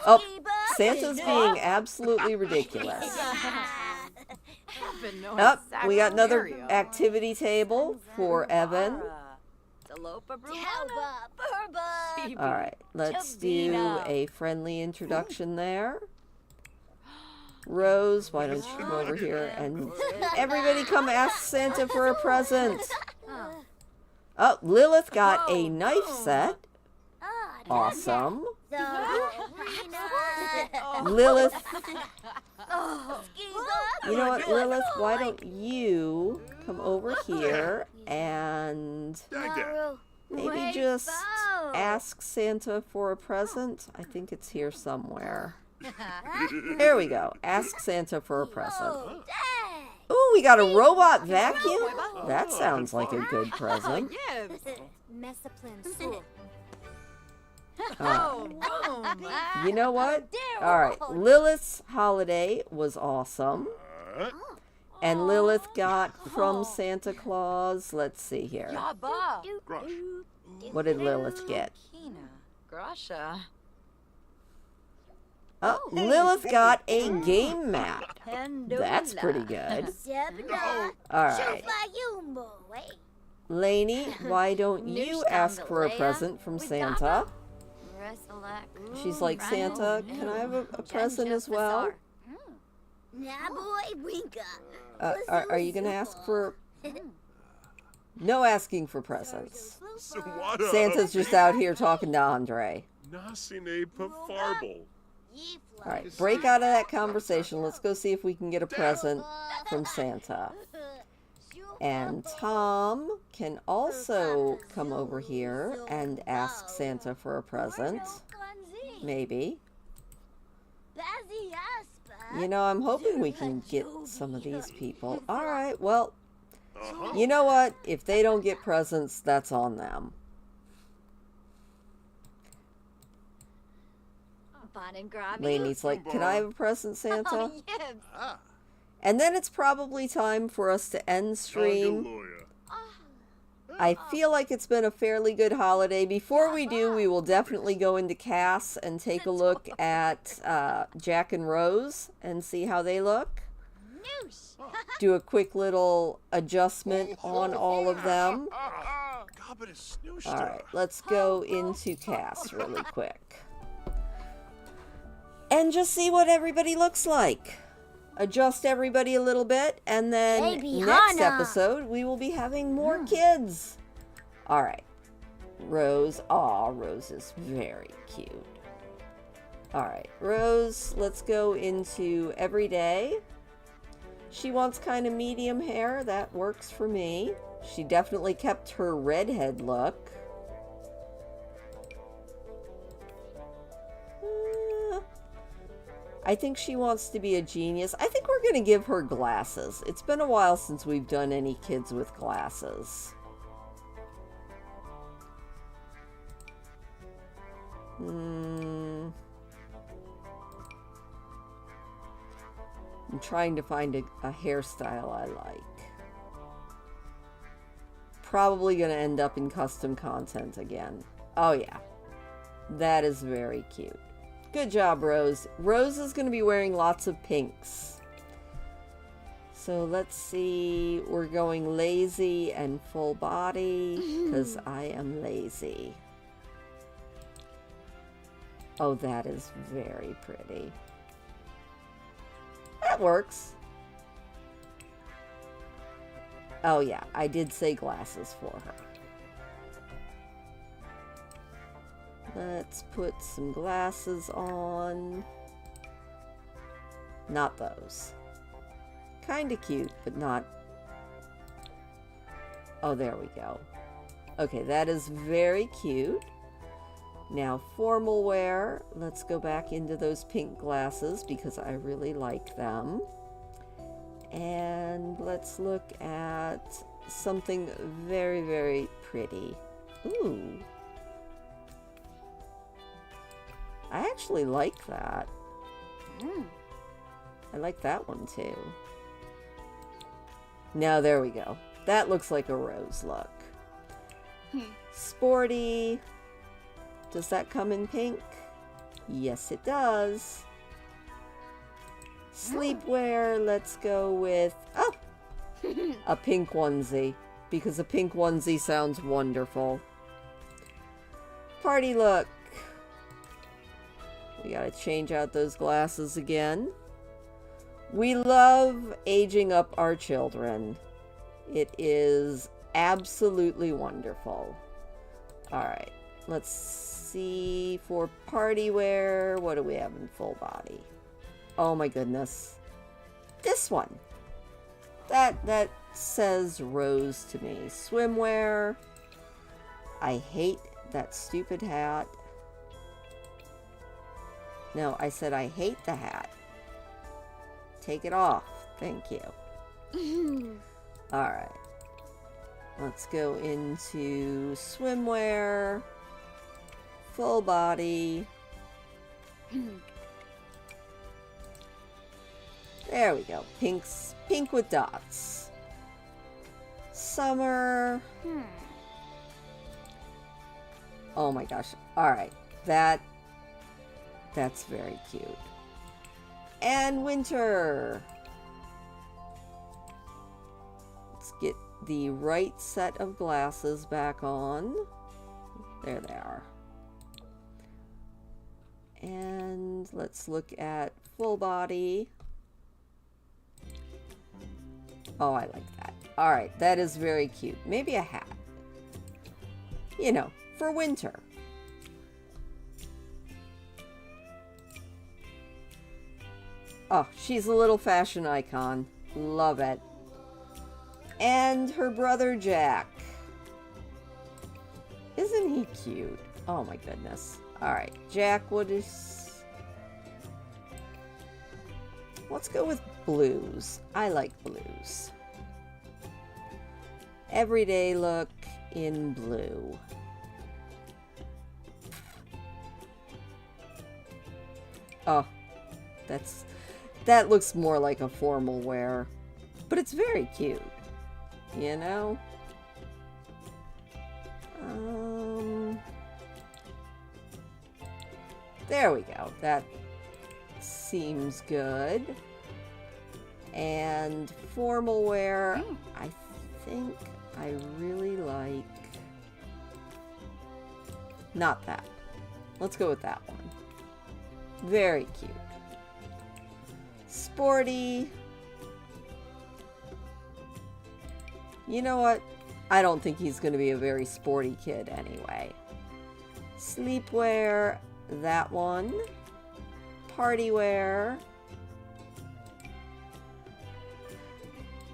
Oh, Santa's being absolutely ridiculous. Oh, we got another activity table for Evan. Alright, let's do a friendly introduction there. Rose, why don't you come over here and everybody come ask Santa for a present. Oh, Lilith got a knife set. Awesome. Lilith. You know what, Lilith, why don't you come over here and maybe just ask Santa for a present? I think it's here somewhere. Here we go. Ask Santa for a present. Ooh, we got a robot vacuum? That sounds like a good present. You know what? Alright, Lilith's holiday was awesome. And Lilith got from Santa Claus, let's see here. What did Lilith get? Oh, Lilith got a game mat. That's pretty good. Alright. Lainey, why don't you ask for a present from Santa? She's like, Santa, can I have a present as well? Are you going to ask for... No asking for presents. Santa's just out here talking to Andre. Alright, break out of that conversation. Let's go see if we can get a present from Santa. And Tom can also come over here and ask Santa for a present. Maybe. You know, I'm hoping we can get some of these people. Alright, well, you know what? If they don't get presents, that's on them. Lainey's like, can I have a present, Santa? And then it's probably time for us to end stream. I feel like it's been a fairly good holiday. Before we do, we will definitely go into Cass and take a look at Jack and Rose and see how they look. Do a quick little adjustment on all of them. Alright, let's go into Cass really quick. And just see what everybody looks like. Adjust everybody a little bit, and then next episode we will be having more kids. Alright. Rose. Aw, Rose is very cute. Alright, Rose, let's go into everyday. She wants kind of medium hair. That works for me. She definitely kept her redhead look. I think she wants to be a genius. I think we're going to give her glasses. It's been a while since we've done any kids with glasses. I'm trying to find a hairstyle I like. Probably going to end up in custom content again. Oh yeah. That is very cute. Good job, Rose. Rose is going to be wearing lots of pinks. So let's see, we're going lazy and full body, because I am lazy. Oh, that is very pretty. That works. Oh yeah, I did say glasses for her. Let's put some glasses on. Not those. Kinda cute, but not... Oh, there we go. Okay, that is very cute. Now, formal wear. Let's go back into those pink glasses because I really like them. And let's look at something very, very pretty. Ooh. I actually like that. I like that one too. Now, there we go. That looks like a rose look. Sporty. Does that come in pink? Yes, it does. Sleepwear, let's go with, oh, a pink onesie, because a pink onesie sounds wonderful. Party look. We gotta change out those glasses again. We love aging up our children. It is absolutely wonderful. Alright, let's see for party wear. What do we have in full body? Oh my goodness. This one. That says rose to me. Swimwear. I hate that stupid hat. No, I said I hate the hat. Take it off. Thank you. Alright. Let's go into swimwear. Full body. There we go. Pink with dots. Summer. Oh my gosh. Alright. That's very cute. And winter. Let's get the right set of glasses back on. There they are. And let's look at full body. Oh, I like that. Alright, that is very cute. Maybe a hat. You know, for winter. Oh, she's a little fashion icon. Love it. And her brother Jack. Isn't he cute? Oh my goodness. Alright, Jack, let's go with blues. I like blues. Everyday look in blue. Oh, that looks more like a formal wear, but it's very cute, you know? There we go. That seems good. And formal wear, I think I really like... Not that. Let's go with that one. Very cute. Sporty. You know what? I don't think he's going to be a very sporty kid anyway. Sleepwear, that one. Party wear.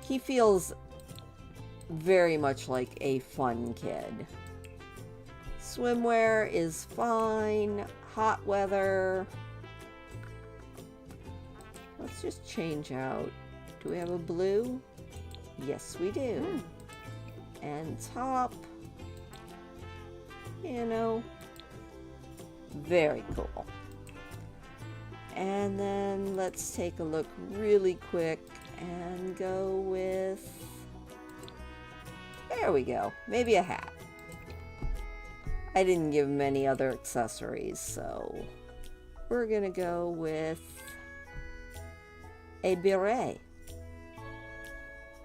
He feels very much like a fun kid. Swimwear is fine. Hot weather. Let's just change out. Do we have a blue? Yes, we do. And top. You know. Very cool. And then let's take a look really quick and go with... There we go. Maybe a hat. I didn't give him any other accessories, so we're gonna go with a beret.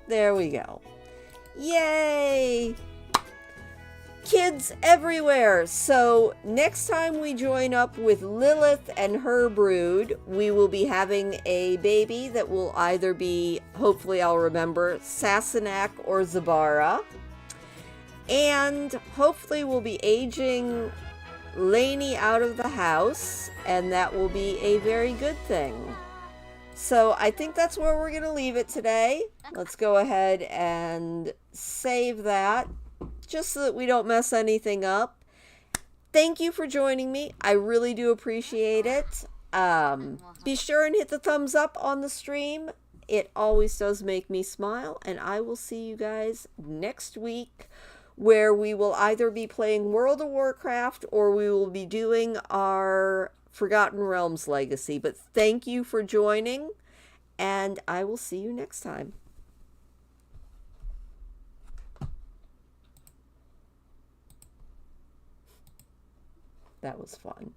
There we go. Yay! Kids everywhere. So next time we join up with Lilith and her brood, we will be having a baby that will either be, hopefully I'll remember, Sassenach or Zabara. And hopefully we'll be aging Lainey out of the house, and that will be a very good thing. So I think that's where we're going to leave it today. Let's go ahead and save that, just so that we don't mess anything up. Thank you for joining me. I really do appreciate it. Be sure and hit the thumbs up on the stream. It always does make me smile. And I will see you guys next week, where we will either be playing World of Warcraft or we will be doing our Forgotten Realms Legacy. But thank you for joining, and I will see you next time. That was fun.